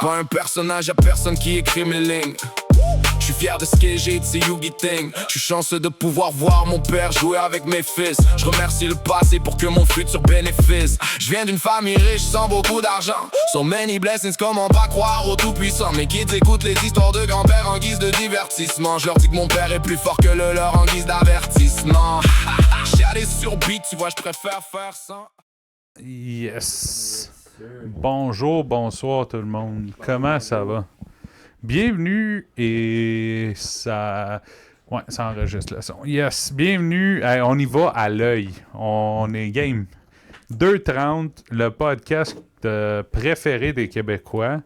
Pas un personnage, y'a personne qui écrit mes lignes. J'suis fier de ce que j'ai de ces Yugi Ting. J'suis chanceux de pouvoir voir mon père jouer avec mes fils. J'remercie le passé pour que mon futur bénéfice. J'viens d'une famille riche sans beaucoup d'argent. So many blessings, comment pas croire au tout-puissant. Mes kids écoutent les histoires de grand-père en guise de divertissement. J'leur dis que mon père est plus fort que le leur en guise d'avertissement. J'suis allé sur beat, tu vois, j'préfère faire sans. Yes. Bonjour, bonsoir tout le monde. Comment ça va? Bienvenue et ça... Ouais, ça enregistre le son. Yes, bienvenue. Hey, on y va à l'œil. On est game. 2h30, le podcast préféré des Québécois.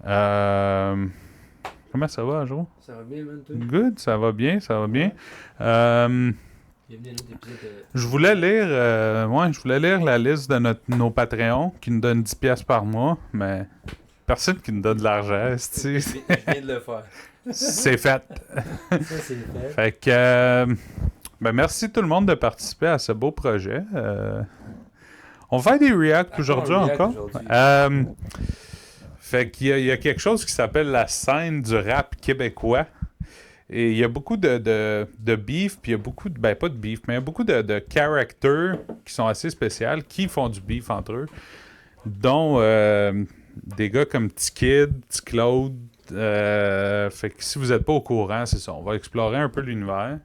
Comment ça va, Jo? Ça va bien, man, toi? Good, ça va bien, ça va bien. Je voulais lire la liste de nos Patreons qui nous donnent 10$ par mois, mais personne qui nous donne de l'argent. Je viens de le faire. C'est fait. Ça, c'est fait. Fait que, merci tout le monde de participer à ce beau projet. On va faire des reacts aujourd'hui encore. Fait qu'il y a quelque chose qui s'appelle la scène du rap québécois. Et il y a beaucoup de beef, puis il y a beaucoup de... Ben, pas de beef, mais il y a beaucoup de characters qui sont assez spéciaux, qui font du beef entre eux, dont des gars comme T-Kid, T-Claude. Fait que si vous n'êtes pas au courant, c'est ça. On va explorer un peu l'univers.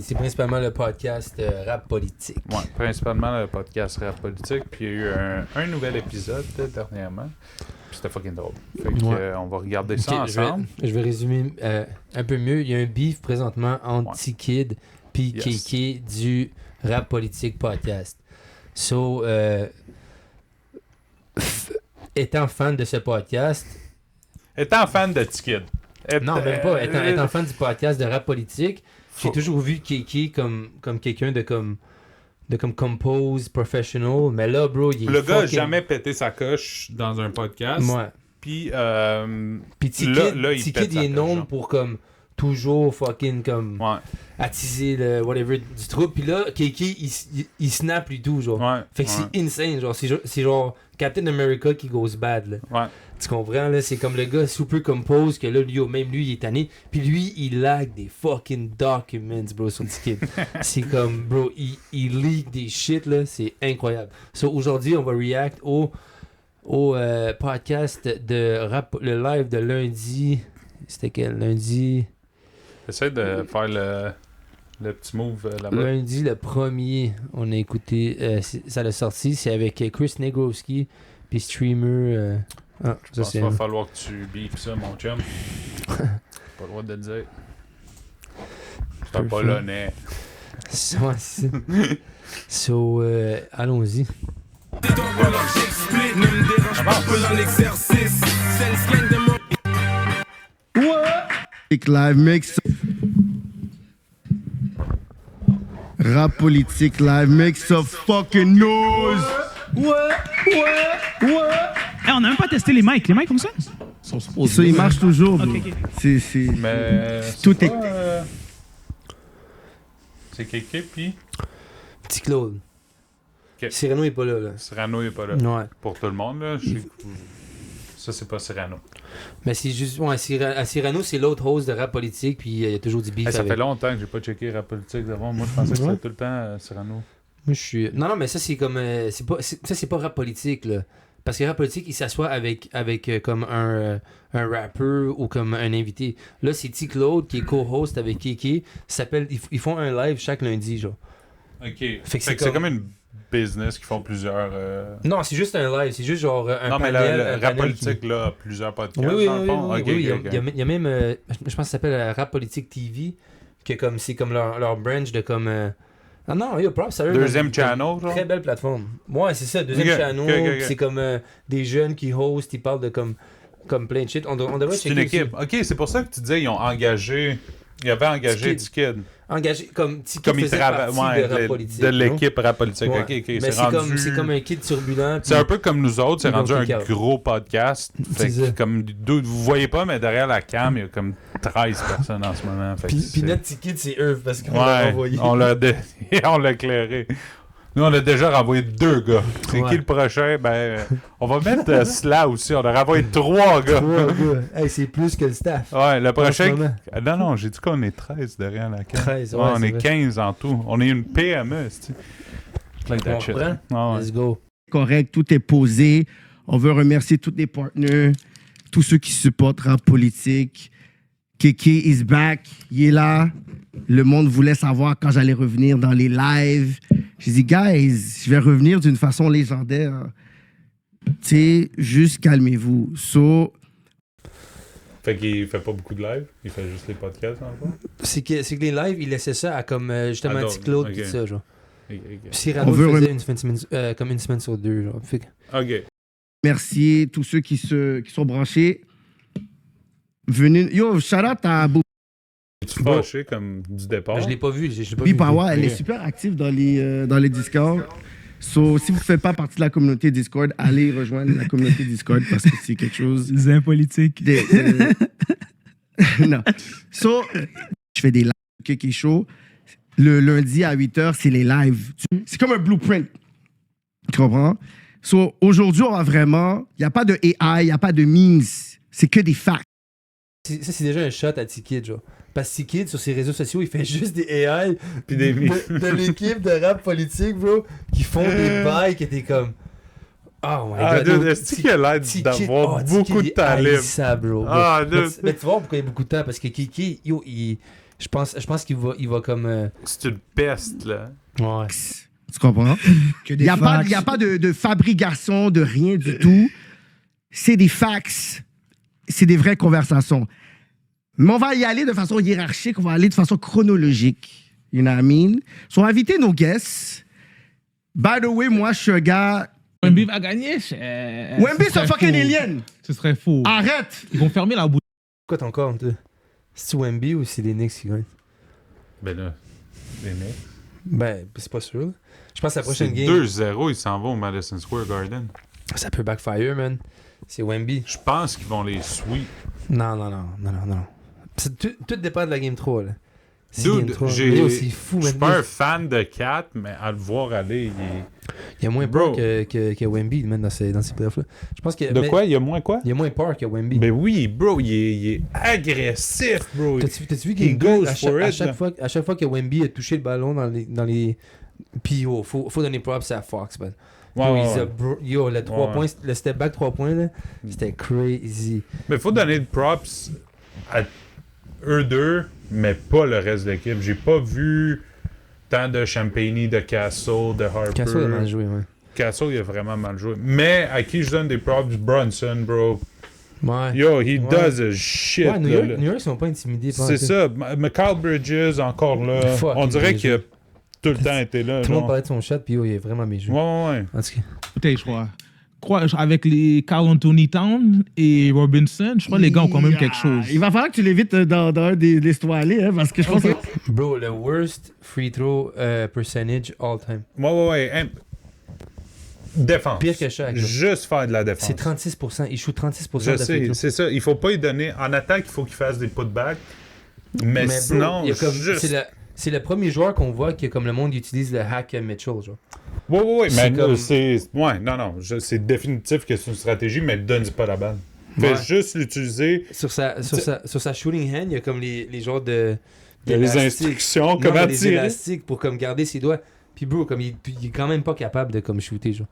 C'est principalement le podcast Rap Politique. Oui, principalement le podcast Rap Politique. Puis il y a eu un nouvel épisode dernièrement. Puis c'était fucking drôle. Fait que, on va regarder ça ensemble. Je vais résumer un peu mieux. Il y a un beef présentement entre T-Kid puis KK du Rap Politique podcast. So, étant fan de ce podcast... Étant fan de T-Kid. Non, même pas. Étant fan du podcast de Rap Politique, j'ai toujours vu KK comme quelqu'un de compose professional, mais là, bro, il est le gars a jamais pété sa coche dans un podcast. Ouais. Puis T-Kid, il est known pour comme toujours fucking comme attiser le whatever du troupe. Puis là, KK, il snap lui tout, genre. Ouais. Fait que c'est insane, genre. C'est genre Captain America qui goes bad, là. Ouais. Tu comprends, là? C'est comme le gars super compose que là, même lui, il est tanné. Puis lui, il lag des fucking documents, bro, sur T-Kid. C'est comme, bro, il leak des shit, là. C'est incroyable. So, aujourd'hui, on va react au podcast de rap, le live de lundi. C'était quel? Lundi? Essaye de faire le petit move là-bas. Lundi, le premier, on a écouté, ça l'a sorti, c'est avec Chris Negrowski, puis streamer... je pense qu'il va falloir que tu bipes ça, mon chum. Pas le droit de le dire. C'est un polonais. So, allons-y. Live mix. Rap Politique live mix of fucking news. Hey, on n'a même pas testé les mics. Les mics fonctionnent? Ça, il marche toujours. Okay. Mais tout c'est est... pas, c'est KK puis Petit Claude. Okay. Cyrano est pas là. Cyrano est pas là. Ouais. Pour tout le monde, là. Ça, c'est pas Cyrano. Mais c'est juste... Ouais, Cyrano, c'est l'autre host de Rap Politique, puis il y a toujours du beef Ça fait longtemps que j'ai pas checké Rap Politique d'avant. Moi, je pensais que c'était tout le temps Cyrano. Moi, je suis... Non, mais ça, c'est comme... c'est pas Rap Politique, là. Parce que Rap Politique, il s'assoit avec comme un rappeur ou comme un invité. Là, c'est T-Claude qui est co-host avec KK. Ils font un live chaque lundi, genre. OK. Fait que c'est comme une business qui font plusieurs... Non, c'est juste un live. C'est juste genre un non, panel. Non, mais le Rap Politique, là, a plusieurs podcasts, oui, dans le fond. Oui, il y a même... je pense que ça s'appelle Rap Politique TV. Que comme c'est comme leur branch de comme... Ah non, props, sérieux. Deuxième channel, genre? Très belle plateforme. Ouais, c'est ça, deuxième channel. Okay. C'est comme des jeunes qui hostent, ils parlent de comme plein de shit. On devrait c'est une équipe. Aussi. OK, c'est pour ça que tu disais ils ont engagé... Ils avaient engagé T-Kid. Engagé comme T-Kid faisait partie de Rap Politique. De l'équipe Rap Politique. Ouais. OK, mais c'est comme un kid turbulent. C'est un peu comme nous autres, c'est rendu un gros podcast. Fait que comme vous voyez pas, mais derrière la cam, il y a comme 13 personnes en ce moment. Puis notre T-Kid, c'est eux, parce qu'on l'a envoyé. On l'a éclairé. Nous, on a déjà renvoyé 2 gars. C'est Ouais. qui le prochain? On va mettre Sla aussi. On a renvoyé 3 gars. 3 gars. Hey, c'est plus que le staff. Ouais, le En ce prochain... moment. Non, j'ai dit qu'on est 13 derrière la carte. 13, ouais, on c'est est vrai. 15 en tout. On est une PME, c'est like that On shit. reprend? Ah ouais. Let's go. Correct, tout est posé. On veut remercier tous les partenaires, tous ceux qui supportent Rap Politique. Kéké is back, il est là. Le monde voulait savoir quand j'allais revenir dans les lives. J'ai dit, guys, je vais revenir d'une façon légendaire. Tu sais, juste calmez-vous. So, Fait qu'il fait pas beaucoup de live. Il fait juste les podcasts, en fait. C'est que les lives, ils laissaient ça à comme justement Ah, T-Claude ok. et tout ça, genre. Ok. Cyrano On veut faisait une semaine, comme une semaine sur 2, genre. Fait que- OK. merci tous ceux qui sont branchés. Venez. Yo, shout out à Bobby Es-tu fâché comme du départ? je l'ai pas vu, je l'ai pas vu. Power. Elle Ok. est super active dans les Discord. So, si vous ne faites pas partie de la communauté Discord, allez rejoindre la communauté Discord parce que c'est quelque chose Zin politique. non. So, je fais des lives Kéké Show. Le lundi à 8h, c'est les lives. C'est comme un blueprint. Tu comprends? So, aujourd'hui, on va vraiment... Il n'y a pas de AI, il n'y a pas de memes. C'est que des facts. Ça, c'est déjà un shot à T-Kid, genre. Parce que T-Kid, sur ses réseaux sociaux, il fait juste des AI Puis des de l'équipe de rap politique, bro, qui font des bails qui étaient comme... Oh my Ah, god. dude, est-ce qu'il a l'air d'avoir beaucoup de talent? Ça, bro. Ah, mais, dude. mais tu vois pourquoi il y a beaucoup de temps, parce que Kiki, yo, je pense qu'il va comme... C'est une peste, là. Ouais. Tu comprends? Que Il des n'y a, facts. y a pas de fabrication, de rien du tout. C'est des facts. C'est des vraies conversations. Mais on va y aller de façon hiérarchique, on va aller de façon chronologique. You know what I mean? So, on va inviter nos guests. By the way, moi, je suis un gars... Wemby va gagner. Wemby, c'est un fucking alien! Ce serait faux. Arrête! Ils vont fermer la boutique. Quoi ton corps, toi? C'est-tu Wemby ou c'est les Knicks qui gagnent? Ben là, les mecs. Ben, c'est pas sûr. Là. Je pense que la C'est prochaine game, 2-0, ils s'en vont au Madison Square Garden. ça peut backfire, man. C'est Wemby. Je pense qu'ils vont les sweep. Non. Tout dépend de la game 3, là. Si Dude, game 3, j'ai- mais yo, c'est fou, Je man. suis pas un fan de Cat, mais à le voir aller, Il y a moins Bro. peur que Wemby, man, dans ces playoffs-là. Je pense que... De mais quoi? Il y a moins quoi? Il y a moins peur que Wemby. Ben oui, bro, il est agressif, bro. T'as-tu vu He qu'il goes à for it, là. chaque fois que Wemby a touché le ballon dans les... Puis yo, faut donner props à Fox, man. Ouais, Yo, ouais, il ouais. a yo, le 3 Ouais. points, le step back 3 points, là, c'était crazy. Mais faut donner de props à eux deux, mais pas le reste de l'équipe. J'ai pas vu tant de Champagny, de Castle, de Harper. Castle a mal joué, ouais. Castle, il a vraiment mal joué. Mais à qui je donne des props? Brunson, bro. Ouais. Yo, he Ouais. does a shit. Ouais, New là, York, là. New York, ils sont pas intimidés par C'est ça. Mikal Bridges, encore là. Fuck, On dirait il qu'il a joue. tout le temps été là. Tout le monde genre. parlait de son shot, puis yo, il est vraiment bien joué. Ouais, ouais. En tout cas, Peut-être, je crois. Avec les Carl Anthony Town et Robinson, je crois que les gars ont quand même quelque chose. Il va falloir que tu l'évites dans un des histoires aller, hein, parce que je pense que... bro, le worst free throw percentage all time. Ouais. Défense. Pire que Shaq, là. Juste faire de la défense. C'est 36%. Il shoot 36% Je de free sais, throw. c'est ça. Il faut pas y donner. En attaque, il faut qu'il fasse des putbacks. Mais bro, sinon, il y a comme- juste. c'est le premier joueur qu'on voit que comme le monde utilise le hack Mitchell, genre. Ouais, c'est mais comme- c'est. Ouais, non. C'est définitif que c'est une stratégie, mais donne pas la balle. Fais Ouais. juste l'utiliser. Sur sa shooting hand, il y a comme les genres de Il y a les d'élastiques. instructions, Non, comment mais des tirer. élastiques pour comme garder ses doigts. Puis bro, comme il est quand même pas capable de comme shooter, genre.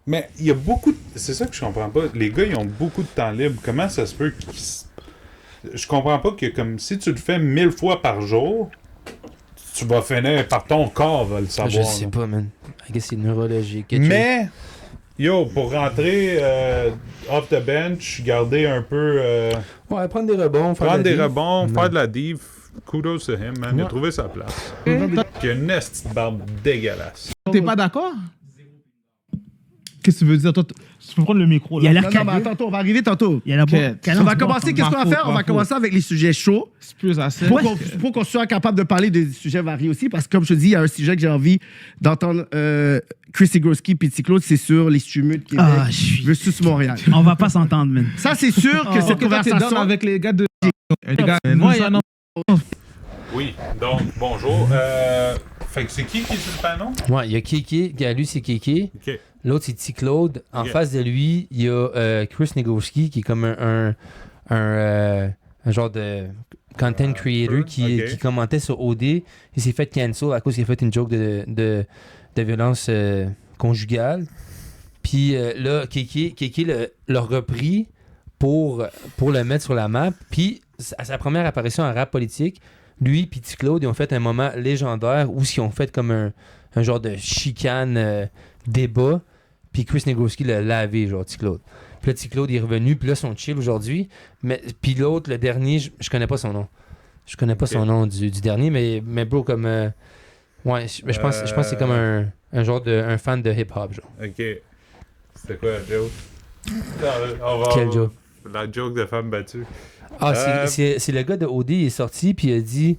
Mais il y a beaucoup de... C'est ça que je comprends pas. Les gars, ils ont beaucoup de temps libre. Comment ça se peut qu'ils... Je comprends pas que comme si tu le fais 1000 fois par jour, tu vas finir par ton corps va le savoir. Je sais là. pas, man. I guess c'est neurologique. quelque chose. Mais, yo, pour rentrer off the bench, garder un peu... Ouais, prendre des rebonds, faire prendre de la des div. rebonds, Ouais. faire de la div, kudos to him, man. Il a Ouais. trouvé sa place. Puis il a une petite barbe dégueulasse. T'es pas d'accord? Qu'est-ce que tu veux dire? Toi, tu peux prendre le micro, Il y a Non, l'air l'air non, mais cageux. attends, on va arriver tantôt. Il y a la On va commencer, qu'est-ce qu'on va faire? On va commencer avec les sujets chauds. C'est plus assez. Pour qu'on soit capable de parler des sujets variés aussi, parce que comme je te dis, il y a un sujet que j'ai envie d'entendre Chris Igroski et Petit Claude, c'est sur les tumultes de Québec Ah, je suis- versus Montréal. On va pas s'entendre, man. Ça, c'est sûr que cette conversation... avec les gars de. Les gars, moi, il y en a. Oui, donc, bonjour. Fait que c'est qui est sur le panneau? Ouais, il y a Kéké, lui c'est Kéké. Ok. L'autre c'est T-Claude. En Ok. face de lui, il y a Chris Negowski qui est comme un genre de content creator qui commentait sur OD. Il s'est fait cancel à cause qu'il a fait une joke de violence conjugale. Puis là, Kéké l'a repris pour le mettre sur la map. Puis à sa première apparition en rap politique, lui et T-Claude, ils ont fait un moment légendaire où ils ont fait comme un genre de chicane débat. Puis Chris Negowski l'a lavé, genre T-Claude. Puis là, T-Claude est revenu. Puis là, ils sont chill aujourd'hui. Puis l'autre, le dernier, je connais pas son nom. Je connais pas son nom du dernier, mais bro, comme... ouais, je pense que c'est comme un genre un fan de hip-hop, genre. Ok. C'était quoi la joke? Quel joke? La joke de femme battue. Ah, c'est le gars de OD, il est sorti, puis il a dit,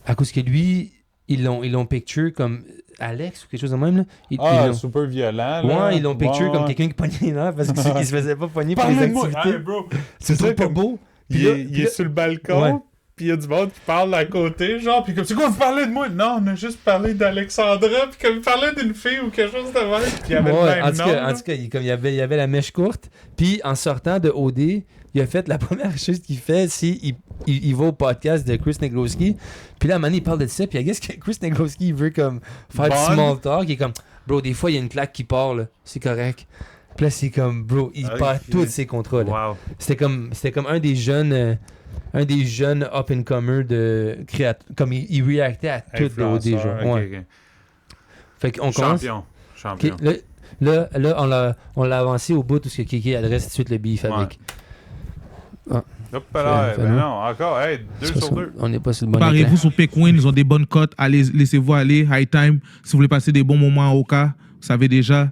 à cause que lui, ils l'ont picture comme Alex ou quelque chose de même, là. Ils l'ont- super violent, là. Ouais, ils l'ont picture comme quelqu'un qui pognait les nerfs parce que c'est qu'il se faisait pas pogner pour les Parle-moi! activités. Hey, bro! C'est ça, pas comme- beau. Il Puis là- est, puis il est là- sur le balcon, Ouais. puis il y a du monde qui parle à côté, genre, puis comme, c'est quoi, vous parlez de moi? Non, on a juste parlé d'Alexandra, puis comme, il parlait d'une fille ou quelque chose de même, puis il y avait le Ouais, même en tout nom, cas, là. comme il y avait la mèche courte. Puis en sortant de OD, il a fait la première chose qu'il fait, c'est il va au podcast de Chris Negowski. Puis là, à un moment donné, il parle de ça. Puis I guess que Chris Negowski, il veut comme faire du Bond. small talk. Il est comme, bro, des fois, il y a une claque qui part, là. C'est correct. Puis là, c'est comme, bro, il Ok. perd tous ses contrats, là. Wow. C'était comme un des jeunes up and comer de créateurs. Comme il reactait à tout de OD, genre. Influenceur, Ouais. ok. Fait qu'on commence. Champion. Ok, là, on l'a avancé au bout où ce que Kéké adresse tout de suite le beef Ouais. avec. Hop là, Fait ben non. non, encore, hey, 2 C'est pas sur ça. 2. On n'est pas sur le bon Parez-vous écran. sur Pécoin, ils ont des bonnes cotes. Allez, laissez-vous aller. High Time, si vous voulez passer des bons moments à Oka, vous savez déjà.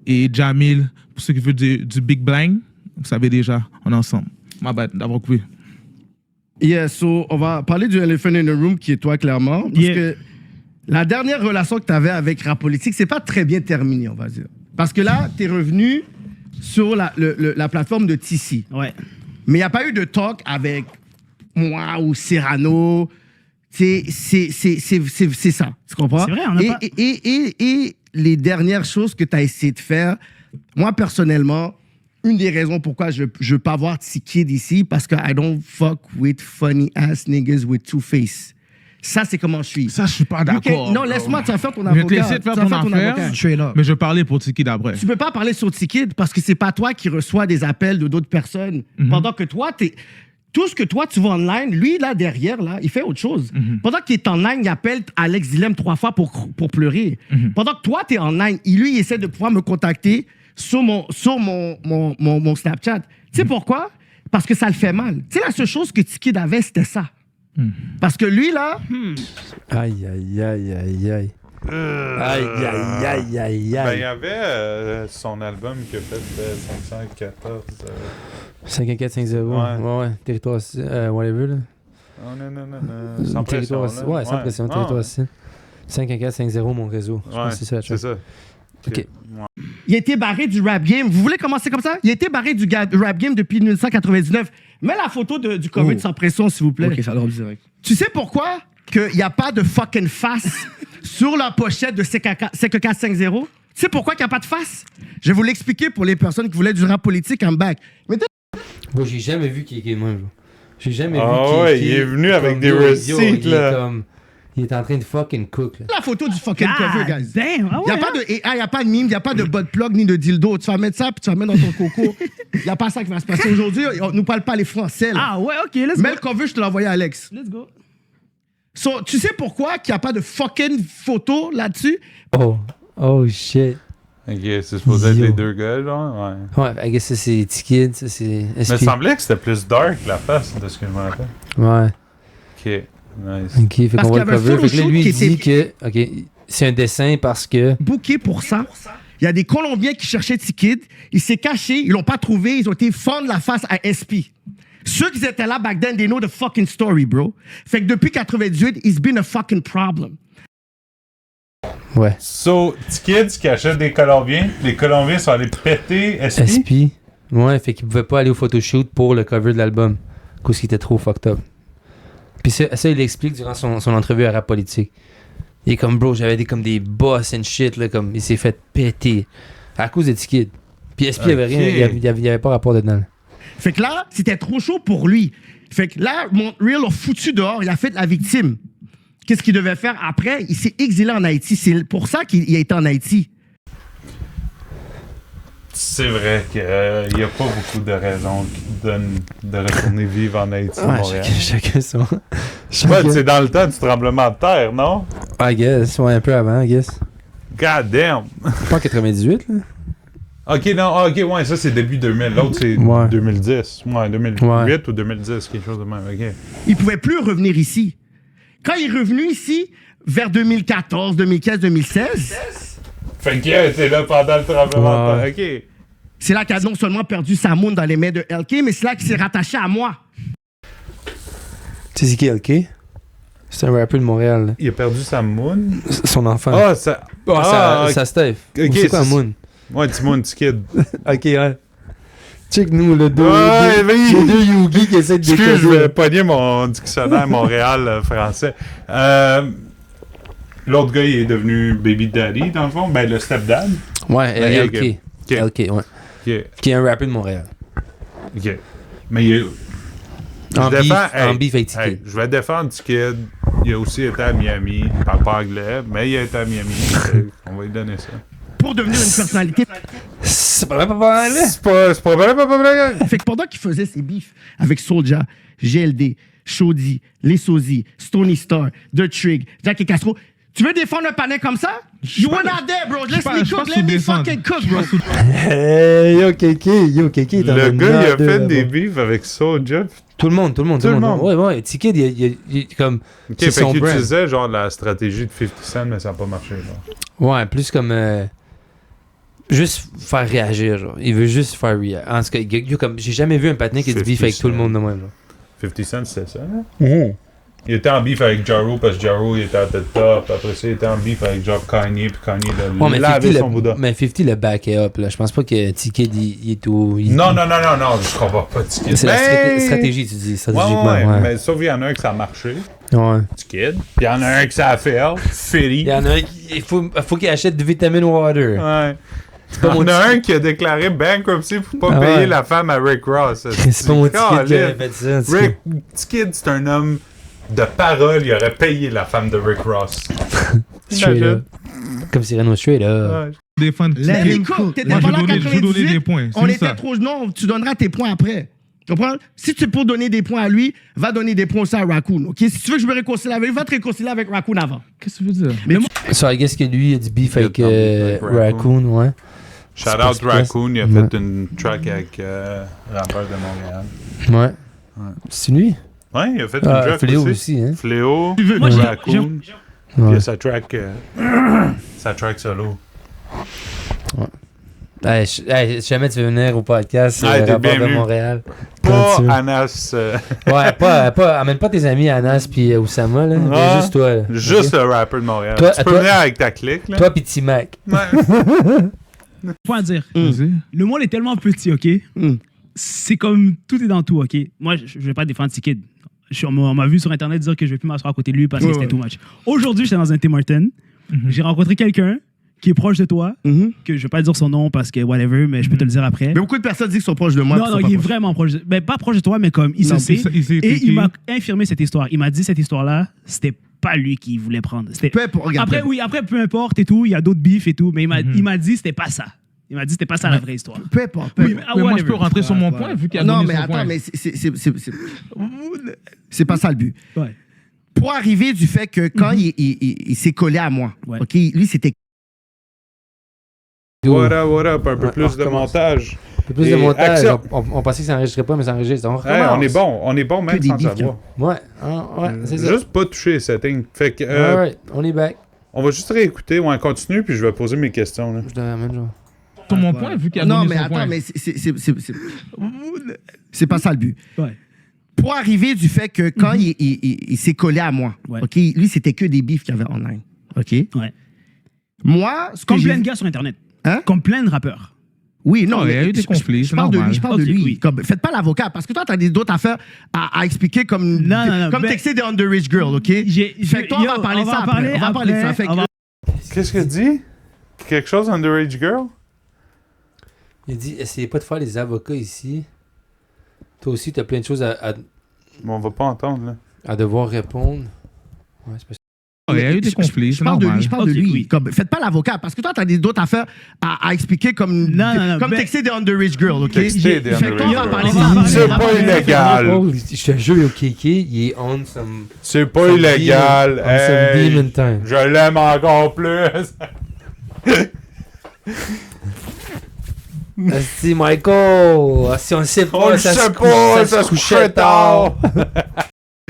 Et Jamil, pour ceux qui veulent du Big Bang, vous savez déjà. On est ensemble. Ma bad d'avoir coupé. Yeah, so on va parler du elephant in the room qui est toi, clairement. Parce Yeah. que la dernière relation que tu avais avec Rap Politique, c'est pas très bien terminé, on va dire. Parce que là, tu es revenu sur la plateforme de TC. Ouais. Mais il n'y a pas eu de talk avec moi ou Cyrano. C'est ça. Tu comprends? C'est vrai, on a pas- Et les dernières choses que tu as essayé de faire, moi, personnellement, une des raisons pourquoi je veux pas voir T-Kid ici, parce que I don't fuck with funny ass niggas with two face. Ça, c'est comment je suis. Ça, je suis pas Ok, d'accord. non, laisse-moi, tu vas faire ton Je vais te avocat. laisser te faire Tu vas ton affaire. avocat. Straight up. Mais je vais parler pour Tiki d'après. Tu peux pas parler sur T-Kid parce que c'est pas toi qui reçois des appels de d'autres personnes. Pendant que toi, tout ce que toi, tu vois online, lui, là, derrière, là, il fait autre chose. Pendant qu'il est online, il appelle Alex Dilem 3 fois pour pleurer. Pendant que toi, tu es online, lui, il essaie de pouvoir me contacter sur mon Snapchat. Tu sais pourquoi? Parce que ça le fait mal. Tu sais, la seule chose que T-Kid avait, c'était ça. Parce que lui, là, Aïe, aïe, aïe, aïe, aïe. Aïe, aïe, aïe, aïe, Ben, il y aïe. avait son album qui a fait 514. 5450. Ouais. Territoire, whatever, là. Oh, non. Sans pression. Territoire, là. ouais, sans pression. Territoire, 5450, mon réseau. Je pense Ouais, que c'est ça. c'est ça. Ok. il a été barré du rap game. Vous voulez commencer comme ça? Il a été barré du rap game depuis 1999. Mets la photo du COVID Oh. sans pression, s'il vous plaît. Ok, ça drop direct. Tu sais pourquoi qu'il n'y a pas de fucking face sur la pochette de CK450? Tu sais pourquoi qu'il n'y a pas de face? Je vais vous l'expliquer pour les personnes qui voulaient du rap politique en back. Mais Bon, j'ai jamais vu Kéké, moi, bro. J'ai jamais vu Ah Kéké. ouais, il est venu avec comme des yo, receipts, il là. est comme... Il est en train de fucking cook, là. la photo du fucking cover, guys. Damn. Ah Il n'y ouais, a pas de AI, il n'y a pas de mime, il n'y a pas de butt plug ni de dildo. Tu vas mettre ça puis tu vas mettre dans ton coco. Il n'y a pas ça qui va se passer aujourd'hui. On nous parle pas les Français, là. Ah ouais, ok, let's Mets go. le cover, je te l'ai envoyé à Alex. Let's go. So, tu sais pourquoi qu'il n'y a pas de fucking photo là-dessus? Oh shit. Ok, c'est supposé être Yo. les deux gars, genre. Ouais. Ouais, I guess ça, c'est T-Kid, ça, c'est Mais SP. il semblait que c'était plus dark, la face, de ce que je me rappelle. Ouais. Ok, nice. Ok, fait Parce qu'on voit qu'il le y avait un cover. Fait que là, photoshoot lui, qui il dit était- que... Ok, c'est un dessin parce que... Booké pour ça. Il y a des Colombiens qui cherchaient T-Kid. Il s'est caché. Ils l'ont pas trouvé. Ils ont été fendre la face à SP. Ceux qui étaient là back then, they know the fucking story, bro. Fait que depuis 98, it's been a fucking problem. Ouais. So, T-Kids qui achètent des Colombiens, les Colombiens sont allés péter SP. SP. Ouais, fait qu'il pouvait pas aller au photoshoot pour le cover de l'album. Parce qu'il était trop fucked up. Puis ça, il l'explique durant son entrevue à Rap Politique. Il est comme, bro, j'avais comme des boss and shit, là, comme, il s'est fait péter à cause de T-Kid. Puis SP, il y avait rien, il y avait pas rapport dedans. Là. Fait que là, c'était trop chaud pour lui. Fait que là, Montreal l'a foutu dehors, il a fait la victime. Qu'est-ce qu'il devait faire après? Il s'est exilé en Haïti. C'est pour ça qu'il a été en Haïti. C'est vrai qu'il n'y a pas beaucoup de raisons qui donnent de retourner vivre en Haïti, Montréal. Chacun son. Ouais, c'est dans le temps du tremblement de terre, non? I guess, ouais, un peu avant, I guess. God damn! Pas en 98, là. Ok, non, ok, ouais, ça c'est début 2000. L'autre c'est 2010. Ouais, 2008 ou 2010, quelque chose de même, ok. Il pouvait plus revenir ici. Quand il est revenu ici, vers 2014, 2015, 2016, fait qu'il a été là pendant le tremblement de terre, ok. c'est là qu'il a non seulement perdu sa moune dans les mains de LK, mais c'est là qu'il s'est rattaché à moi. Tu sais c'est qui, LK? C'est un rappeur de Montréal, là. Il a perdu sa moon. Son enfant. Ah, ça. Ça Steph. Ok, C'est quoi, Moon? Ouais, Timon, petit kid. Ok, ouais. Check nous, le deux. Ouais, Les deux Yugi qui essaient de Excuse, je décoder. vais pogner mon dictionnaire Montréal français. L'autre gars, il est devenu Baby Daddy, dans le fond. Ben, le stepdad. Ouais, Ok, LK. ok. LK, ouais. Ok, Qui est un rappeur de Montréal. ok. Mais il est. En beef avec T-Kid. Hey, je vais défendre T-Kid. Il a aussi été à Miami. Il parle pas anglais, mais il a été à Miami. On va lui donner ça. Pour devenir une personnalité. C'est pas vrai, papa, là? C'est pas vrai. Fait que pendant qu'il faisait ses bifs avec Soulja, GLD, Shodi, Les Sozy, Stony Star, The Trig, Jack et Castro, tu veux défendre un panel comme ça? You were not there, bro. Let me cook, let me fucking cook, bro. Hey, yo, Kéké. Le gars, il a fait des beefs avec Soulja. Tout le monde. Ouais, T-Kid, il comme. Ok, c'est fait son qu'il brand. utilisait genre la stratégie de 50 Cent, mais ça n'a pas marché. Genre. Ouais, plus comme. Juste faire réagir, genre. Il veut juste faire réagir. En tout cas, comme, j'ai jamais vu un patiné qui se beef avec tout le monde de même, genre. 50 Cent, c'était ça, hein? Il était en beef avec Ja Rule parce que Ja Rule il était à tête top. Après ça, il était en beef avec genre Kanye, puis Kanye Ouais, a lavé son Bouddha. mais 50 le back up, là. Je pense pas que T-Kid, il est tout. Non, je comprends pas T-Kid. C'est la stratégie, tu dis, stratégiquement. Ouais, mais sauf qu'il y en a un que ça a marché, Ouais. T-Kid. Puis il y en a un que ça a fait, Philly. Il y en a un qui. Faut qu'il achète du vitamin water. Ouais. pas Il y mon en a un qui a déclaré bankruptcy pour pas Ah payer ouais. la femme à Rick Ross. C'est pas mon T-Kid qui a fait ça. T-Kid, c'est un homme de parole. Il aurait payé la femme de Rick Ross. Straight up. Comme Cyrano straight up. Ouais. Défendre Let T-Kid. me cook. T'étais Moi, pas là en je vais donner 98. des points. On C'est était ça. trop. Non, tu donneras tes points après. Tu comprends? Si tu es pour donner des points à lui, va donner des points aussi à Raccoon. Ok? Si tu veux que je me réconcilie avec lui, va te réconcilier avec Raccoon avant. Qu'est-ce que tu veux dire? Mais So, I guess que lui, il a du beef avec avec Raccoon, ouais. Shout out Raccoon, il a fait une track avec rappeur de Montréal. Ouais. C'est lui? Ouais, il a fait une track Fléau aussi. aussi, hein. Fléau, Moi, Raccoon, puis il Ouais. a sa track solo. Hey, si jamais tu veux venir au podcast, Ah, le t'es rapport de bienvenu. Montréal. Pas Quand tu veux. Anas, Ouais, amène pas tes amis Anas puis Oussama, là. Mais Ah, juste toi, là. juste Ok? le rappeur de Montréal. Toi- Tu peux toi- venir avec ta clique, là. Toi pis T-Mac. Ouais. Point à dire. Vas-y. Le monde est tellement petit, OK? C'est comme tout est dans tout, OK? Moi, je vais pas défendre T-Kid. On m'a vu sur Internet dire que je vais plus m'asseoir à côté de lui parce que c'était too much. Aujourd'hui, j'étais dans un Tim Hortons. J'ai rencontré quelqu'un qui est proche de toi, que je vais pas dire son nom parce que whatever, mais je peux te le dire après. Mais beaucoup de personnes disent qu'ils sont proches de moi. Non, puis non, ils sont il est pas proches. vraiment proche. Ben, pas proche de toi, mais comme il se Non, sait. il sait Et qui. il m'a infirmé cette histoire. Il m'a dit cette histoire-là, c'était pas lui qui voulait prendre. C'était- Peu importe, regarde, Après, peu- oui, après, peu importe et tout, il y a d'autres bifs et tout, mais il m'a dit c'était pas ça. Il m'a dit c'était pas ça la vraie histoire. Peu importe. Peu Oui, importe. Mais moi, je whatever. peux rentrer sur mon point vu qu'il a Non, donné mais son attends, point. mais c'est pas ça le but. Ouais. Pour arriver du fait que quand il s'est collé à moi, Ouais. ok, lui c'était What up, un peu Ouais, plus on de recommence. montage. Un peu plus Et de montage. accept. On pensait que ça n'enregistrait pas, mais ça enregistre. On Hey, recommence. on est bon même Que des sans beefs, savoir. Ouais, c'est ça. Juste pas toucher les settings. Fait que, Alright, on est back. on va juste réécouter, on continue, puis je vais poser mes questions, là. Je te ramène, genre. Sur mon point vu qu'il a non, donné mais son attends, point. mais c'est pas ça le but. Ouais. Pour arriver du fait que quand il s'est collé à moi, Ouais. ok, lui c'était que des bifs qu'il y avait online, ok. Ouais. Moi, ce que Comme j'ai plein de gars sur Internet. Hein? Comme plein de rappeurs. Oui, non, il y a eu des conflits, je c'est parle de normal. lui, je parle de Ok, lui. oui. Comme, faites pas l'avocat, parce que toi, t'as d'autres affaires à expliquer comme, Non, comme ben- texter des underage girls, OK? Fait que toi, on va parler de ça après. On va parler de ça. Fait que- Qu'est-ce qu'il dit? Quelque chose underage girl? Il a dit, essayez pas de faire les avocats ici. Toi aussi, t'as plein de choses Mais on va pas entendre, là. à devoir répondre. Ouais, c'est parce Il y a eu des conflits, Je c'est parle de normal. lui, je parle de Ok, lui. oui. Comme, faites pas l'avocat, parce que toi, t'as d'autres affaires à expliquer comme, Non, comme ben- texter des underage girls, OK? Texter des Fait que toi, on va underage parler de girls. ça. C'est On va pas parler de ça. illégal. Oh, je te jure, au Kéké, il est on some... C'est pas illégal. Some Hey, demon time. je l'aime encore plus. Asti, Michael! Si on le sait On pas, le sait pas, ça se couchait tard.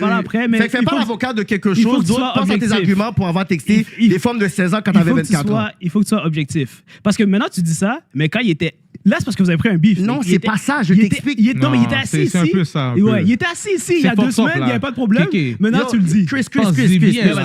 Voilà, après, mais Fait que fais il pas faut- l'avocat de quelque il faut chose que tu d'autre. sois Pense à tes objectif. arguments pour avoir texté Il- des femmes de 16 ans quand il t'avais faut que tu 24 ans. sois- il faut que tu sois objectif. Parce que maintenant, tu dis ça, mais quand il était... Là, c'est parce que vous avez pris un beef. Non, Il c'est était- pas ça, je il était- t'explique. Non, mais il était assis ici. c'est un peu ça. un Et ouais, peu. il était assis ici il y a C'est 2 fucked up, semaines, il n'y là. avait pas de problème. Kéké. Maintenant, Yo, tu le dis. Chris, Pense-y bien, là.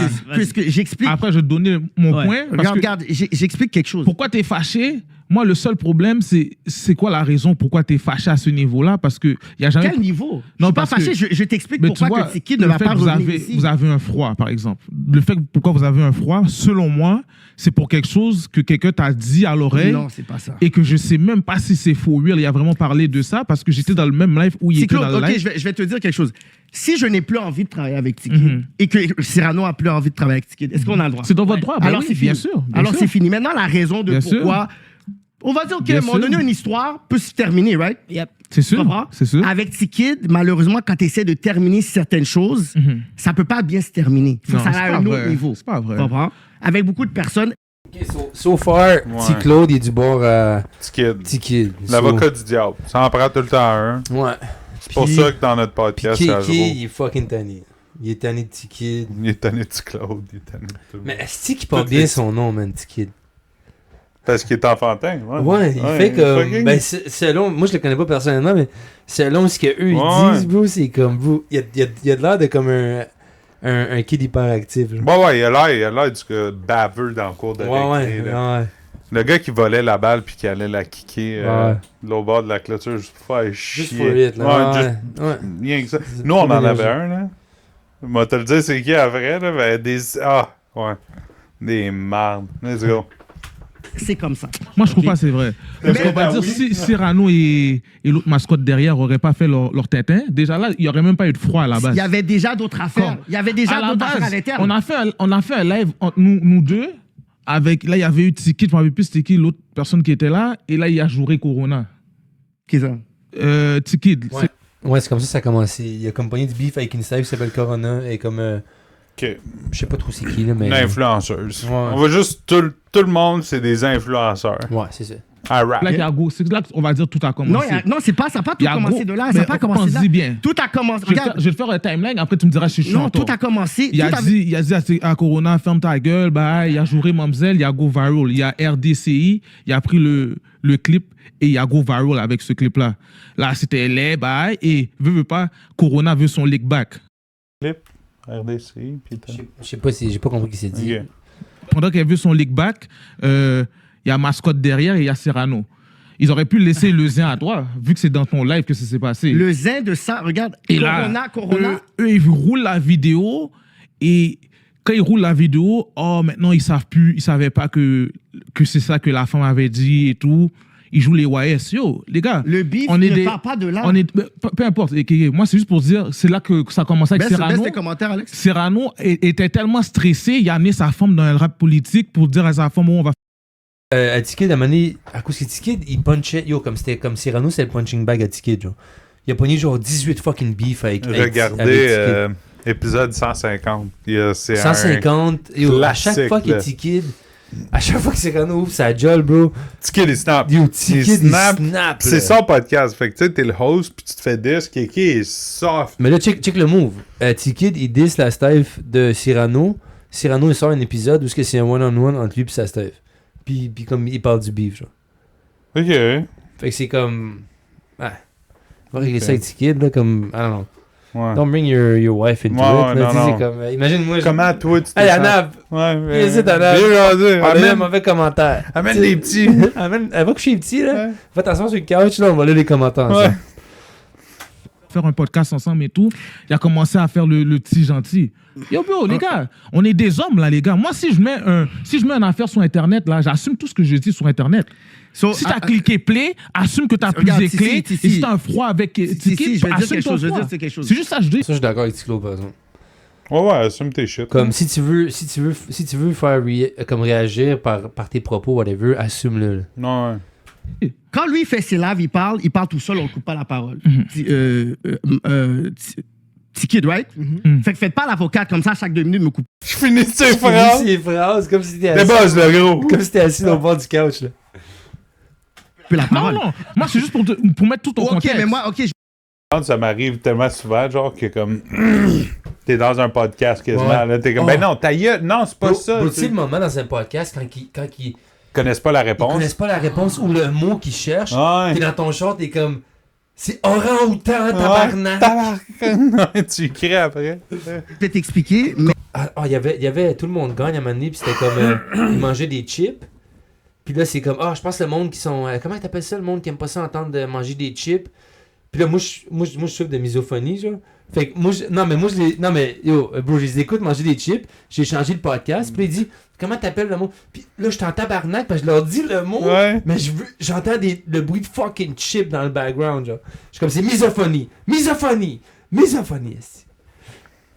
j'explique. Après, je vais te donner mon Ouais. point. Parce que Regarde, j'explique quelque chose. pourquoi tu es fâché? Moi, le seul problème, c'est quoi la raison pourquoi tu es fâché à ce niveau-là? Parce qu'il n'y a jamais. Quel niveau? Je Non, suis pas parce que- fâché, je t'explique Mais pourquoi tu vois, que Tiki ne le va fait pas que vous revenir avez, ici. vous avez un froid, par exemple. Le fait que pourquoi vous avez un froid, selon moi, c'est pour quelque chose que quelqu'un t'a dit à l'oreille Non, c'est pas ça. et que je sais même pas si c'est faux. Il a vraiment parlé de ça parce que j'étais dans le même live où il C'est était Claude, dans le ok, live. je vais te dire quelque chose. Si je n'ai plus envie de travailler avec Tiki Mhm. et que Cyrano a plus envie de travailler avec Tiki, est-ce qu'on a le droit? C'est dans votre droit. Ben Alors oui, c'est fini. bien sûr. bien Alors sûr. c'est fini. Maintenant, la raison de Bien sûr. pourquoi. On va dire, OK, à Bien un moment sûr. donné, une histoire peut se terminer, right? Yep. C'est Tu sûr. comprends? C'est sûr. Avec Tiki, malheureusement, quand tu essaies de terminer certaines choses, Mhm. ça peut pas bien se terminer. Il faut Non, que ça c'est aille à pas un autre vrai. niveau. C'est pas vrai. Tu comprends? Avec beaucoup de personnes. Ok, so far, petit Claude, il est du bord à Petit kid. petit kid. L'avocat du diable. Ça en prend tout le temps un. Ouais. C'est pour Puis- ça que dans notre podcast, Puis ça Kéké, joue. il est fucking tanné. Il est tanné de petit kid. Il est tanné de petit Claude. Il est tanné de tout le monde. Mais est-ce qu'il porte Toutes bien les- son nom, man, petit kid? Parce qu'il est enfantin. Ouais, il fait comme. fucking- Ben, selon. Moi, je le connais pas personnellement, mais selon ce qu'eux ils Ouais. disent, bro, c'est comme. Bro, il y a de l'air de comme un kid hyperactif. genre. Bon, ouais, il a l'air du gars baveux dans le cours de récré, là. ouais. Le gars qui volait la balle puis qui allait la kicker Ouais. de l'autre bord de la clôture juste pour faire chier. Juste for it, là. Ouais, Ouais, juste ouais. rien que ça. C'est Nous, on trop en avait d'énergie. un, là. Moi, te le dire, c'est qui après, là? Ben, des... Ah, ouais. Des mardes. Let's go. C'est comme ça. Moi, je trouve Ok. pas que c'est vrai. Parce Mais- qu'on va Ben dire, oui. si Cyrano et l'autre mascotte derrière n'auraient pas fait leur tétin, déjà là, il n'y aurait même pas eu de froid à la base. Il y avait déjà d'autres affaires. Comme- Il y avait déjà à la d'autres affaires à base, l'interne. on a fait un live entre nous deux. Avec, là, il y avait eu Tiki, je ne me rappelle plus c'était qui l'autre personne qui était là. Et là, il y a joué Corona. Qui ça? Tiki, Ouais. Ouais, c'est comme ça que ça a commencé. Il a comme pogné du beef avec une staff qui s'appelle Corona et comme. OK. Je sais pas trop c'est qui, là, mais. Une influenceuse. Ouais. On va juste... Tout le monde, c'est des influenceurs. Ouais, c'est ça. À rap. là, il y a go. C'est là qu'on va dire tout a commencé. Non, c'est pas, ça n'a pas tout Il y a commencé gros- de là. mais Ça n'a pas commencé de là. pense-y bien. Tout a commencé. Je vais, Regarde. je vais te faire un timeline, après tu me diras si je suis Non, en tout tort. a commencé. Il a tout a- dit à Corona, ferme ta gueule, bah, il a joué Mamzelle, il a go viral. Il y a RDCI, il a pris le clip et il a go viral avec ce clip-là. Là, c'était les bah, et veut pas, Corona veut son lick back. Clip. RDC. Puis t'as- Je sais pas si j'ai pas compris ce qu'il s'est dit. OK. Pendant qu'elle veut son lick back, il y a Mascotte derrière et il y a Cyrano. Ils auraient pu laisser le zin à toi, vu que c'est dans ton live que ça s'est passé. Le zin de ça, regarde. Et là, Corona. eux, ils roulent la vidéo et quand ils roulent la vidéo, maintenant ils savent plus, ils savaient pas que c'est ça que la femme avait dit et tout. Ils jouent les YS. Yo, les gars, Le beef on est ne des- part pas de là. peu importe. Moi, c'est juste pour dire, c'est là que ça a commencé avec Baisse Cyrano. tes commentaires, Alex. Cyrano était tellement stressé, il a amené sa femme dans le rap politique pour dire à sa femme, on va À T-Kid, à un moment donné, à cause que T-Kid, il punchait. Yo, comme Cyrano, c'est le punching bag à T-Kid, genre. Il a pogné genre 18 fucking beef avec. Regardez T-Kid. épisode 150. C'est 150. Yo, à chaque classique, fois qu'il là. T-Kid, à chaque fois que Cyrano ouvre sa gueule, bro. Tiki, il snap. Yo, Il T-Kid, il snap. snap. C'est là. son podcast. Fait que tu sais, t'es le host, puis tu te fais dis, Kiki est soft. Mais là, check le move. T-Kid, il diss la staff de Cyrano. Cyrano, il sort un épisode où c'est un one-on-one entre lui et sa staff. Puis comme il parle du beef, genre. OK. Fait que c'est comme. Ouais. On va régler ça avec T-Kid, là, comme. I don't know. Ouais. Don't bring your wife into Ouais, it. ouais, là, tu sais, non. c'est comme, imagine-moi. Comment toi, tu Hey, sens? Anab! Ouais, mais... Viens ici, Anab! Viens jaser, On a eu un amène, mauvais commentaire. amène Tu sais, les petits. Elle va coucher les petits, là. Ouais. Fais attention sur le couch, là, on va lire les commentaires. Ouais. ensemble. Faire un podcast ensemble et tout, il a commencé à faire le petit gentil. Yo, bro, les gars, on est des hommes, là, les gars. Moi, si je mets une affaire sur Internet, là, j'assume tout ce que je dis sur Internet. So, Si t'as cliqué play, assume que t'as Regarde, pris des clés. Tissi. Et si t'as un froid avec Tiki, je vais dire assume quelque ton chose, je vais froid. dire quelque chose. C'est juste ça que je dis. Ça, je suis d'accord avec Ticlo, par exemple. Ouais, assume tes shit. Comme si tu veux faire comme réagir par tes propos, whatever, assume-le. Là. Non, ouais. Quand lui fait ses lives, il parle tout seul, on ne coupe pas la parole. T-Kid, right? Fait que faites pas l'avocat comme ça, chaque 2 minutes, me coupe. Je finis ces Finis phrases. ces phrases comme si t'étais Des assis. buzz, le gros. Comme si t'étais assis au bord du couch, là. La Non, parole. non. Moi, c'est juste pour mettre tout au Ok, contexte. mais moi, ok, Ça m'arrive tellement souvent, genre, que comme... T'es dans un podcast quasiment, Ouais. là. T'es comme, Oh. ben non, ta gueule, non, c'est pas Bro, ça. bro, tu tu sais le moment dans un podcast quand ils connaissent pas la réponse. connaissent pas la réponse ou le mot qu'ils cherchent, Ouais. t'es dans ton short, t'es comme... C'est orang-outan, tabarnak! Tabarnak. Tu y crées après. je vais t'expliquer, mais Il y avait tout le monde gagne à un moment donné, puis c'était comme ils mangeaient des chips. Puis là, c'est comme je pense que le monde qui sont comment t'appelles ça, le monde qui aime pas ça entendre de manger des chips. Puis là, moi je souffre de misophonie, genre. Fait que non mais yo, bro, je les écoute manger des chips, j'ai changé le podcast, puis il dit comment t'appelles le mot? Puis là, je t'en tabarnak parce que je leur dis le mot, Ouais. mais j'entends le bruit de fucking chip dans le background, genre. Je suis comme c'est misophonie. Esti.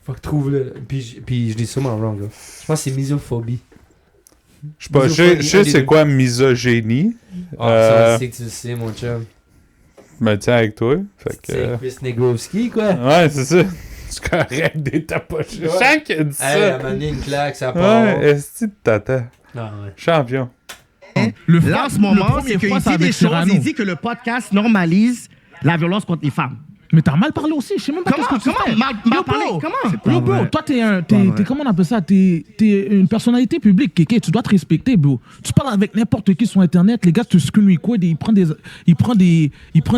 Faut que trouve-le. Puis je dis sûrement wrong, là. Je pense que c'est misophobie. Je sais pas, je sais c'est quoi misogynie. Ça, c'est que tu le sais, mon chum. Ben tiens avec toi. Fait que... C'est Chris Negrovski, quoi. Ouais, c'est ça. C'est correct des tapoches. Je sens qu'il a dit Hey, elle ça. m'a donné une claque, ça part. Ouais, est-ce que t'attends? Ah, ouais. Champion. Le là, en ce moment, c'est qu'il fois, dit des choses, il dit que le podcast normalise la violence contre les femmes. Mais t'as mal parlé aussi, je sais même pas qu'est-ce que tu fais. Mal Yo, parlé? bro. Comment? Yo, bro, vrai. toi, t'es vrai. comment on appelle ça? T'es une personnalité publique, Kéké. Tu dois te respecter, bro. Tu parles avec n'importe qui sur Internet, les gars te screen record, il prend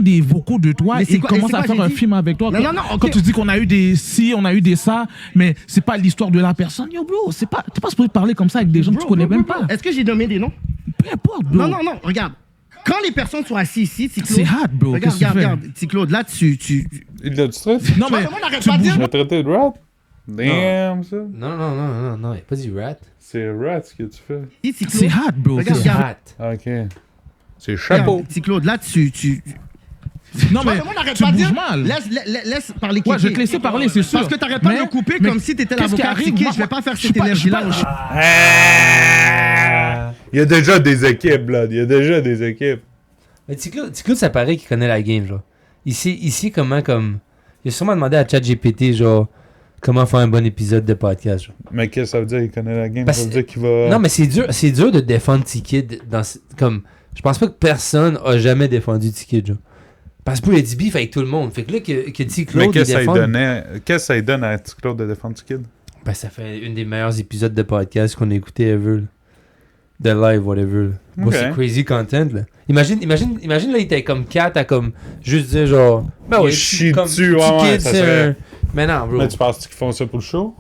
des vocaux de toi Mais et c'est il quoi- commence c'est à quoi faire un j'ai dit? film avec toi. Non, non, non, ok. Quand tu dis qu'on a eu des ci, on a eu des ça, mais c'est pas l'histoire de la personne. Yo, bro, t'es pas supposé parler comme ça avec des gens que tu connais même pas. Est-ce que j'ai nommé des noms? Peu importe, bro. Non, regarde. Quand les personnes sont assises ici, Ticlo... C'est hard, bro. Regarde, Qu'est-ce que tu fais? regarde, Ticlo, là, tu... Il l'a dit stress? Non, mais Moi, n'arrête tu pas de bouges Je l'ai traité de rat? Damn, ça. Non, il a pas dit rat. C'est rat ce que tu fais. dis, Ticlo, C'est hard, bro. Regarde, C'est regarde. Rat. Ok. C'est chapeau. regarde, Ticlo, là, tu... Non, mais moi, n'arrête tu pas de bouges dire. mal. Laisse parler Ouais, je vais Kéké. te laisser parler, c'est sûr. Parce que t'arrêtes pas de Mais- me couper mais comme si t'étais qu'est-ce qui l'avocat arrive? Tické. Moi, Je vais pas faire je suis cette pas- énergie-là. je suis Il y a déjà des équipes, là. Il y a déjà des équipes. Mais Ticlo, ça paraît qu'il connaît la game, genre. Ici, comment, comme... Il a sûrement demandé à ChatGPT, genre, comment faire un bon épisode de podcast, genre. Mais qu'est-ce que ça veut dire? Il connaît la game. Parce- Ça veut dire qu'il va... Non, mais c'est dur de défendre T-Kid dans... Comme... Je pense pas que personne a jamais défendu T-Kid, genre. Parce que il a dit beef avec tout le monde. Fait que là, que T-Claude Mais qu'est-ce que ça lui défende... donnait? Qu'est-ce que ça lui donne à Claude de défendre ce kid? Ben, ça fait une des meilleurs épisodes de podcast qu'on a écouté ever, là. De live, whatever, là. Moi, Ok. c'est crazy content, là. Imagine, là, il était comme 4 à comme... Juste dire, genre... Ben Il chie comme dessus, ouais, T-Kid, ouais, ça c'est serait- un... Mais non, bro. Mais tu penses qu'ils font ça pour le show?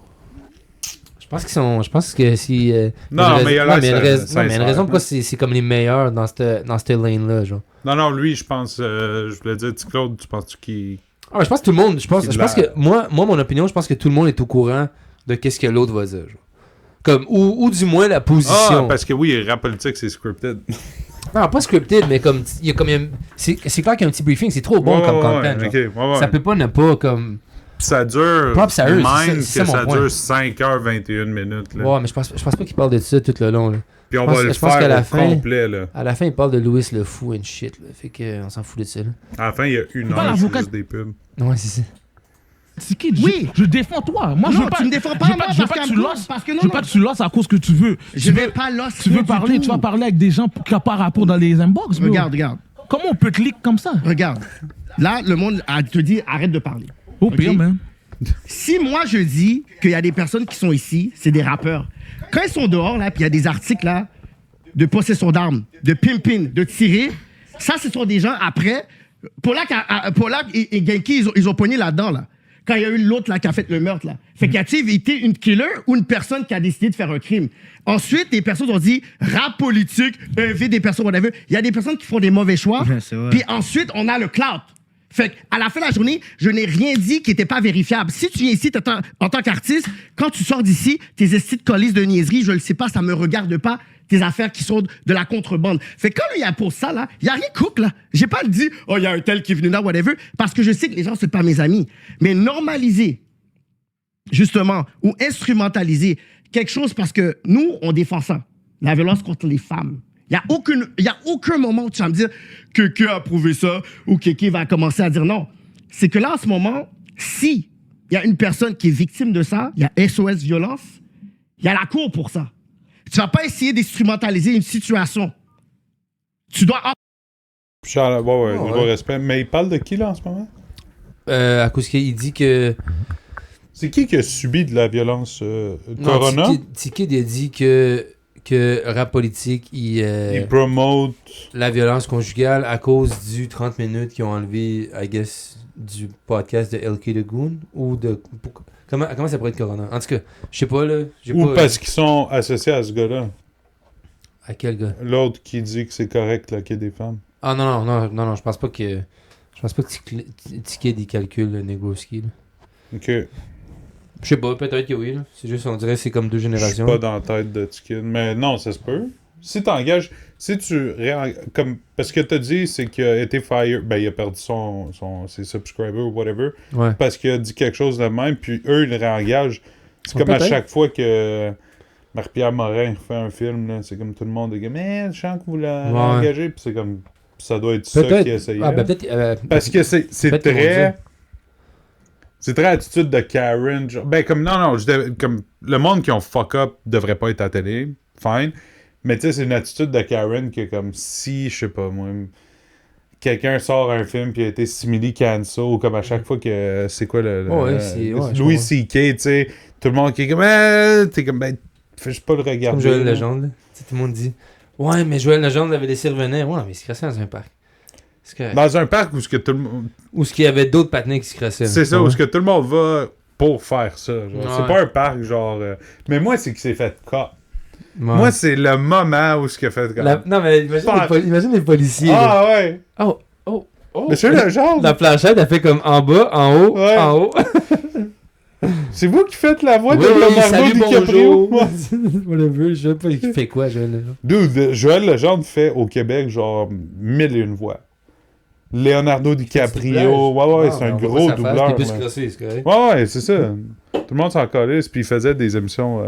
Je pense que si... Non, mais il y a l'air il y a une raison sincère, pourquoi c'est comme les meilleurs dans cette lane-là, genre. Non, lui, je pense... je voulais dire, Claude, tu penses qu'il... Ah, je pense que tout le monde... Je pense C'est de que... Moi, mon opinion, je pense que tout le monde est au courant de qu'est-ce que l'autre va dire, genre. Comme... Ou du moins la position. Ah, parce que oui, rap politique, c'est scripted. Non, pas scripted, mais comme... Il y a comme... C'est clair qu'il y a un petit briefing, c'est trop bon comme content, genre. ok, ouais. Ça peut pas ne pas, comme... Puis ça dure... Props à eux, Même c'est que ça mon ça point. dure 5h21 minutes, là. Ouais, mais je pense pas qu'il parle de ça tout le long, là. Puis on je pense- va le je pense qu'à faire la au fin- complet, là. À la fin, il parle de Louis le fou and shit, là. Fait que on s'en fout de ça, là. À la fin, il y a une Pas heure l'avocat- juste des pubs. Ouais, c'est ça. Tiki, Oui. je défends toi. Moi, je Non, veux pas, tu me défends pas, je veux moi, je veux parce pas que qu'un tu peu, losses. parce que non, Je veux non. pas que tu losses à cause que tu veux. Je vais pas losser Tu veux du parler, tout. tu vas parler avec des gens qui n'ont pas rapport dans les inbox, bro. Regarde. Comment on peut te leak comme ça? Regarde. Là, le monde te dit arrête de parler. Au pire, man. Si moi je dis qu'il y a des personnes qui sont ici, c'est des rappeurs. Quand ils sont dehors, là, puis il y a des articles là, de possession d'armes, de pimping, de tirer, ça, ce sont des gens après. Polak et Genki, ils ont pogné là-dedans, là. quand il y a eu l'autre là qui a fait le meurtre là. Fait qu'il a-t-il été une killer ou une personne qui a décidé de faire un crime? Ensuite, des personnes ont dit rap politique, invite des personnes, whatever. Il y a des personnes qui font des mauvais choix. Ouais, c'est vrai. Puis ensuite, on a le clout. Fait qu'à la fin de la journée, je n'ai rien dit qui n'était pas vérifiable. Si tu viens ici en tant qu'artiste, quand tu sors d'ici, tes estis de colis de niaiserie, je le sais pas, ça me regarde pas, tes affaires qui sont de la contrebande. Fait que quand il y a pour ça, là, il n'y a rien cook, là. J'ai pas le dit, oh, il y a un tel qui est venu là, whatever, parce que je sais que les gens, c'est pas mes amis. Mais normaliser, justement, ou instrumentaliser quelque chose parce que nous, on défend ça. La violence contre les femmes. Il n'y a aucun moment où tu vas me dire que Kéké a prouvé ça ou Kéké va commencer à dire non. C'est que là, en ce moment, si il y a une personne qui est victime de ça, il y a SOS violence, il y a la cour pour ça. Tu vas pas essayer d'instrumentaliser une situation. Tu dois... Charles, gros respect. Mais il parle de qui, là, en ce moment? À cause qu'il dit que... C'est qui a subi de la violence? Corona? T-Kid a dit que Rap Politique, il promote... la violence conjugale à cause du 30 minutes qu'ils ont enlevé, I guess, du podcast de LK The Goon, ou de... Comment ça pourrait être Corona? En tout cas, je sais pas, là. Ou parce qu'ils sont associés à ce gars-là. À quel gars? L'autre qui dit que c'est correct, là, qu'il y ait des femmes. Ah non, je pense pas que... Je pense pas que T-Kid, il calcule le Negroski, là. OK. Je sais pas, peut-être que oui, là. C'est juste, on dirait que c'est comme deux générations. Je suis pas dans la tête de T-Kid. Mais non, ça se peut. Si t'engages... Si tu... Comme... Parce que t'as dit, c'est qu'il a été fire... Ben, il a perdu ses subscribers ou whatever. Ouais. Parce qu'il a dit quelque chose de même, puis eux, ils le réengagent. C'est Ouais, comme à peut-être. chaque fois que Marie-Pierre Morin fait un film, là, c'est comme tout le monde est comme « Mais, je sens que vous l'avez engagé. » Puis c'est comme... Ça doit être ça qu'il essayait. Ah, ben peut-être... Parce que c'est peut-être qu'ils vont dire. très... C'est très attitude de Karen. Genre, ben, comme, non, comme, le monde qui ont fuck up devrait pas être à la télé. Fine. Mais, tu sais, c'est une attitude de Karen que, comme, si, je sais pas, moi, quelqu'un sort un film puis a été simili cancel, ou comme à chaque fois que, c'est quoi Louis C.K., tu sais, tout le monde qui est comme, t'es comme, ben, fais juste pas le regarder. Comme Joël Legendre, là. Tu sais, tout le monde dit « Ouais, mais Joël Legendre l'avait laissé revenir. » Ouais, mais il se crassait dans un parc. Dans un parc où ce que tout le monde... Ou ce qu'il y avait d'autres patinets qui se crassaient. C'est ça, ouais. où ce que tout le monde va pour faire ça. Genre. Ouais. C'est pas un parc, genre... Mais moi, c'est qu'il s'est fait cut. Ouais. Moi, c'est le moment où ce qu'il a fait cut. Non, mais imagine les policiers. Ah, ouais! Oh! Monsieur Legendre! La planchette, elle fait comme en bas, en haut, Ouais. en haut. C'est vous qui faites la voix Oui, de Leonardo salut, DiCaprio? bonjour. Whatever, je sais pas, il fait quoi, Joël Legendre? Dude, Joël Legendre fait au Québec genre 1001 voix. Leonardo DiCaprio, ouais, c'est un gros doubleur. Il peut se man. crosser, c'est correct. Ouais, c'est ça. Tout le monde s'en calisse, puis il faisait des émissions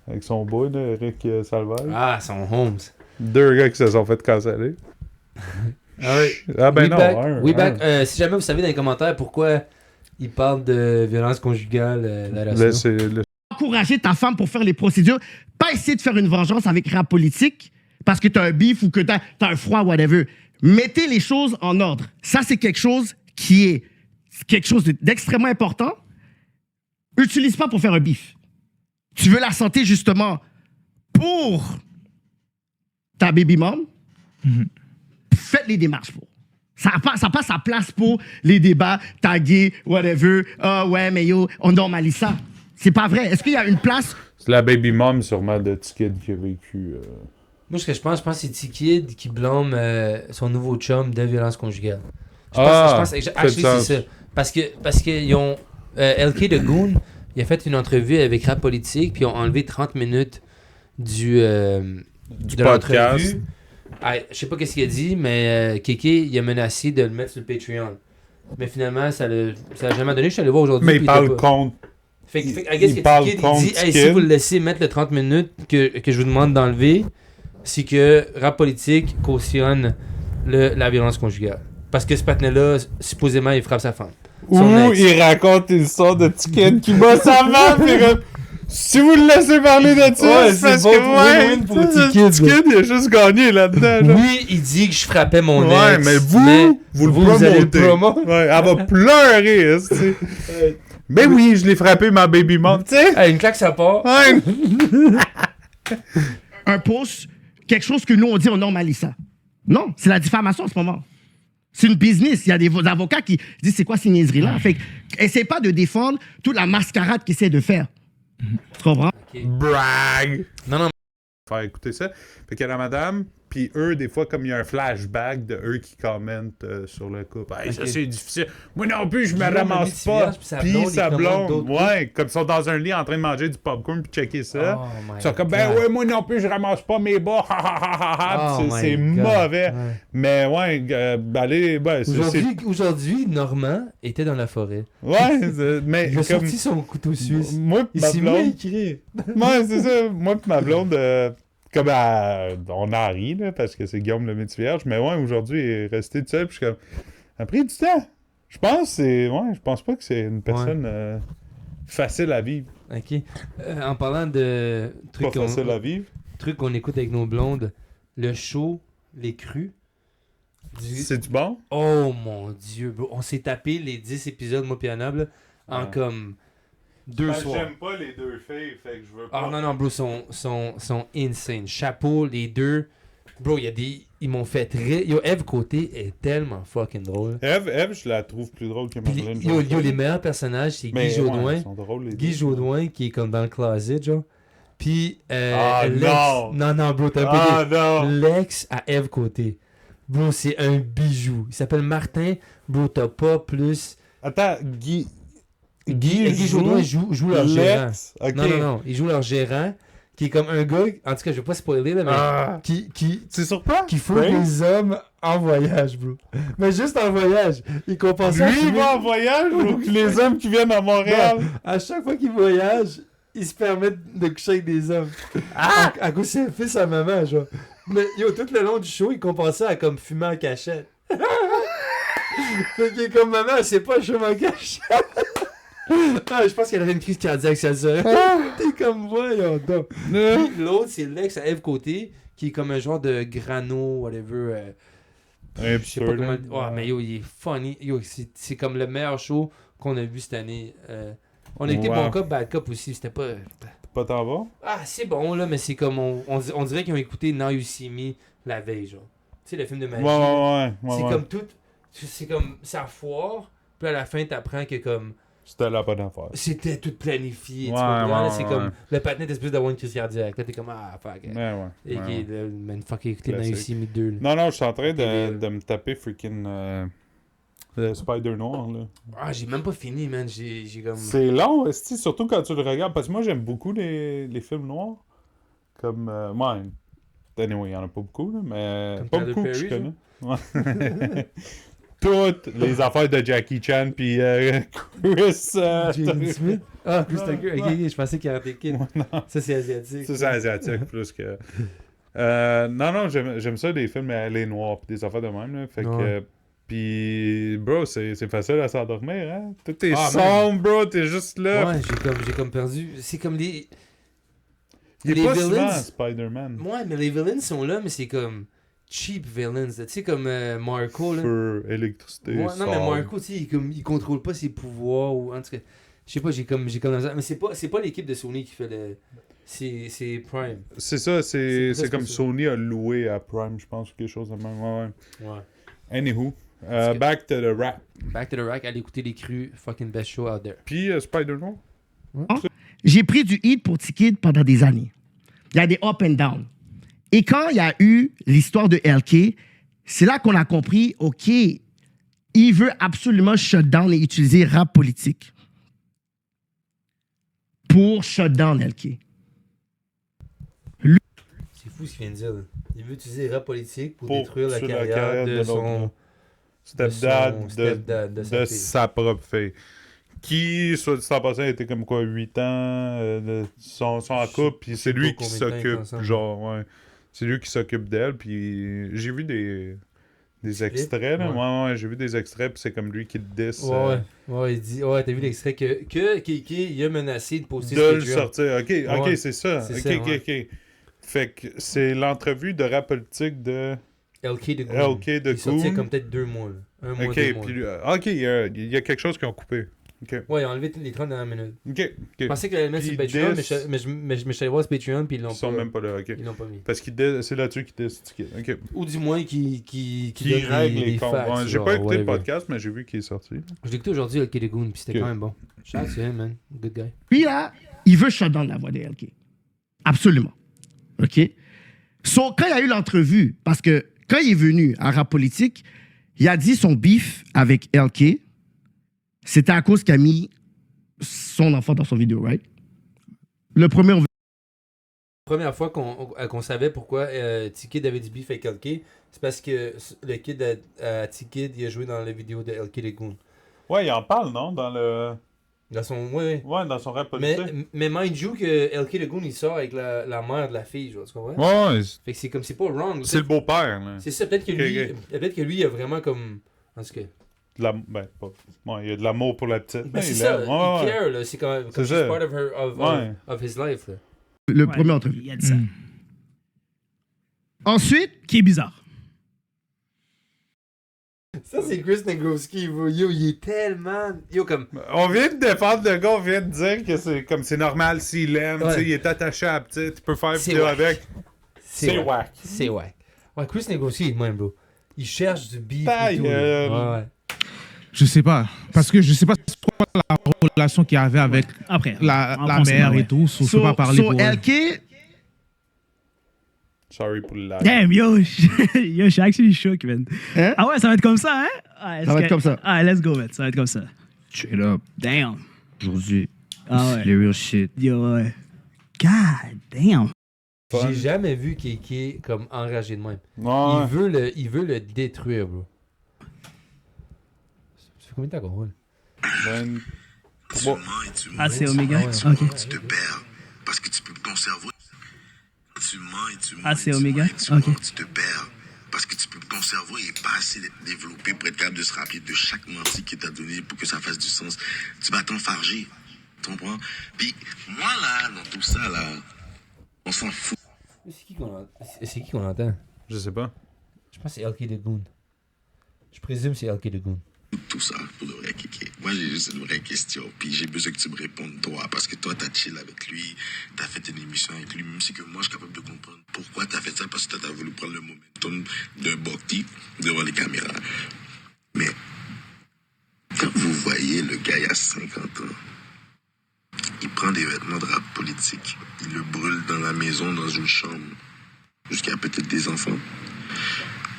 avec son boy, là, Eric Salvaire. Ah, son Holmes. Deux gars qui se sont fait canceller. Ah ben non, We back. Si jamais vous savez dans les commentaires pourquoi il parle de violence conjugale, la relation. Encourager ta femme pour faire les procédures, pas essayer de faire une vengeance avec rap politique parce que t'as un beef ou que t'as un froid, whatever. Mettez les choses en ordre. Ça, c'est quelque chose qui est quelque chose d'extrêmement important. Utilise pas pour faire un beef. Tu veux la santé, justement, pour ta baby mom. Faites les démarches pour. Ça n'a pas sa place pour les débats, taguer, whatever. Ah ouais, mais yo, on normalise ça. C'est pas vrai. Est-ce qu'il y a une place... C'est la baby mom, sûrement, de T-Kid qui a vécu... Moi, ce que je pense que c'est T-Kid qui blâme son nouveau chum de violence conjugale. Je pense actually, c'est ça. Parce que ils ont... LK The Goon, il a fait une entrevue avec Rap Politique, puis ils ont enlevé 30 minutes de podcast. Je sais pas qu'est-ce qu'il a dit, mais Kéké, il a menacé de le mettre sur le Patreon. Mais finalement, ça a jamais donné. Je suis allé voir aujourd'hui. Mais il parle contre... Fait I guess que T-Kid, il dit, hey, si vous le laissez mettre le 30 minutes que je vous demande d'enlever, c'est que Rap Politique cautionne la violence conjugale. Parce que ce patinet-là, supposément, il frappe sa femme. Ou il raconte une histoire de T-Kid qui bat sa femme, pis comme... Si vous le laissez parler de ça, c'est parce que pour T-Kid. T-Kid, il a juste gagné là-dedans. Genre. Oui, il dit que je frappais mon ex. Ouais, mais vous le promotez. Ouais, elle va pleurer, tu sais. Ben oui, je l'ai frappé, ma baby mom, tu sais. Une claque, ça part. Ouais. Un post, quelque chose que nous, on dit, on normalise ça. Non, c'est la diffamation en ce moment. C'est une business. Il y a des avocats qui disent c'est quoi ces niaiseries-là. Fait que, essaie pas de défendre toute la mascarade qu'ils essaient de faire. Tu comprends? Brag! Non, Faire écouter ça. Fait qu'il y a la madame, puis eux, des fois, comme il y a un flashback de eux qui commentent sur le couple. Hey, ça, c'est difficile. Moi non plus, je me Guillaume, ramasse le pas. multivierge, Puis puis sa sa blonde, il commande blonde, d'autres ouais, comme ils sont dans un lit en train de manger du popcorn puis checker ça. Oh my Ils sont comme, ben God. ouais, moi non plus, je ramasse pas mes bas. Ha, ha, ha, ha, ha. Oh Puis c'est my God. mauvais. Ouais. Mais ouais, allez, ouais, Aujourd'hui, Normand était dans la forêt. Ouais, mais Il a comme. sorti son couteau suisse. Moi, pis Il ma s'est mis à blonde. écrire. Ouais, c'est ça. Moi pis ma blonde, comme on en rit, là, parce que c'est Guillaume le multivierge, mais ouais, aujourd'hui, il est resté tout seul, puis je suis comme, a pris du temps. Je pense je pense pas que c'est une personne facile à vivre. Ok. En parlant de Pas trucs facile à vivre. qu'on écoute avec nos blondes, le show, les crus. C'est-tu bon? Oh mon dieu, bro. On s'est tapé les 10 épisodes, moi, Pianable, en Ouais. comme 2 soirs. J'aime pas les deux filles, fait que je veux pas. Ah non, bro, sont insane. Chapeau, les deux. Bro, il y a des. Ils m'ont fait rire. Yo, Eve Côté est tellement fucking drôle. Eve, je la trouve plus drôle que Puis Marilyn. yo, les meilleurs personnages, c'est Mais Guy Jodoin. ouais, ils sont drôles, les Guy deux. Jodoin qui est comme dans le closet, genre. Puis Ah, Lex. non. Non, bro, t'as Ah pas non! Lex à Eve Côté. Bro, c'est un bijou. Il s'appelle Martin. Bro, t'as pas plus. Attends, Guy Guy Jodoin joue leur gérant. Lex? Ok. Non. Il joue leur gérant, qui est comme un gars, en tout cas, je vais pas spoiler, là, mais Ah. qui C'est sur quoi? faut Frank? des hommes en voyage, bro. Mais juste en voyage. Il compense ça. Lui, il va en voyage ou les hommes qui viennent à Montréal? À chaque fois qu'il voyage, il se permet de coucher avec des hommes. À cause c'est fils à maman, genre. Mais yo, tout le long du show, il compensait à comme fumer en cachette. Fait qu'il est comme maman, elle sait pas, je fume en cachette. Ah, je pense qu'elle avait une crise cardiaque, ça serait. T'es comme voyons donc. Puis l'autre, c'est Lex à Eve Côté, qui est comme un genre de grano, whatever. Un Je sais pas comment. Oh, mais yo, il est funny. Yo, c'est comme le meilleur show qu'on a vu cette année. On a été Wow. Bon Cop, Bad Cop aussi. C'était pas. Pas tant bon? Ah, c'est bon, là, mais c'est comme. On dirait qu'ils ont écouté Now You See Me la veille, genre. Tu sais, le film de magie. Ouais. C'est comme tout. C'est comme. Ça foire. Puis à la fin, t'apprends que comme. C'était la bonne affaire. C'était tout planifié. tu Ouais, comprends? Là, ouais, c'est ouais. comme. Le patinet est supposé d'avoir une crise cardiaque. Là, t'es comme. Ah, fuck. Ouais. Et Ouais. man, fuck, écoutez Now You Classique. See Me 2. Là. Non, je suis en train Puis, de me taper freaking le Spider Noir, là. Ah, j'ai même pas fini, man. J'ai comme. C'est long, esti, surtout quand tu le regardes, parce que moi, j'aime beaucoup les films noirs. Comme, anyway, il y en a pas beaucoup, là, mais Comme pas Tyler beaucoup que je Perry, connais. Ouais. Toutes les affaires de Jackie Chan puis Chris... Jaden Smith? Ah, Chris Tucker. Ok, je pensais qu'il y avait Kid. non. Ça, c'est asiatique. Ça, c'est asiatique plus que... non, j'aime ça, des films les noirs pis des affaires de même, là. Fait que... Ouais. Pis, bro, c'est facile à s'endormir, hein? Tout est Ah, sombre, bro, t'es juste là. Ouais, j'ai comme perdu. C'est comme les. Il les est pas villains- souvent Spider-Man. Ouais, mais les villains sont là, mais c'est comme cheap villains. Tu sais, comme Marco, là. Feu, électricité, Ouais, non, mais sable. Marco, tu sais, il contrôle pas ses pouvoirs. Ou, en tout cas, je sais pas, j'ai comme. Mais c'est pas l'équipe de Sony qui fait le. C'est Prime. C'est ça, c'est presque comme ça. Sony a loué à Prime, je pense, ou quelque chose de même. Ouais. Ouais. Anywho, Parce que- back to the rap. Back to the Rack, allez écouter les crus. Fucking best show out there. Puis Spider-Man. J'ai pris du hit pour T-Kid pendant des années. Il y a des up and down. Et quand il y a eu l'histoire de LK, c'est là qu'on a compris, OK, il veut absolument shut down et utiliser rap politique pour shut down LK. C'est fou ce qu'il vient de dire. Là. Il veut utiliser le rap politique pour Pour détruire la tuer la carrière carrière de de son l'autre. Stepdad son de, stepdad, de sa de fille. sa propre fille. Qui, soit dit en passant, était comme quoi, 8 ans, sont en Je sais couple, puis c'est pas lui qui combien de temps ils étaient s'occupe, ensemble. genre, ouais. C'est lui qui s'occupe d'elle, puis j'ai vu des Clips? extraits, là. Ouais. Ouais, j'ai vu des extraits, puis c'est comme lui qui le diss. Ouais, il dit. Ouais, t'as vu l'extrait que Kiki il a menacé de poster de ce le qu'il sortir. Ok, Ouais. c'est ça. C'est Ok, ça, ok, ouais. ok. Fait que c'est l'entrevue de rap politique de LK de Goon. LK de Il est sorti il y a Goon. comme peut-être 2 mois. Là. Un mois, Ok, 2 mois. puis ok, il y a quelque chose qu'ils ont coupé. Ok. Ouais, ils ont enlevé les 30 dernières minutes. Ok. Je pensais qu'ils allaient le mettre sur Puis Patreon, Dis- mais je suis allé voir sur Patreon, puis ils l'ont Ils sont pas. même pas là, ok. Ils l'ont pas mis. Parce que c'est là-dessus qu'ils disent Ticket. Ok. Ou du moins qui donne règle des les comptes. facts. Ouais, j'ai genre, pas écouté le whatever. podcast, mais j'ai vu qu'il est sorti. Je l'ai écouté aujourd'hui, LK Lagoon, puis c'était Ok. quand même bon. Shout out to him, man. Good guy. Puis là, il veut shut down la voix de LK. Absolument. OK? So, quand il y a eu l'entrevue, parce que quand il est venu à Rap Politique, il a dit son beef avec LK, c'était à cause qu'il a mis son enfant dans son vidéo, right? Le premier, Première fois qu'on savait pourquoi T-Kid avait du beef avec LK, c'est parce que le kid à T-Kid, il a joué dans la vidéo de LK Lagoon. Ouais, il en parle, non? Dans le. Dans son. Ouais. Ouais, dans son rap politique. Mais mind you que LK Lagoon, il sort avec la mère de la fille, genre, tu comprends? Ouais, Fait que c'est comme, c'est pas wrong. c'est le beau-père, là. C'est ça, peut-être que lui, il a vraiment comme. En tout cas. Ben, pas. Ouais, il y a de l'amour pour la petite. Ben, c'est il ça, l'aime. il care, là. C'est comme C'est she's ça. part of, Ouais. of his life, là. le Ouais, premier entrevue. Il a dit ça. Ensuite, Qui est bizarre. Ça, c'est Chris Negroski, bro. Yo, il est tellement. Yo, comme. On vient de défendre le gars, on vient de dire que c'est comme c'est normal s'il l'aime, Ouais. tu sais, il est attaché à la petite, tu peux faire C'est vidéo wack. avec. C'est whack. C'est wack. Ouais, Chris Negroski est de même, bro. Il cherche du beef. Ta et tout, gueule. là. Ouais. Je sais pas. Parce que je sais pas c'est quoi la relation qu'il y avait avec Après, la en français, mère ouais. et tout. Je peux pas parler pour elle. LK, Sorry pour le lag. Damn, yo, yo, je suis actually shook, man. Hein? Ah ouais, ça va être comme ça, hein? Ah, Ça va être comme ça. Ah, let's go, man. Ça va être comme ça. straight up, Damn. aujourd'hui, Ah ouais. les real shit. Yo, ouais. God damn. Fun. J'ai jamais vu Kéké comme enragé de même. Ouais. Il veut le détruire, bro. Ça fait combien de temps qu'on roule? Ben, Tu bon. mens et tu Ah, mens. c'est Omega? Ah ouais. Ok. Tu te perds parce que tu peux ton cerveau. Tu mens et tu mens. Ah, et c'est tu Omega? mens et tu Ok. mens, tu te perds parce que ton cerveau est pas assez développé pour être capable de se rappeler de chaque menti qu'il t'a donné pour que ça fasse du sens. Tu vas t'enfarger. Tu comprends? Puis moi là, dans tout ça là, on s'en fout. C'est qui qu'on entend? Je sais pas. Je pense que c'est LK Lagoon. Je présume que c'est LK Lagoon. Tout ça pour le vrai Kéké. Moi, j'ai juste une vraie question. Puis j'ai besoin que tu me répondes, toi. Parce que toi, t'as chill avec lui. T'as fait une émission avec lui. Même si que moi, je suis capable de comprendre pourquoi t'as fait ça. Parce que t'as voulu prendre le momentum d'un Bokti devant les caméras. Mais quand vous voyez le gars, il a 50 ans. Il prend des vêtements de rap politique. Il le brûle dans la maison, dans une chambre. Jusqu'à peut-être des enfants.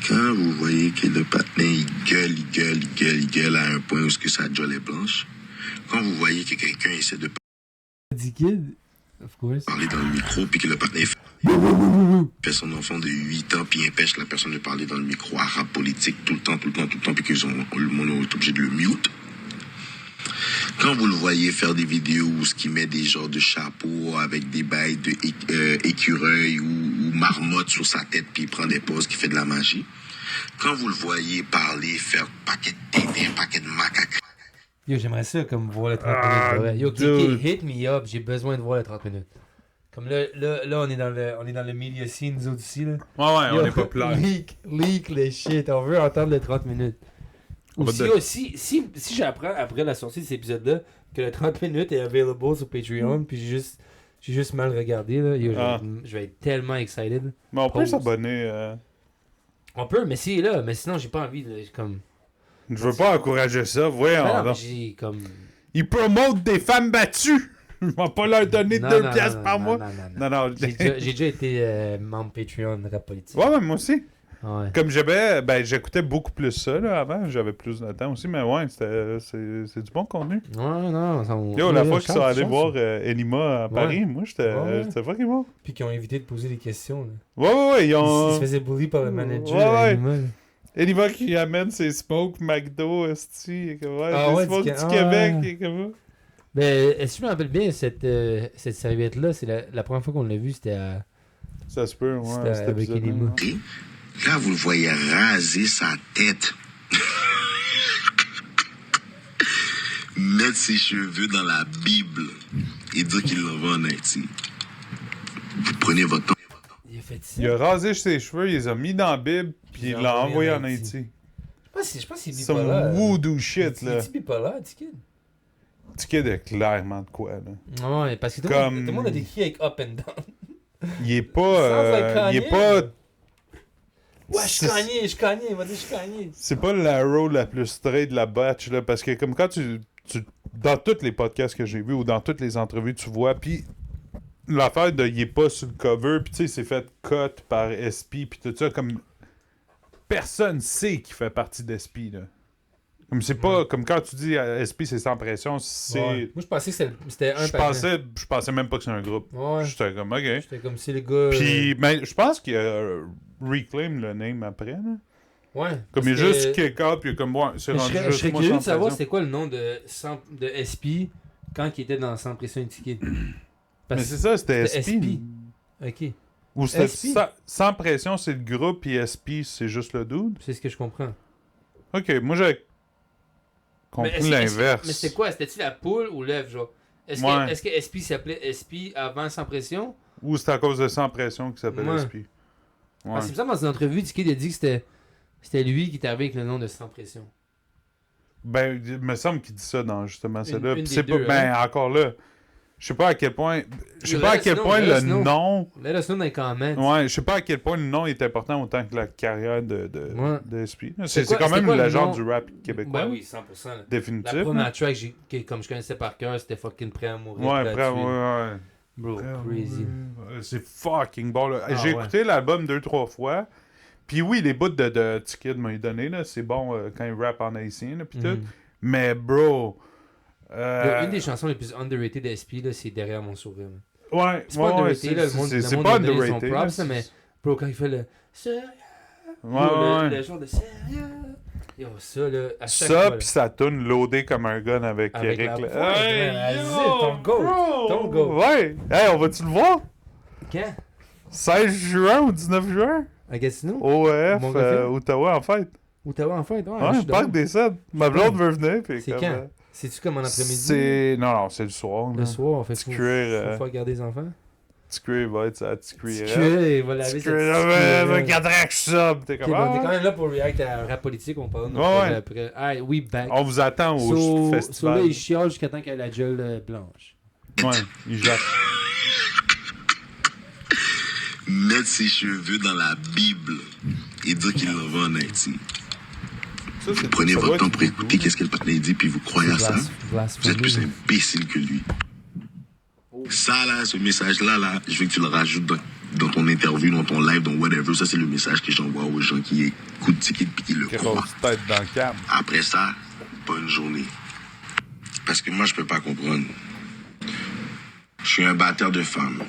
Quand vous voyez que le patinet, il gueule à un point où que sa jolle est blanche. Quand vous voyez que quelqu'un essaie de Kid? Of course. parler dans le micro, puis que le patinet fait son enfant de 8 ans, puis il empêche la personne de parler dans le micro à rap politique tout le temps, puis que le monde est obligé de le mute. Quand vous le voyez faire des vidéos où ce qui met des genres de chapeaux avec des bails de écureuil ou marmotte sur sa tête puis il prend des poses qui fait de la magie. Quand vous le voyez parler, faire paquet de tétés, paquet de macaques. Yo, j'aimerais ça comme voir le 30 minutes. pour vrai. Yo, dude. Kéké, hit me up. J'ai besoin de voir le 30 minutes. Comme là, on est dans le media scene, nous autres ici, là. Ouais, Yo, on est populaire. leak le shit. On veut entendre le 30 minutes. On va Aussi, te- si j'apprends après la sortie de cet épisode-là que le 30 minutes est available sur Patreon, puis j'ai juste mal regardé, là, yo, je vais être tellement excited. Mais on peut Pause. s'abonner. On peut, mais s'il est là, mais sinon j'ai pas envie de comme. Je veux pas encourager ça, voyons. Ah non, mais donc. j'ai comme. Ils promotent des femmes battues. Je vais pas leur donner Non, 2 non, piastres non, par non, mois. non. Non. J'ai déjà été membre Patreon rap politique. Ouais, moi aussi. Ouais. Comme j'écoutais beaucoup plus ça là, avant, j'avais plus de temps aussi, mais ouais, c'est du bon contenu. Ouais, non, ça, Yo, la fois qu'ils chance, sont allés chance. voir Enima à Paris, moi j'étais Ouais. fucking bon. Puis qui ont évité de poser des questions. Là. Ouais, ils Ils ont. se faisaient bully par le manager. Ouais, ouais. Anima, là. Enima qui amène ses smokes McDo, esti, ouais, Ah des ouais, smokes du du Ca- Québec, ah. et comme Ben, est-ce que je me rappelle bien, cette serviette-là, c'est la première fois qu'on l'a vue, c'était à. ça se peut, ouais, C'était cet avec épisode-là. Enima. Là, vous le voyez raser sa tête. Mettre ses cheveux dans la Bible et dire qu'il l'envoie en Haïti. Vous prenez votre temps. Il a fait ça. Il a rasé ses cheveux, il les a mis dans la Bible, puis il l'a envoyé en Haïti. Je pense que c'est Some bipolaire. voodoo shit, là. C'est bipolaire, tu kid. T-Kid est clairement de quoi, là. Ouais, parce que tout le monde a décrit avec Up and Down. Il est pas... il est pas... Ouais, je suis Kanye, il m'a dit je suis Kanye. C'est pas l'arrow la plus straight de la batch, là, parce que comme quand tu dans tous les podcasts que j'ai vus ou dans toutes les entrevues, tu vois, puis l'affaire de il est pas sur le cover, puis tu sais, c'est fait cut par SP, puis tout ça, comme personne sait qu'il fait partie d'SP, là. Comme c'est pas, comme quand tu dis SP c'est sans pression, c'est... Ouais. Moi je pensais que c'était un Je pensais même pas que c'est un groupe. Ouais. J'étais comme, ok. J'étais comme si les gars... Puis, mais je pense qu'il a reclaim le name après, là. Ouais. Comme il est juste kick-up, puis comme, ouais, c'est rendu Je juste serais moi curieux sans de savoir pression. c'était quoi le nom de SP quand il était dans Sans Pression et Ticket. Mais c'est ça, c'était SP. Ok. Ou c'était SP? sans pression, c'est le groupe, puis SP, c'est juste le dude. C'est ce que je comprends. Ok, moi j'avais compris l'inverse. Mais c'était quoi? C'était-tu la poule ou l'œuf, genre? Est-ce que SP s'appelait SP avant Sans Pression? Ou c'est à cause de sans pression qu'il s'appelle SP. Ouais. Parce que il me semble dans une entrevue, Ticket a dit que c'était lui qui était arrivé avec le nom de Sans Pression. Ben, il me semble qu'il dit ça dans justement celle-là. une Puis c'est des pas. deux, Ben, encore là. Je sais pas à quel point. Je sais pas à quel point le nom. Let us know dans les comments. Ouais, je sais pas à quel point le nom est important autant que la carrière de SP. C'est quoi- quand même c'était quoi la le légende nom? du rap québécois. Ben oui, 100%. Là. Définitif. La première là. track, comme je connaissais par cœur, c'était fucking Prêt à mourir. Ouais, Prêt après, à tuer. ouais. Bro, crazy. C'est fucking bon, là. Ah, J'ai ouais. écouté l'album 2-3 fois. Puis oui, les bouts de T-Kid m'ont donné, là. C'est bon quand il rappe en haïtien, là, pis tout. Mais, bro... Une des chansons les plus underrated de SP, là, c'est Derrière mon sourire. Ouais, C'est pas underrated, là, le monde c'est le pas monde a donné son underrated. props, là, là, mais bro, quand il fait le sérieux, Ouais. le genre de sérieux, yo, ça, là, à chaque Ça, fois, pis ça tourne loadé comme un gun avec Avec Eric. la là. pointe, Hey, vas-y, yo, ton goat, bro! ton goat. Ouais! Hey, on va-tu le voir? quand? 16 juin ou 19 juin? À Gatineau? OF, Montgolfière? Ottawa, en fait. Ottawa, en fait? Ouais, Ouais, je parc des Sept. Ma blonde veut venir. Puis C'est comme, quand? C'est-tu comme en après-midi? C'est... Non, c'est le soir. Le là. soir, en fait. Petit cuir, Faut faire garder les enfants. Petit cuir, va être ça, petit cuir. Petit cuir, il va laver Petit sa cuir, petite ça cuir. fait 4 ans que je sub. T'es Ok, comme... bon, on est quand ah. même là pour react à un rap politique, on parle de notre Ouais, projet ouais. après. Alright, we back. On vous attend au So là, festival. il chiale jusqu'à temps qu'elle a la gueule blanche. Ouais, il jappe. Mettre ses cheveux dans la Bible et dire qu'il l'envoie en Haïti. Ça, c'est- Prenez ça votre doit temps être pour écouter qu'est-ce que le partenaire dit, puis vous croyez à ça. Vous êtes plus imbécile que lui. Ça, là, ce message-là, là, je veux que tu le rajoutes dans ton interview, dans ton live, dans whatever. Ça, c'est le message que j'envoie aux gens qui écoutent Ticket et qui le Qui croient. rose tête dans le câble. Après ça, bonne journée. Parce que moi, je peux pas comprendre. Je suis un batteur de femmes.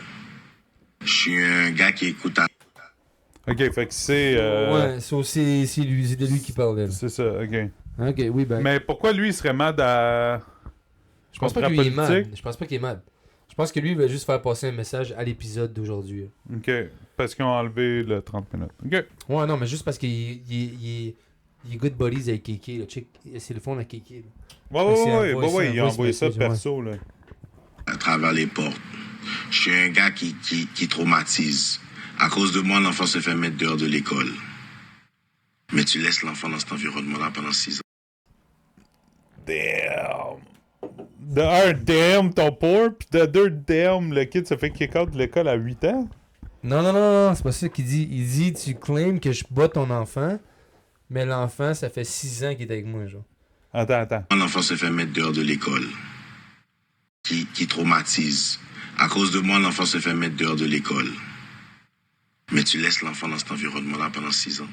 Je suis un gars qui écoute à... Ok, fait que c'est... Ouais, so c'est de lui qui parlait. Là. C'est ça, ok. Ok, we back. Mais pourquoi lui, il serait mad à... Je pense pas contre que la lui est mad. politique? Je pense pas qu'il est mad. Je pense que lui, il va juste faire passer un message à l'épisode d'aujourd'hui. Ok, parce qu'ils ont enlevé le 30 minutes. Ok. Ouais, non, mais juste parce qu'il est good buddies avec Kéké. Là. Check, c'est le fond de Kéké. Ouais, il a envoyé ça perso, là. à travers les portes. Je suis un gars qui traumatise. À cause de moi, l'enfant se fait mettre dehors de l'école. Mais tu laisses l'enfant dans cet environnement-là pendant 6 ans. Damn. De un, damn ton pauvre, pis de deux, damn, le kid se fait kick out de l'école à 8 ans. Non, c'est pas ça qu'il dit. Il dit, tu claims que je bats ton enfant, mais l'enfant, ça fait 6 ans qu'il est avec moi, genre. Attends. L'enfant se fait mettre dehors de l'école. Qui traumatise. À cause de moi, l'enfant se fait mettre dehors de l'école. Mais tu laisses l'enfant dans cet environnement-là pendant 6 ans.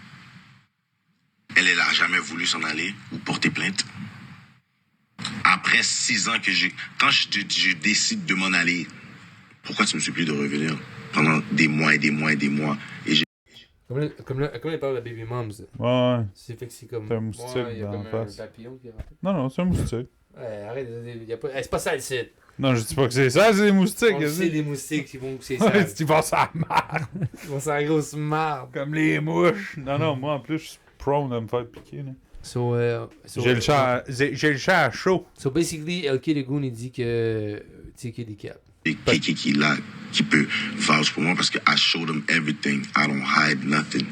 Elle a jamais voulu s'en aller ou porter plainte. Après 6 ans quand je décide de m'en aller, pourquoi tu me supplies de revenir pendant des mois et des mois et des mois? Et j'ai Comme il parle de Baby Moms. Ouais. C'est fait que c'est comme. T'as un moustique ouais, il y a dans comme la un face. papillon qui est rentré. Non, c'est un moustique. Ouais, arrête, y a pas... c'est pas ça le site. Non, je dis pas que c'est ça, c'est des moustiques. On le sait, les moustiques qui vont c'est ça. Ouais, tu penses à la marde. Ils vont s'en grosse marde. Comme les mouches. Non, moi en plus, je suis prone à me faire piquer. Là. J'ai le chat à chaud. So basically, LK Legoon, il dit que. Tu sais qu'il est cap. Kéké qui est là, qui peut vouch pour moi parce que I showed him everything. I don't hide nothing.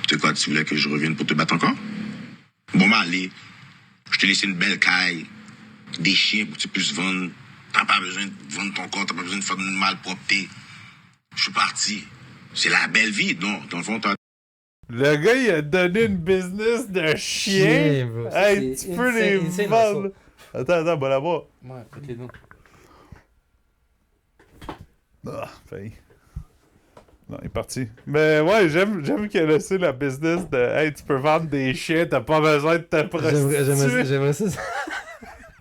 Tu sais quoi, tu voulais que je revienne pour te battre encore? Bon, allez. Je t'ai laissé une belle caille. des chiens pour que tu puisses vendre. T'as pas besoin de vendre ton corps, t'as pas besoin de faire de malpropreté. Je suis parti. C'est la belle vie, non. Dans le fond, t'as... Le gars, il a donné une business de chien. bro. Ça, Hey, c'est tu peux les insane, vendre. Attends, bon là-bas. Ouais, faites-les donc. Ah, failli. Non, il est parti. Mais ouais, j'aime qu'il a laissé la business de hey, tu peux vendre des chiens, t'as pas besoin de te prostituer. J'aimerais ça.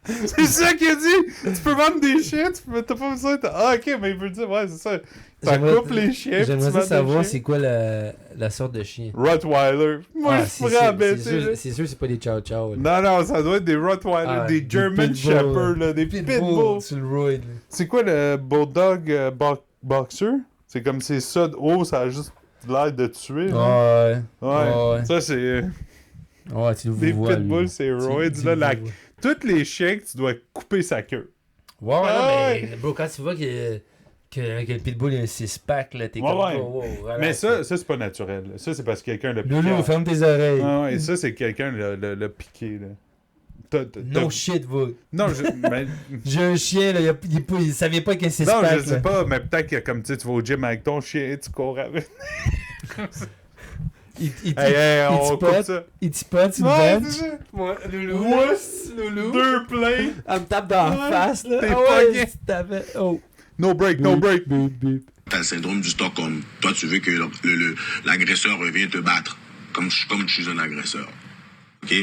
C'est ça qu'il a dit! Tu peux vendre des chiens, t'as pas besoin de. Ah, ok, mais il veut dire, ouais, c'est ça. Ça coupe les chiens. puis tu J'aimerais vends ça savoir des chiens. c'est quoi la sorte de chien. Rottweiler. Moi, je c'est pourrais sûr, abaisser. c'est sûr, c'est pas des chow chow. Non, ça doit être des Rottweiler, Ah, des des German pitbull. Shepherd, là, des pitbulls. Sur le roid. C'est quoi le Bulldog Boxer? C'est comme c'est ça de haut, ça a juste l'air de tuer. là. Ouais. Ça, c'est. Ouais, tu le Des vois. pitbulls, lui. c'est Tu roids. le Là, vois. Toutes les chiens, tu dois couper sa queue. Ouais, Ah, non, mais bro, quand tu vois que le pitbull il a un 6-pack, là, t'es Ouais, comme. ouais. Oh, relax, Mais ça, là. c'est pas naturel. là. Ça, c'est parce que quelqu'un l'a piqué. Loulou, ferme tes oreilles. Ouais, ça, c'est quelqu'un l'a piqué. Là. No shit, bro. Non, mais... J'ai un chien, là, ça vient pas avec un 6-pack. Non, je sais là. pas, mais peut-être que comme tu sais, tu vas au gym avec ton chien, tu cours avec. Il on te coupe spot, ça. il te spot, tu Ouais, te c'est ça. Moi, Loulou. Oups, Loulou. 2 pleins. Elle me tape dans Ouais, la face, là. t'es Ah ouais, pogné. tu t'avais. Oh. No break, no break. T'as le syndrome du Stockholm. Toi, tu veux que l'agresseur revienne te battre, comme je suis un agresseur. OK?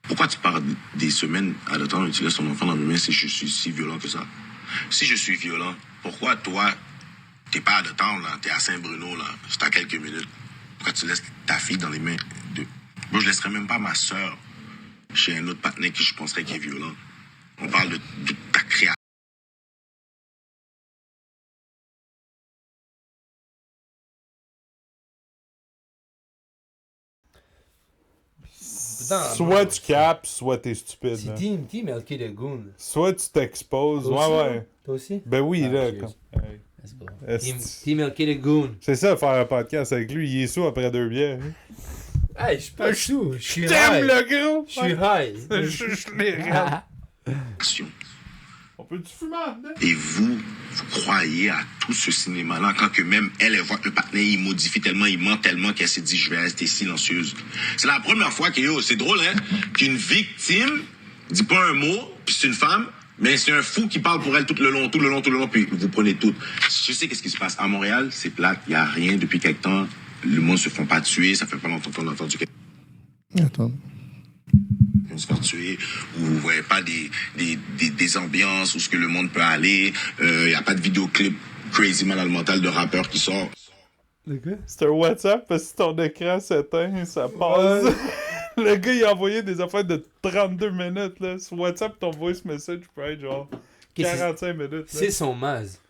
Pourquoi tu pars des semaines à l'attendre et tu laisses ton enfant dans mes mains si je suis si violent que ça? Si je suis violent, pourquoi toi, t'es pas à l'attendre, là, t'es à Saint-Bruno, là, c'est à quelques minutes. Pourquoi tu laisses ta fille dans les mains de... Moi, je laisserais même pas ma soeur chez un autre partenaire qui je penserais qui est violent. On parle de ta création. Soit tu capes, soit t'es stupide. C'est là. Team LK le Goon. Soit tu t'exposes. Toi aussi, Ouais. Toi aussi? Ben oui, Ah, là. cheers. comme- Hey. Let's go. Est-ce- Team LK le Goon. C'est ça, faire un podcast avec lui. Il est sous après 2 bières. Hey, je suis pas sous. Je suis T'aimes high. le gros? Je suis high. Je les regarde. Action. On peut-tu fumer en dedans? Et vous croyez à tout ce cinéma-là, quand que même elle voit que le partenaire, il modifie tellement, il ment tellement qu'elle s'est dit, je vais rester silencieuse. C'est la première fois que, c'est drôle, hein, qu'une victime dit pas un mot, puis c'est une femme, mais c'est un fou qui parle pour elle tout le long, puis vous prenez tout. Je sais qu'est-ce qui se passe. À Montréal, c'est plate, il y a rien depuis quelque temps. Le monde se font pas tuer, ça fait pas longtemps qu'on a entendu Attends. on se fait tuer, où vous voyez pas des ambiances où ce que le monde peut aller, il y a pas de vidéoclip crazy malade mental de rappeurs qui sort. C'est un WhatsApp parce que si ton écran s'éteint, ça passe. Le gars, il a envoyé des affaires de 32 minutes. Là. Sur WhatsApp, ton voice message peut être genre 45 minutes. Là. C'est son Maz.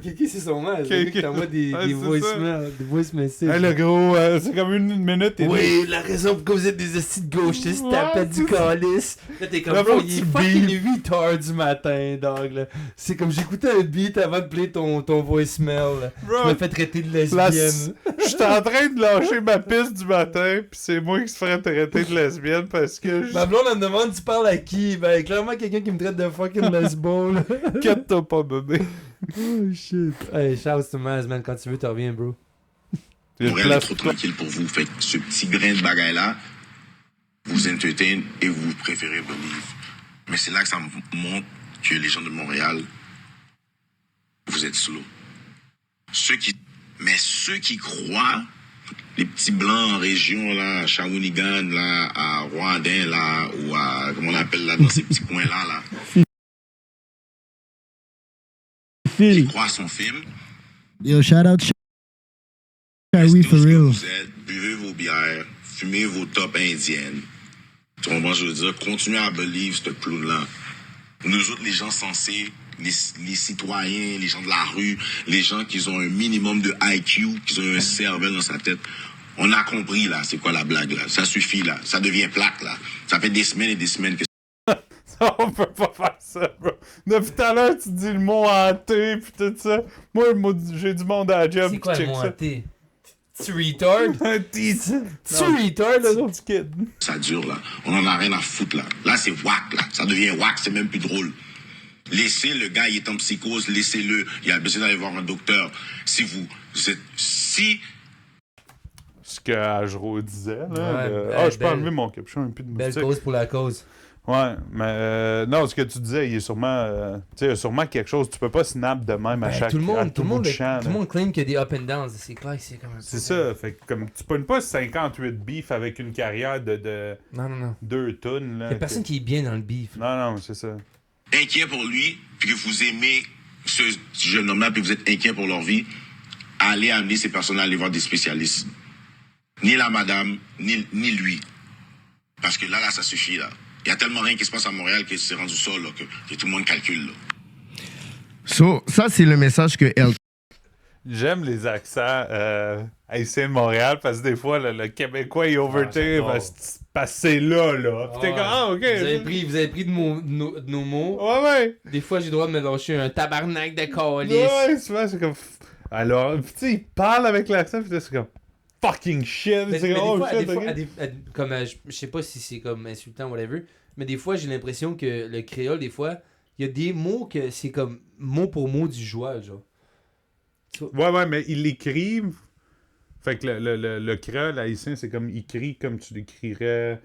Kéké, c'est son Maz. Kéké. Le gars qui t'envoie des Ouais, c'est voicemails, des voice messages. Hey, le gros, c'est comme une minute et Oui, la raison pourquoi vous êtes des estis de gauchistes, Ouais, t'appelles du c'est ça. calice. Là, t'es comme, Là, bro, faut que il est tu fucking beepes. 8h du matin, dog, là. C'est comme, j'écoutais un beat avant de play ton voicemail, là. Bro, Tu m'as fait traiter de la- lesbienne. J'étais en train de lâcher ma piste du matin, pis c'est moi qui se ferais traiter de lesbienne parce que Ma blonde, elle me demande, tu parles à qui? Ben, clairement, quelqu'un qui me traite de fucking lesbo, là. Inquiète-toi pas, bébé. Oh, shit. Hey, shout out to Maz, man. Quand tu veux, t'en reviens, bro. Montréal est trop tranquille pour vous. Fait que ce petit grain de bagaille-là vous entertain et vous préférez Believe. Mais c'est là que ça me montre que les gens de Montréal, vous êtes slow. Ceux qui croient, les petits blancs en région, là, à Shawinigan, là, à Rwandin, là, ou à, comment on appelle, là, dans ces petits coins-là, là, qui Phil. croient à son film, Yo, shout out restez Kyrie où for ce que real. vous êtes, buvez vos bières, fumez vos tops indiennes. Tu comprends, je veux dire, continuez à believe ce clown-là. Nous autres, les gens sensés, les citoyens, les gens de la rue, les gens qui ont un minimum de IQ, qui ont un cerveau dans sa tête, on a compris, là, c'est quoi la blague, là. Ça suffit, là. Ça devient plate, là. Ça fait des semaines et des semaines que On peut pas faire ça, bro. Depuis tout à l'heure, tu dis le mot hanté pis tout ça. Moi, j'ai du monde à la job C'est qui quoi le check mot ça. hanté? Tu retard? Un petit. Tu retard, là, non? Petit kid. Ça dure, là. On en a rien à foutre, là. Là, c'est whack, là. Ça devient whack, c'est même plus drôle. Laissez le gars, il est en psychose, laissez-le. Il a besoin d'aller voir un docteur. Si si... Ce que Ajro disait, là. Ouais, Je peux enlever mon capuchon, un peu de Belle moustique. cause pour la cause. Ouais, mais non, ce que tu disais, il est sûrement, tu sais, il y a sûrement quelque chose. Tu peux pas snap de même à chaque tout le à monde, tout bout de champ, tout le monde claim qu'il y a des up and downs. C'est clair que c'est comme un C'est ça, fait que comme tu pognes pas 58 beef avec une carrière de Non. 2 tonnes. Là, Il y a personne qui est bien dans le beef. Non, c'est ça. inquiet pour lui, puis que vous aimez ce jeune homme-là, puis vous êtes inquiet pour leur vie, allez amener ces personnes à aller voir des spécialistes. Ni la madame, ni lui. Parce que là, ça suffit, là. Il y a tellement rien qui se passe à Montréal que c'est rendu ça, là, que tout le monde calcule, là. So, ça, c'est le message que LK... J'aime les accents haïtiens de Montréal parce que des fois, le Québécois, il overtake parce que c'est là. Puis t'es comme, ok. Vous avez pris de nos mots. Ouais. Des fois, j'ai le droit de me lâcher un tabarnak de calice. Ouais, souvent, c'est comme. Alors, tu sais, il parle avec l'accent, puis c'est comme fucking shit. Mais C'est des comme, fois, shit, comme, je sais pas si c'est comme insultant ou whatever, mais des fois, j'ai l'impression que le créole, des fois, il y a des mots que c'est comme mot pour mot du joueur, genre. Ouais, mais ils l'écrivent. Fait que le créole haïtien, c'est comme, il crie comme tu l'écrirais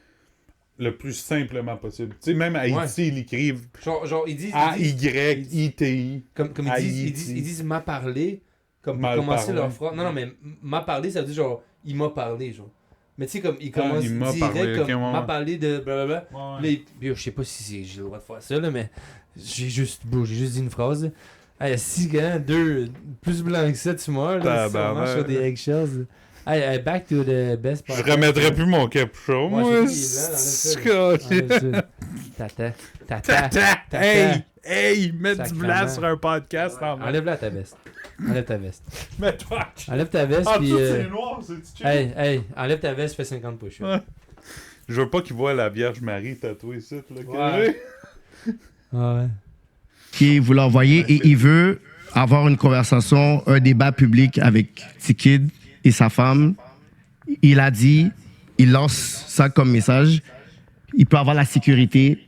le plus simplement possible. Tu sais, même à Haïti, ils l'écrivent Genre ils disent... A-Y-I-T-I. Comme ils disent m'a parlé, comme pour Mal commencer parlé. leur phrase. Non, mais m'a parlé, ça veut dire genre, il m'a parlé, genre. Mais tu sais, comme, il commence il m'a direct, parlé, comme, ok, ouais. m'a parlé de blablabla. Ouais. Là, yo, je sais pas si j'ai le droit de faire ça, là, mais j'ai juste dit une phrase. Là. Hey, si, gars, plus blanc que ça, tu meurs, là, si on marche sur des eggshells. Hey, back to the best part. Je remettrais plus mon capuchon, moi. Tata. Hey, mets du blanc sur un podcast. Enlève-la ta veste. Mets-toi. Enlève ta veste, En puis... dessous, c'est noir, c'est chill. Hey, enlève ta veste, fais 50 push-ups. Ouais. Je veux pas qu'il voit la Vierge Marie tatouée ici, là. Ouais. Ouais. qui voulait envoyer et il veut avoir une conversation, un débat public avec T-Kid et sa femme. Il a dit, il lance ça comme message. Il peut avoir la sécurité,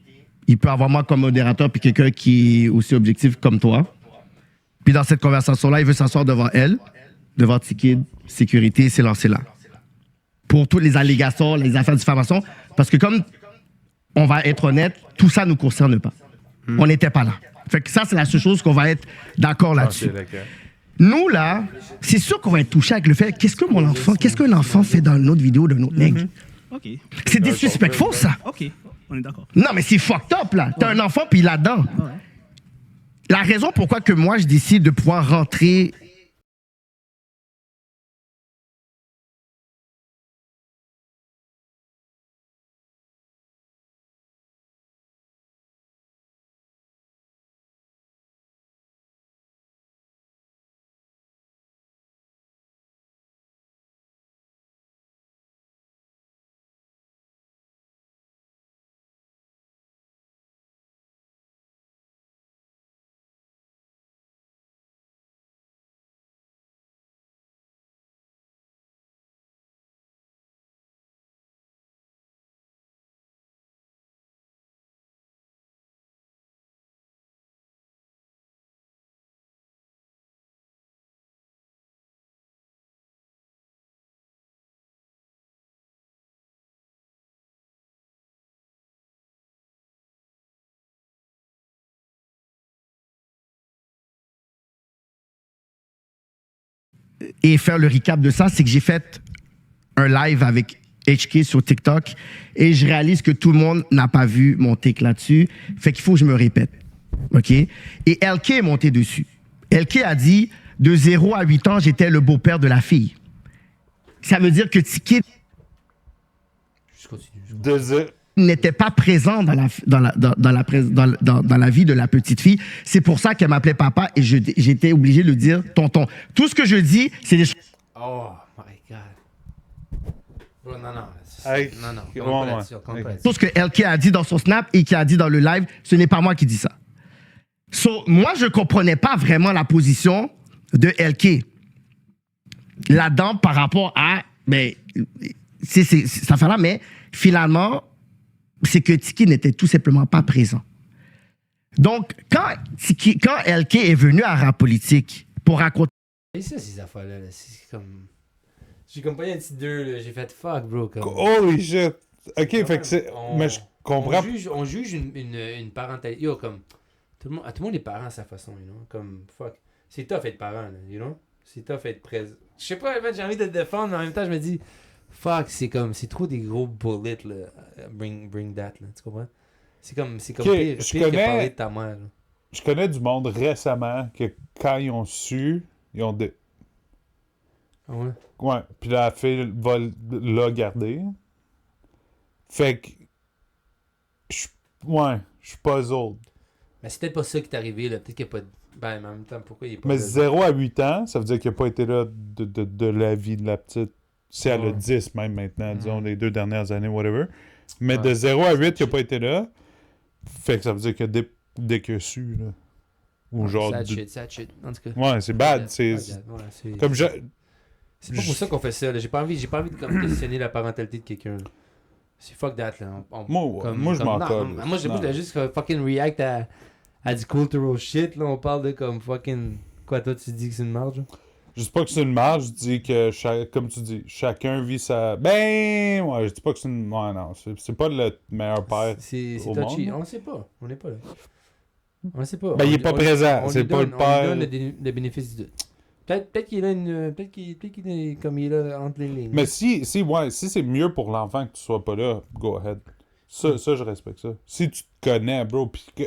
il peut avoir moi comme modérateur puis quelqu'un qui est aussi objectif comme toi. Puis dans cette conversation-là, il veut s'asseoir devant elle, devant T-Kid, sécurité, c'est lancé là. Pour toutes les allégations, les affaires de diffamation, parce que comme on va être honnête, tout ça ne nous concerne pas. On n'était pas là. Fait que ça, c'est la seule chose qu'on va être d'accord là-dessus. Nous, là, c'est sûr qu'on va être touché avec le fait qu'est-ce qu'un enfant fait dans une autre vidéo d'un autre nègre? Ok. C'est disrespectful, ça. Ok. On est d'accord. Non, mais c'est fucked up, là. T'as un enfant, puis là-dedans. Ouais. La raison pourquoi que moi, je décide de pouvoir rentrer... Et faire le recap de ça, c'est que j'ai fait un live avec HK sur TikTok et je réalise que tout le monde n'a pas vu mon take là-dessus. Fait qu'il faut que je me répète. OK? Et LK est monté dessus. LK a dit, de 0 à 8 ans, j'étais le beau-père de la fille. Ça veut dire que T-Kid n'était pas présent dans la vie de la petite fille. C'est pour ça qu'elle m'appelait papa et j'étais obligé de le dire tonton. Tout ce que je dis, c'est des choses... Oh my God. Bro, non. Hey. Non. Tout ce que LK a dit dans son snap et qui a dit dans le live, ce n'est pas moi qui dis ça. So, moi, je ne comprenais pas vraiment la position de LK. là-dedans par rapport à. Ben, c'est cette affaire-là, mais finalement, c'est que Tiki n'était tout simplement pas présent. Donc, quand LK est venu à Rap Politique pour raconter. Et ça, ces affaires-là, c'est comme. J'ai comme pas un petit 2, là. J'ai fait fuck, bro. Comme... Holy shit. Ok, fait que c'est. Mais je comprends. On juge une parentalité. Yo, comme. Tout le monde est parent à sa façon, you know. Comme, fuck. C'est tough être parent, là, you know. C'est tough être présent. Je sais pas, j'ai envie de te défendre, mais en même temps, je me dis, fuck, c'est comme. C'est trop des gros bullets, là. Bring that, là. Tu comprends? C'est comme Okay, pire que parler de ta mère, là. Je connais du monde récemment que quand ils ont su, ils ont. Ah ouais? Ouais, puis la fille va l'a garder. Fait que. Ouais, je suis puzzled. Mais c'est peut-être pas ça qui t'est arrivé, là. Peut-être qu'il n'y a pas de. Ben, mais en même temps, pourquoi il est pas. Mais là? 0 à 8 ans, ça veut dire qu'il n'a pas été là de la vie de la petite. Si elle a 10 même maintenant, disons, les 2 dernières années, whatever. Mais de 0 à 8, il n'a pas été là. Fait que ça veut dire que dès qu'il a su, là. Ou genre. Sad shit. En tout cas. Ouais, c'est bad. C'est comme je. C'est pas pour ça qu'on fait ça, là. J'ai pas envie de comme, questionner la parentalité de quelqu'un, là. C'est fuck that, là. Moi, je m'en colle. Moi, je voulais juste fucking react à du cultural shit, là. On parle de comme fucking. Quoi, toi, tu dis que c'est une marge, là? Je dis pas que c'est une marge, je dis que, comme tu dis, chacun vit sa. Ben, ouais, je dis pas que c'est une. Ouais, non, c'est pas le meilleur père. C'est au touchy. monde. On le sait pas. On n'est pas là. On le sait pas. Ben, il est pas présent. C'est pas le père. On lui donne le bénéfice du doute. Peut-être qu'il a une. Peut-être qu'il est comme il est là entre les lignes. Mais si c'est mieux pour l'enfant que tu sois pas là, go ahead. Ça, je respecte ça. Si tu te connais, bro, pis que.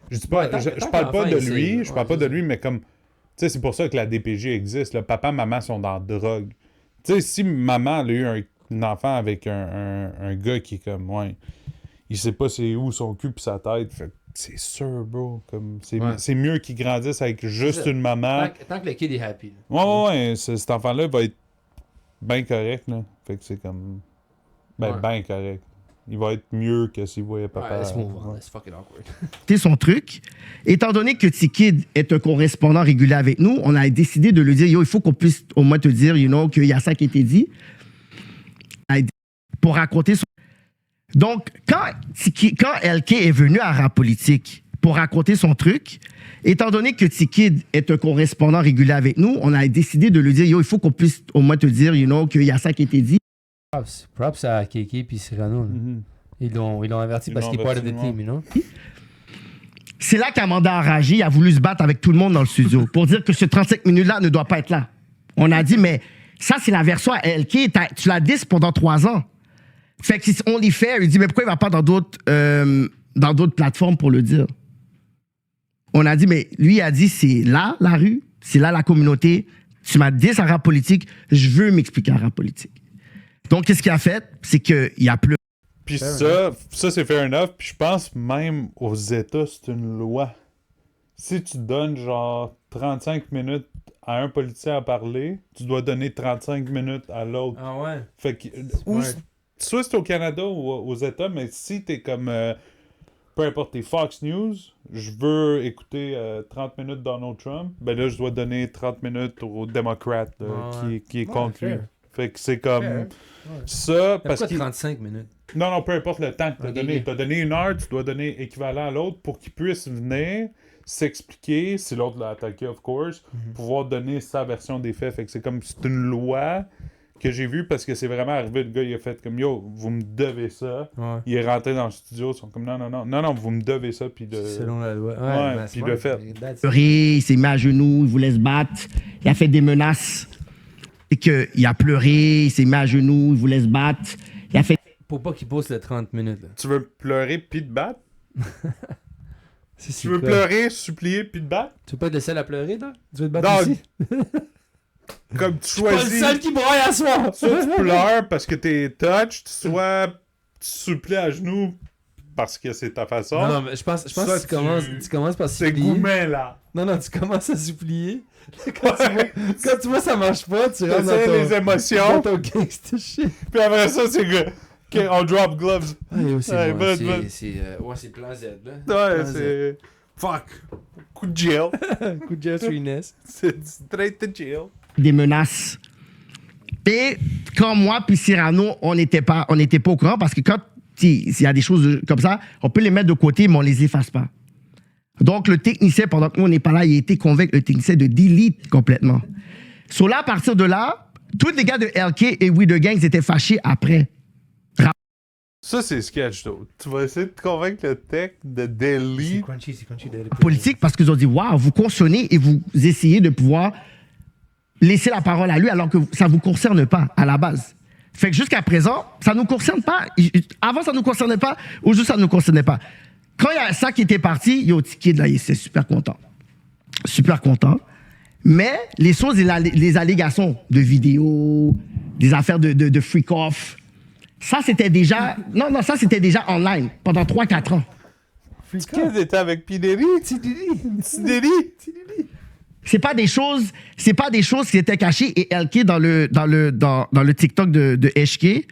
Je dis pas. Ouais, je parle pas de lui, je ouais, parle pas de lui, mais comme. Tu sais, c'est pour ça que la DPJ existe. Le papa, maman sont dans la drogue. Tu sais, si maman a eu un enfant avec un gars qui est comme, ouais, il sait pas c'est où son cul pis sa tête, fait c'est sûr, bro. Comme, c'est mieux qu'il grandisse avec juste une maman. Tant que le kid est happy. Là. Ouais, cet enfant-là va être bien correct, là. Fait que c'est comme. Ben correct. Il va être mieux que s'il voyait papa. Ouais, laisse move on. That's fucking awkward. C'est son truc. Étant donné que T-Kid est un correspondant régulier avec nous, on a décidé de lui dire, yo, il faut qu'on puisse au moins te dire, you know, qu'il y a ça qui a été dit. Pour raconter son... Donc, quand LK est venu à Rap Politique pour raconter son truc, étant donné que T-Kid est un correspondant régulier avec nous, on a décidé de lui dire, yo, il faut qu'on puisse au moins te dire, you know, qu'il y a ça qui a été dit. Props à Keke puis Cyrano. Mm-hmm. Ils l'ont averti parce qu'il est part of the team, you know? C'est là qu'Amanda Araji a voulu se battre avec tout le monde dans le studio pour dire que ce 35 minutes-là ne doit pas être là. On a dit, mais ça, c'est la version à LK. Tu l'as dit pendant 3 ans. Fait que si on l'y fait, il dit, mais pourquoi il va pas dans d'autres plateformes pour le dire? On a dit, mais lui a dit, c'est là la rue, c'est là la communauté. Tu m'as dit à Rap Politique, je veux m'expliquer à Rap Politique. Donc, qu'est-ce qu'il a fait? C'est qu'il a pleuré. Puis ça c'est fair enough. Puis je pense même aux États, c'est une loi. Si tu donnes genre 35 minutes à un politicien à parler, tu dois donner 35 minutes à l'autre. Ah ouais? Fait que, soit c'est au Canada ou aux États, mais si t'es comme, peu importe, t'es Fox News, je veux écouter 30 minutes Donald Trump, ben là, je dois donner 30 minutes aux démocrates qui est contre lui. Fait que c'est comme ça. Parce que 35 minutes. Non, peu importe le temps que tu as donné. Tu as donné 1 heure, tu dois donner équivalent à l'autre pour qu'il puisse venir s'expliquer, si l'autre l'a attaqué, of course, pouvoir donner sa version des faits. Fait que c'est une loi que j'ai vue parce que c'est vraiment arrivé. Le gars, il a fait comme, yo, vous me devez ça. Ouais. Il est rentré dans le studio, ils sont comme, non, vous me devez ça. Puis selon la loi. Ouais, puis il l'a fait. Il s'est mis à genoux, il voulait se battre, il a fait des menaces. Et qu'il a pleuré, il s'est mis à genoux, il voulait se battre. Il a fait... Pour pas qu'il pose le 30 minutes. Là. Tu veux pleurer puis te battre? Tu veux pleurer, supplier puis te battre? Tu veux pas être le seul à pleurer, toi? Tu veux te battre ici? Comme tu choisis... Je suis pas le seul qui braille à soi! Soit tu pleures parce que t'es touched, soit tu supplies à genoux parce que c'est ta façon. Non, mais je pense que tu commences par supplier. C'est gourmet, là. Non, tu commences à supplier. Quand tu vois ça marche pas, tu rentres dans les émotions. Dans ton gangster shit. Puis après ça, c'est que... OK, on drop gloves. C'est plan Z, là. Ouais, c'est... Fuck. Coup de jail. Coup de jail sur Inès. C'est straight to jail. Des menaces. Et quand moi puis Cyrano, on n'était pas au courant parce que quand s'il y a des choses comme ça, on peut les mettre de côté, mais on les efface pas. Donc, le technicien, pendant que nous, on n'est pas là, il a été convaincu, le technicien, de delete complètement. So là, à partir de là, tous les gars de LK et We The Gangs étaient fâchés après. Ça, c'est sketch, though. Tu vas essayer de convaincre le tech de delete. C'est crunchy. Politique, parce qu'ils ont dit, waouh, vous cautionnez et vous essayez de pouvoir laisser la parole à lui alors que ça ne vous concerne pas à la base. Fait que jusqu'à présent, ça ne nous concerne pas. Avant, ça ne nous concernait pas. Aujourd'hui, ça ne nous concernait pas. Quand il y a ça qui était parti, yo, T-Kid, là, il était super content. Super content. Mais les choses, les allégations de vidéos, des affaires de freak-off, ça, c'était déjà... Non, ça, c'était déjà online pendant 3-4 ans. T-Kid était avec P. Diddy. T-Diddy. C'est pas des choses qui étaient cachées. Et LK, dans le TikTok de HK,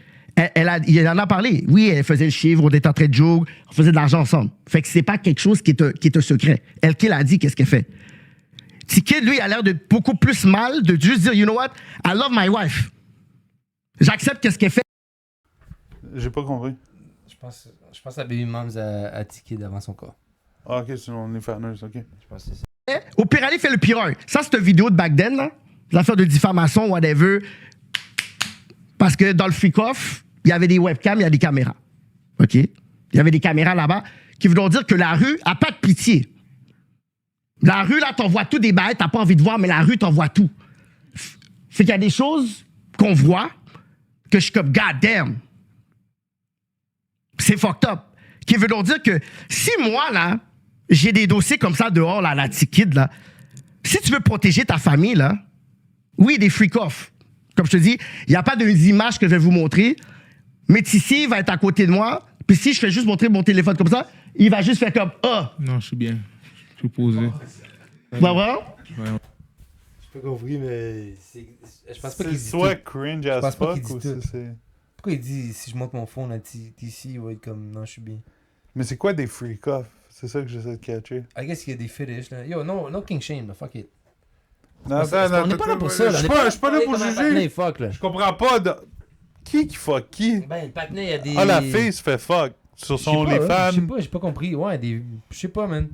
il en a parlé. Oui, elle faisait le chiffre, on était en train de jouer, on faisait de l'argent ensemble. Fait que c'est pas quelque chose qui est un secret. LK l'a dit, qu'est-ce qu'elle fait. T-Kid, lui, a l'air de beaucoup plus mal de juste dire, you know what, I love my wife. J'accepte qu'est-ce qu'elle fait. J'ai pas compris. Je pense à Baby Moms à T-Kid avant son corps. Ah, ok, c'est OnlyFans, ok. Je pense que c'est ça. Au pire, allez, fait le pire un. Ça, c'est une vidéo de back then, là. L'affaire de diffamation, whatever. Parce que dans le freak-off, il y avait des webcams, il y a des caméras. OK? Il y avait des caméras là-bas qui veulent dire que la rue a pas de pitié. La rue, là, t'envoie tout des bails, t'as pas envie de voir, mais la rue t'envoie tout. Fait qu'il y a des choses qu'on voit que je suis comme, God damn. C'est fucked up. Qui veut donc dire que si moi, là, j'ai des dossiers comme ça dehors, là, la T-Kid, là, si tu veux protéger ta famille, là, oui, des freak-off. Comme je te dis, il n'y a pas d'images que je vais vous montrer, mais Tissi va être à côté de moi, puis si je fais juste montrer mon téléphone comme ça, il va juste faire comme « Ah! Non, je suis bien. Je suis posé. » Tu vas voir? J'ai pas compris, mais je pense pas qu'il dit soit tout. cringe Je as pense pas qu'il fuck dit ou tout. c'est... Pourquoi il dit si je monte mon phone à TC, il va être comme non, je suis bien. Mais c'est quoi des freak-off? C'est ça que j'essaie de catcher. I guess qu'il y a des fetishes là. Yo, no king shame, là, fuck it. Non, On n'est pas là pour ça. Je suis pas là pour juger. Fuck, là. Je comprends pas de... Qui fuck qui? Ben, le patinet, il y a des. Ah, la fille se fait fuck sur son Je sais pas, OnlyFans. j'ai pas compris. Ouais, des. Je sais pas, man.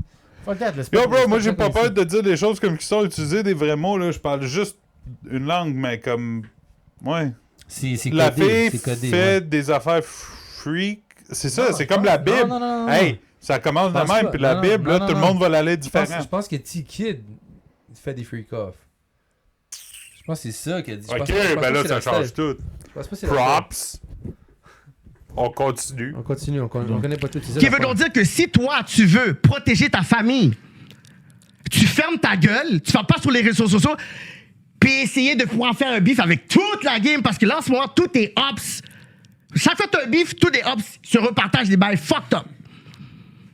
Fuck that, là. Yo, bro, moi j'ai pas peur de dire des choses comme qui sont utilisées, des vrais mots, là. Je parle juste une langue, mais comme. Ouais. C'est La codé, fille c'est codé, fait ouais. des affaires freak. C'est ça, Non, c'est je comme pense- la Bible. non. Hey, ça commence de pense même, pas. puis la Non, Bible, non, là, non, tout le non. monde va l'aller différent. Je pense que T-Kid fait des freak-off. Je pense que c'est ça qu'il a dit. Je Ok, pense pas- je pense ben pas là, que ça c'est la change style. tout. Je pense pas que c'est la Props. On continue. On continue, on connaît pas tout. c'est ça Qui la veut fin. donc dire que si toi, tu veux protéger ta famille, tu fermes ta gueule, tu vas pas sur les réseaux sociaux, puis essayer de pouvoir faire un bif avec toute la game, parce que là, en ce moment, tout est ops. Chaque fois que t'as un bif, tout est ops, se repartage des bails fucked up.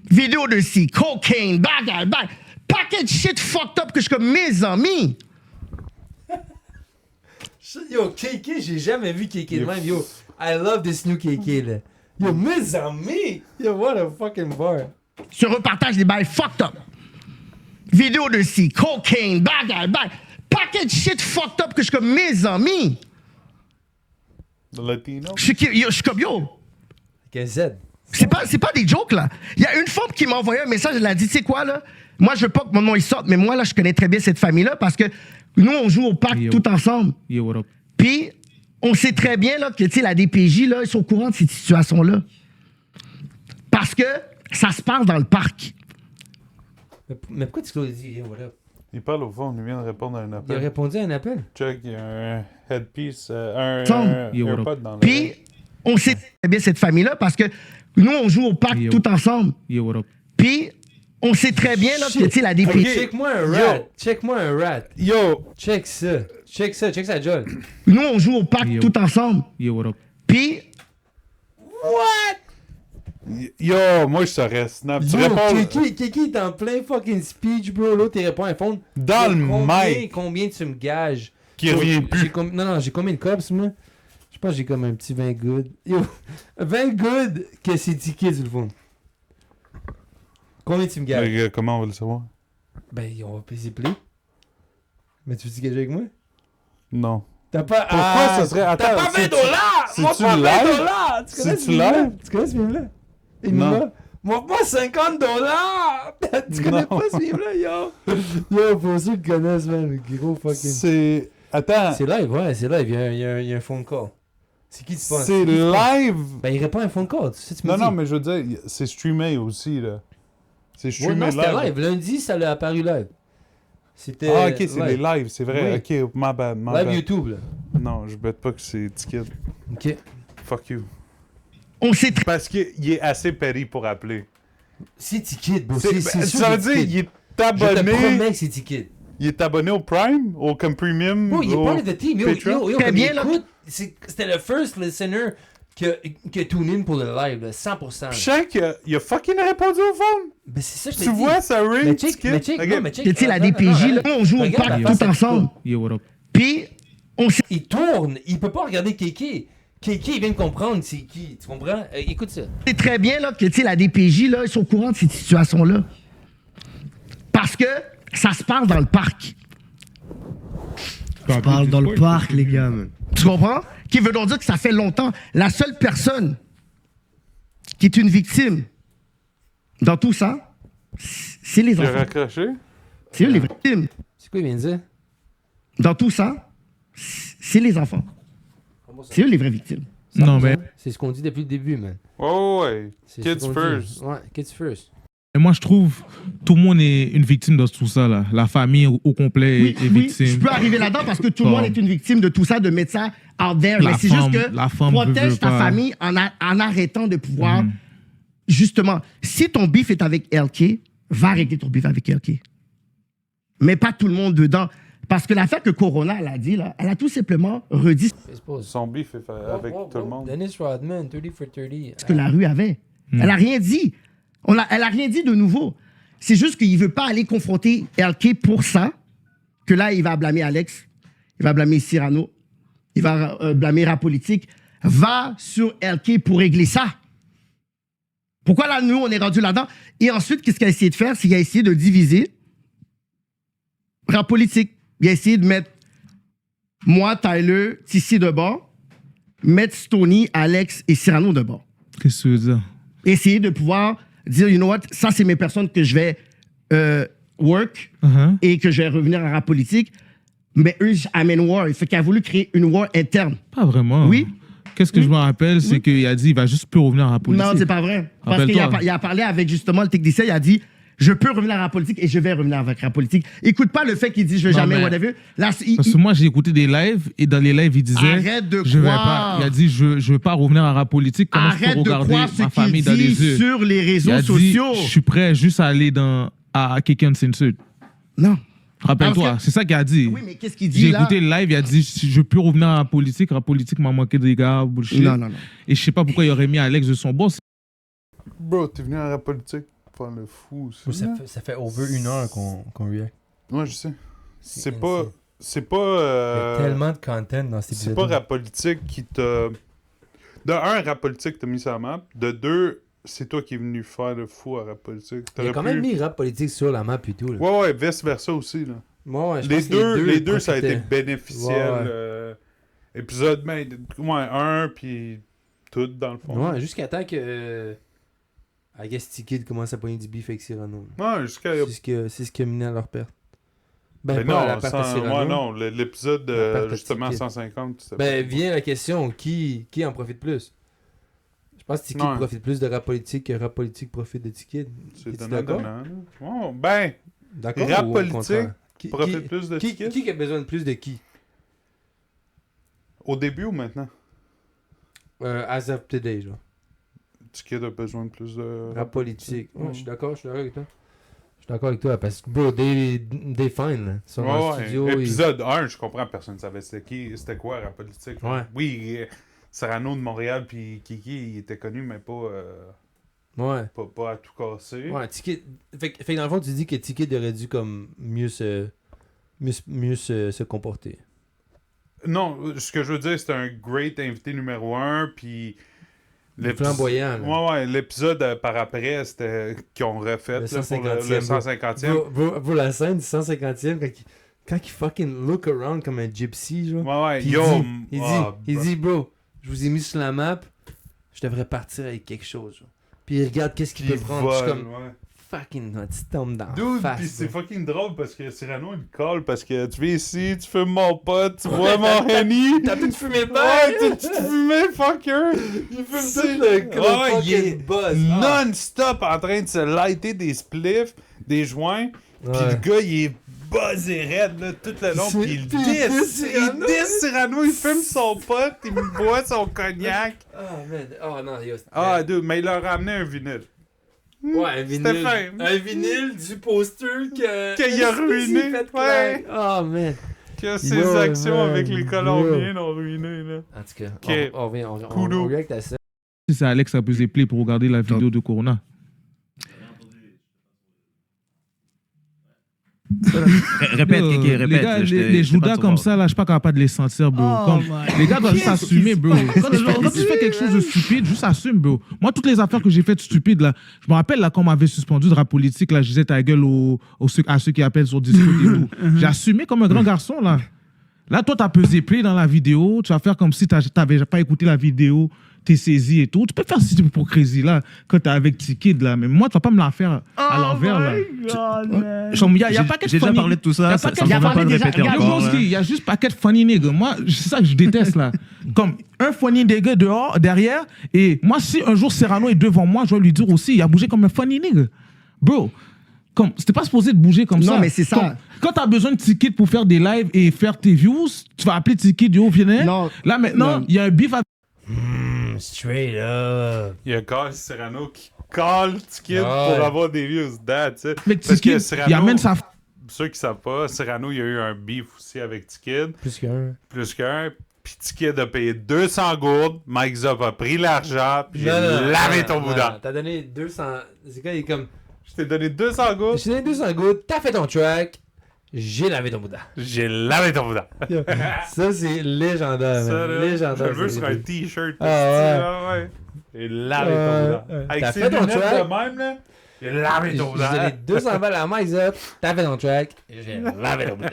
Vidéo de ci, cocaine, bagarre, paquet de shit fucked up que je suis comme mes amis. Yo, KK, j'ai jamais vu KK de même. Yo, I love this new KK, là. Yo, mes amis! Yo, what a fucking bar. Se repartage des bails fucked up. Vidéo de ci, cocaine, bagarre, paquet de shit fucked up que je suis comme mes amis. Latino. Je suis comme yo. Avec un Z. C'est pas des jokes, là. Il y a une femme qui m'a envoyé un message, elle a dit, tu sais quoi, là? Moi, je veux pas que mon nom il sorte, mais moi, là, je connais très bien cette famille-là parce que nous, on joue au parc Yo. tout ensemble. Yo, what up? Puis, on sait très bien, là, que, tu sais, la DPJ, là, ils sont au courant de cette situation-là. Parce que ça se passe dans le parc. Mais pourquoi tu l'as dit? Yo, what up? Il parle au fond, il vient de répondre à un Il a appel. répondu à un appel? Check, il y a un headpiece, un Yo, what up? AirPod dans le. Puis, on sait très bien cette famille-là parce que nous, on joue au parc Yo. tout ensemble. Yo, what up? Puis, on sait très bien, là, que, tu sais, la DPJ... Ok. Check-moi un rat. Check-moi un rat. Yo! Check ça. Check ça, John. Nous, on joue au parc Yo. tout ensemble. Yo, what up? Puis, Yo, moi je saurais. Snap. Tu Yo, réponds Kiki est en plein fucking speech, bro. L'autre, il répond à un phone. dans le mic Combien tu me gages? qui revient plus. Non, j'ai combien de cops, moi? Je pense que j'ai comme un petit 20 good. Yo, 20 good que c'est ticket sur le fond. Combien tu me gages? Comment on va le savoir? Ben, on va payer play. Mais tu veux te gager avec moi? Non. T'as pas. Pourquoi ça serait. Attends, T'as pas 20 dollars! c'est-tu Moi, pas 20 live? dollars! Tu connais C'est-tu ce film-là? live? Tu connais ce film-là? Non. Moi, pas 50 dollars! Tu connais Non. pas ce film-là, yo? Yo, pour ceux qui connaissent, man, le gros fucking. C'est. Attends. C'est live, ouais, c'est live. Il y a un phone call. C'est qui tu penses? C'est live! Ben, il répond à un phone call. Tu sais, tu me Non, dis. non, mais je veux dire, c'est streamé aussi, là. C'est Ouais, streamé non, c'était live. live. Lundi, ça l'a apparu live. C'était. Ah, ok, c'est live. les lives, c'est vrai. Oui. Ok, my bad, my Live bad. YouTube, là. Non, je bête pas que c'est Ticket. Ok. Fuck you. On sait très Parce qu'il est assez péri pour appeler. C'est Ticket, bro. C'est- C'est sûr ça veut que dire, c'est il est Je te abonné. promets que c'est Ticket. Il est abonné au Prime, au comme Premium. Bro, il est au part of the team. Yo, Patreon. yo, Très comme bien, il là. écoute, c'était le first listener qui a tune in pour le live, là, 100%. Je sais qu'il a fucking répondu au phone. Ben, c'est ça, je te Tu dis. vois, ça ring, Mais check, Ticket. mais check, Ok. non, mais check. que, tu sais, la Attends, DPJ, là, attends, on joue au regarde parc la face tout à ensemble. Yo, what up? Puis, on sait Il tourne, il peut pas regarder Kéké. Kéké, il vient de comprendre c'est qui, tu comprends? Écoute ça. très bien là, que tu sais, la DPJ, là, ils sont au courant de cette situation-là. Parce que ça se passe dans le parc. Ça se passe dans le parc, les gars. man. Tu comprends? Qui veut donc dire que ça fait longtemps. La seule personne qui est une victime dans tout ça, c'est les J'ai enfants. raccroché. C'est eux les victimes. C'est quoi il vient de dire? Dans tout ça, c'est les enfants. C'est eux les vraies victimes. Non, mais C'est ce qu'on dit depuis le début, man. Ouais. C'est ce Kids qu'on dit. first. Ouais, kids first. moi, je trouve tout le monde est une victime dans tout ça, là. La famille au complet Oui, est oui, victime. je peux arriver là-dedans parce que tout le monde est une victime de tout ça, de mettre ça out there. La Mais c'est femme- juste que la femme protège veut ta pas. famille en arrêtant de pouvoir. Justement, si ton bif est avec LK, va régler ton bif avec LK. Mais pas tout le monde dedans. Parce que l'affaire que Corona, elle a dit, là, elle a tout simplement redit Fais pause. Son beef est fait avec tout le monde. Dennis Rodman, 30 for 30. ce que la rue avait. Elle a rien dit. Elle a rien dit de nouveau. C'est juste qu'il veut pas aller confronter LK pour ça, que là, il va blâmer Alex, il va blâmer Cyrano, il va blâmer Rap Politique. Va sur LK pour régler ça. Pourquoi là, nous, on est rendu là-dedans? Et ensuite, qu'est-ce qu'il a essayé de faire? C'est qu'il a essayé de diviser Rap Politique. Il a essayé de mettre moi, Tyler, Tissi de bord, mettre Stony, Alex et Cyrano de bord. Qu'est-ce que tu veux dire? Essayer de pouvoir dire, you know what, ça, c'est mes personnes que je vais work Uh-huh. et que je vais revenir à rap politique. Mais eux, amènent war. Il fait qu'il a voulu créer une war interne. Pas vraiment. Oui. Qu'est-ce que je me rappelle, c'est qu'il a dit il va juste plus revenir à la politique. Non, c'est pas vrai. Parce Rappelle-toi. qu'il a parlé avec justement le technicien, il a dit, je peux revenir à rap politique et je vais revenir avec rap politique. Écoute pas le fait qu'il dit, je vais Non, jamais, mais- whatever. Là, Parce que moi, j'ai écouté des lives et dans les lives, il disait Arrête de je vais croire. pas. Il a dit je veux pas revenir à la politique. Comment je arrête peux de regarder croire ce ma qu'il famille dans les dit yeux? sur les Il réseaux a dit sociaux. je suis prêt juste à aller à quelqu'un de Censored. Non. Rappelle-toi, Parce que- c'est ça qu'il a dit. Oui, mais qu'est-ce qu'il dit J'ai là? écouté le live, il a dit je veux plus revenir à la politique m'a manqué des gars, bullshit. Non, non, non. Et je sais pas pourquoi il aurait mis Alex de son boss. Bro, t'es venu à la politique pour faire le fou aussi. Ça fait over 1 heure qu'on react. Ouais, je sais. C'est insane. pas. C'est Il y pas. a tellement de content dans cet C'est épisode. pas rap politique qui t'a. De un, rap politique t'a mis sur la map. De deux, c'est toi qui es venu faire le fou à rap politique. Il a quand même mis rap politique sur la map et tout. Là. Ouais, vice versa aussi, là. Ouais, je Les pense que deux, ça a été profitaient. bénéficiel. Ouais, ouais. Épisode, ouais, un, puis tout, dans le fond. Ouais, jusqu'à temps que. I guess T-Kid commence à pogner du beef avec Cyrano. Ouais, jusqu'à. C'est ce qui a mené à leur perte. Ben, Ben pas à non, la perte de Cyrano. ouais, non, l'épisode, La perte de justement, T-Kid. 150. c'était Ben, pas- vient la question, qui en profite plus? Je pense que T-Kid Ouais. profite plus de rap politique que rap politique profite de T-Kid. C'est Es-tu donnant, d'accord? donnant. Ouais, ben, D'accord? Rap ou au politique contraire? profite plus de T-Kid? Qui a besoin de plus de qui? Au début ou maintenant? As of today, genre. T-Kid a besoin de plus de... Rap politique. Ouais, Ouais. je suis d'accord avec toi. Je suis d'accord avec toi, parce que, bro, they fine, là. Ils sont dans Ouais, le studio. épisode 1, je comprends, personne ne savait c'était quoi rap politique. Ouais. Oui, Cyrano de Montréal puis Kiki, il était connu, mais pas, Ouais. pas à tout casser. Ouais, T-Kid. Fait que dans le fond, tu dis que T-Kid aurait dû comme mieux se comporter. Non, ce que je veux dire, c'était un great invité numéro 1, puis... Flamboyant, là. Ouais, l'épisode par après, c'était qu'ils ont refait Le là, pour 150e, le 150e. Bro, la scène du 150e, Quand il fucking look around comme un gypsy, genre. Ouais, Puis yo. il dit, bro, je vous ai mis sur la map, je devrais partir avec quelque chose, genre. Puis il regarde qu'est-ce qu'il peut prendre. Je suis comme, fucking, tu tombes dans Dude, la face. pis c'est bro. fucking drôle parce que Cyrano il colle parce que tu viens ici, tu fumes mon pote, tu bois mon Henny. T'as tout fumé pas? Ouais, tu te fumé, fucker. Il fume C'est- tout le il est fucking buzz. Ah. non-stop en train de se lighter des spliffs, des joints. Pis Ouais. le gars, il est buzzé raide là, tout le long. Pis il Puis il diss diss. Il Cyrano. diss Cyrano, il fume son pote, il boit son cognac. Ah, man. Oh, non, yo. Ah, dude, mais il leur a ramené un vinyle. Ouais, un vinyle. C'était fin. Un vinyle du poster que. Qu'il a ruiné, S'il fait ouais. clair. Oh, man. Que ses Yo, actions man, avec les Colombiens l'ont ruiné, là. En tout cas, Ok. on revient, on Kudo. react à ça. Si c'est Alex a pesé play pour regarder la vidéo de Corona. Répète, Yo, Kéké, répète. Les gars, les Joudas comme ça, là, je suis pas capable de les sentir, bro. Oh Comme- my les gars doivent juste God. assumer, bro. Quand tu fais quelque chose de stupide, juste assume, bro. Moi, toutes les affaires que j'ai faites stupides, là, je me rappelle, là, quand on m'avait suspendu de rap politique, là, je disais ta gueule à ceux qui appellent sur Discord et tout. J'ai assumé comme un grand garçon, là. Là, toi, t'as pesé play dans la vidéo, tu vas faire comme si t'avais pas écouté la vidéo, t'es saisi et tout. Tu peux faire cette hypocrisie, là, quand t'es avec T-Kid, là. Mais moi, tu vas pas me la faire à l'envers, là. Il y a pas que J'ai déjà parlé de tout ça, ça me va pas le répéter encore. Il y a juste paquet de funny nigga. Moi, c'est ça que je déteste là. Comme un funny nigga dehors, derrière. Et moi, si un jour Cyrano est devant moi, je vais lui dire aussi, il a bougé comme un funny nigga. Bro, comme, c'était pas supposé de bouger comme ça. Non, mais c'est ça. Comme, quand t'as besoin de T-Kid pour faire des lives et faire tes views, tu vas appeler T-Kid, yo, viens. Non. Là, maintenant, Non. il y a un beef avec. Straight up. Il y a Carl Cyrano qui colle T-Kid Ouais. pour avoir des views. That's it. Mais Parce que T-Kid, Cyrano, il amène sa. ceux qui savent pas, Cyrano, il y a eu un beef aussi avec T-Kid. Plus qu'un. Plus qu'un. Puis T-Kid a payé 200 gourdes. Mike Zop a pris l'argent. Puis j'ai lavé ton boudin. T'as donné 200. C'est quoi, il est comme. Je t'ai donné 200 gourdes. Je t'ai donné 200 gouttes, t'as fait ton track, j'ai lavé ton boudin. J'ai lavé ton boudin. Ça, c'est légendaire, Ça, man. là, Légendaire. je le veux c'est sur un vrai. t-shirt. Ah, ouais. Ouais. J'ai lavé ton boudin. ouais. Avec T'as ses fait ton lunettes track? de même, là. J'ai lavé ton J'ai donné boudin. 200 balles à Mike Up, t'as fait ton track, j'ai lavé ton boudin.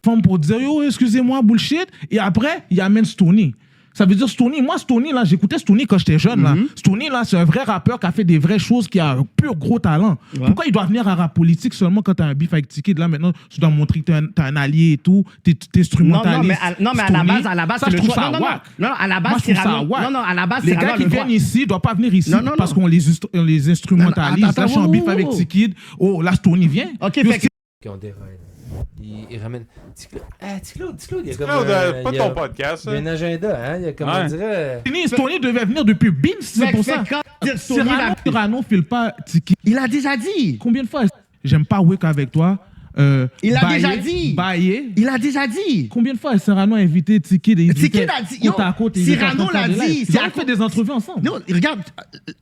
Femme pour dire yo excusez-moi bullshit et après il amène Stoney. Ça veut dire Stoney, moi Stoney là, j'écoutais Stoney quand j'étais jeune là. Stoney là, c'est un vrai rappeur qui a fait des vraies choses, qui a un pur gros talent. Pourquoi il doit venir à rap politique seulement quand t'as un beef avec T-Kid là maintenant, tu dois montrer que t'as un allié et tout, t'es instrumentaliste. Non, mais à la base, ça c'est je le trouve choix. ça Non, wack. à la base, Moi, je trouve ça Cyrano. wack. Non, à la base, Les Cyrano gars a qui le droit. viennent ici doivent pas venir ici Non, non, parce non. qu'on les instrumentalise. Attends, Là, je suis en beef oh, avec oh. T-Kid. Oh, là, Stoney vient. Ok, Yo, fait que Ok, on déraille. Il ramène. Ticlaude, il y a comme. Claude, pas il y a- ton podcast. Il y a un agenda, hein. Il y a comme on Ouais. dirait. Stoney devait venir depuis Beans, c'est pour ça. Cyrano file pas T-Kid. il a déjà dit. Combien de fois j'aime pas Wake avec toi? Il a Bayer, déjà dit. Bayer. Il a déjà dit. Combien de fois Cyrano a invité T-Kid et ils T-Kid étaient a dit. Yo, côte à côte et ils étaient Cyrano en train de l'a faire des dit. lives. C'est Ils à ont fait des entrevues ensemble. Non, regarde,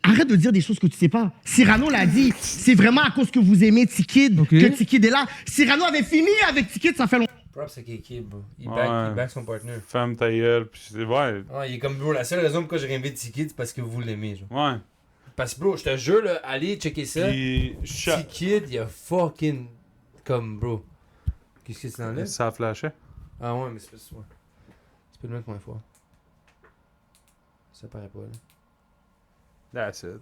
arrête de dire des choses que tu sais pas. Cyrano l'a dit. C'est vraiment à cause que vous aimez T-Kid Ok. que T-Kid est là. Cyrano avait fini avec T-Kid, ça fait longtemps. Props à Kéké, bro. Il Ouais. back son partner. Femme ta gueule. Puis c'est. Ouais. Ouais, il est comme, bro, la seule raison pourquoi j'ai réinvité T-Kid, c'est parce que vous l'aimez, genre. Ouais. Parce que, bro, je te jure, là, allez checker ça. Puis. T-Kid, il a fucking. Comme, bro. Qu'est-ce que c'est dans là? Ça flashait. Ah ouais, mais c'est pas ça. C'est pas le même point fort. Ça paraît pas, là. That's it.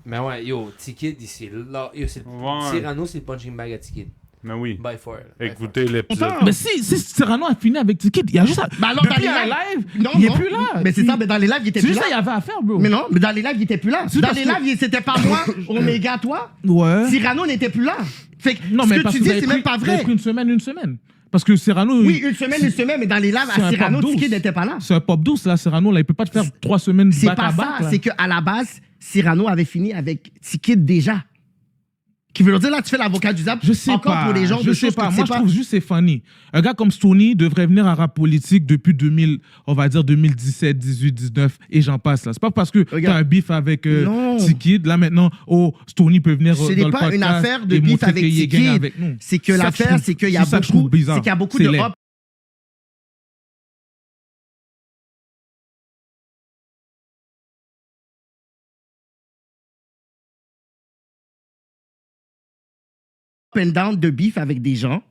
Mais ouais, yo, T-Kid, c'est là. Yo, c'est Ouais. Cyrano, c'est le punching bag à T-Kid. Mais oui. By far. Là. By Écoutez l'épisode. Mais si Cyrano a fini avec T-Kid, il y a juste. Bah alors, depuis dans les un lives- live, Non, il est non. plus là. Mais c'est ça, mais dans les lives, il était C'est plus juste ça, il y là. avait à faire, bro. Mais non, mais dans les lives, il était plus là. C'est Dans parce les que- lives, c'était pas moi, Omega, toi. Ouais. Cyrano n'était plus là. Fait que Non, ce mais que parce tu que dis, vous avez c'est même pris- pas vous avez vrai. pris une semaine. Parce que Cyrano. Oui, une semaine, mais dans les lives, C'est à un Cyrano, pop douce. T-Kid n'était pas là. C'est un pop douce, là, Cyrano, là. Il peut pas te faire 3 semaines C'est back pas à ça, back, là. c'est qu'à la base, Cyrano avait fini avec T-Kid déjà. Qui veut dire, là, tu fais l'avocat du diable. Je sais encore pas. pour les gens je de sais choses pas. que tu Moi, sais je pas. trouve juste c'est funny. Un gars comme Stoney devrait venir à rap politique depuis 2000, on va dire 2017, 18, 19 et j'en passe là. C'est pas parce que t'as Regarde. un beef avec Non. T-Kid là maintenant. Oh, Stoney peut venir Ce dans n'est le pas podcast une affaire de et beef montrer avec qu'il est gang T-Kid. avec nous. C'est que ça l'affaire, je trouve- c'est qu'il y a c'est ça que je trouve beaucoup, bizarre. c'est qu'il y a beaucoup C'est de laid. rap. And down de beef avec des gens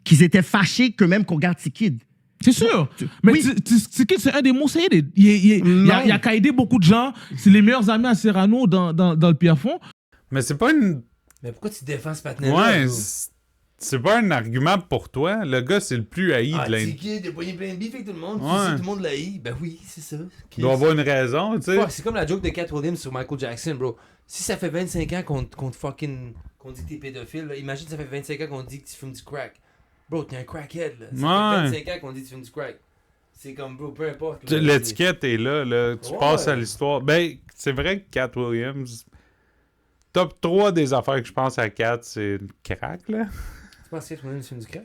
qu'ils étaient fâchés que même qu'on garde T-Kid. C'est sûr. Mais Oui. T-Kid, c'est un des most hated. Il a qu'à aider beaucoup de gens. C'est les meilleurs amis à Serrano dans le Pierrefonds. Mais c'est pas une. Mais pourquoi tu défends ce patin-là? Ouais, c'est pas un argument pour toi. Le gars, c'est le plus haï de l'Inde. T-Kid, il a pogné plein de bif avec tout le monde. Ouais. Tout le monde l'a haï. Ben oui, c'est ça. Il doit avoir une raison, tu sais. Fuck, c'est comme la joke de Cat Williams sur Michael Jackson, bro. Si ça fait 25 ans qu'on dit que t'es pédophile, là, imagine ça fait 25 ans qu'on dit que tu fumes du crack. Bro, t'es un crackhead, là. Ça fait 25 ans qu'on dit que tu fumes du crack. C'est comme, bro, peu importe. Là, l'étiquette est là. Tu passes à l'histoire. Ben, c'est vrai que Cat Williams... Top 3 des affaires que je pense à Cat, c'est le crack, là. Tu penses que Cat Williams fume du crack?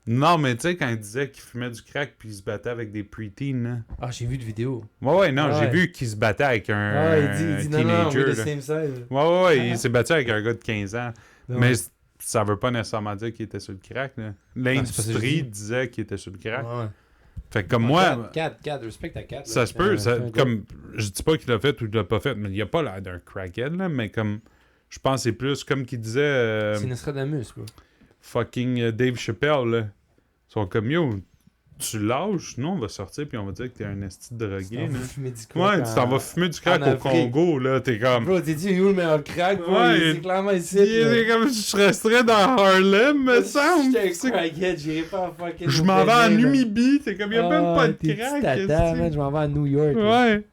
Non, mais tu sais, quand il disait qu'il fumait du crack puis il se battait avec des preteens, là. Ah, j'ai vu de vidéo. Ouais, non, Ouais. j'ai vu qu'il se battait avec un Il dit non, on teenager, veut le là. same side. Ouais, il s'est battu avec un gars de 15 ans. Ouais. Mais ça veut pas nécessairement dire qu'il était sur le crack, là. c'est pas ça que L'industrie je dis. disait qu'il était sur le crack. Ouais. Fait que comme moi... Cat, respecte ta Cat. Ça se peut, comme je dis pas qu'il l'a fait ou qu'il l'a pas fait, mais il a pas l'air d'un crackhead, là, mais comme je pense que c'est plus comme qu'il disait C'est Nostradamus, bro. fucking Dave Chappelle, là. Ils sont comme yo, tu lâches, nous on va sortir puis on va dire que t'es un esti de drogué, là. fumer du crack. Ouais, tu t'en vas fumer du crack en au Afrique. Congo, là, t'es comme... Bro, t'es dit où le meilleur crack, bro? Ouais, C'est clairement ici. C'est comme je resterais dans Harlem, me semble. J'étais C'est- un crackhead, j'irai pas en fucking... Je m'en vais en Numibie, t'es comme, y'a même pas de crack. Tata, man, esti. je m'en vais à New York. là. Ouais.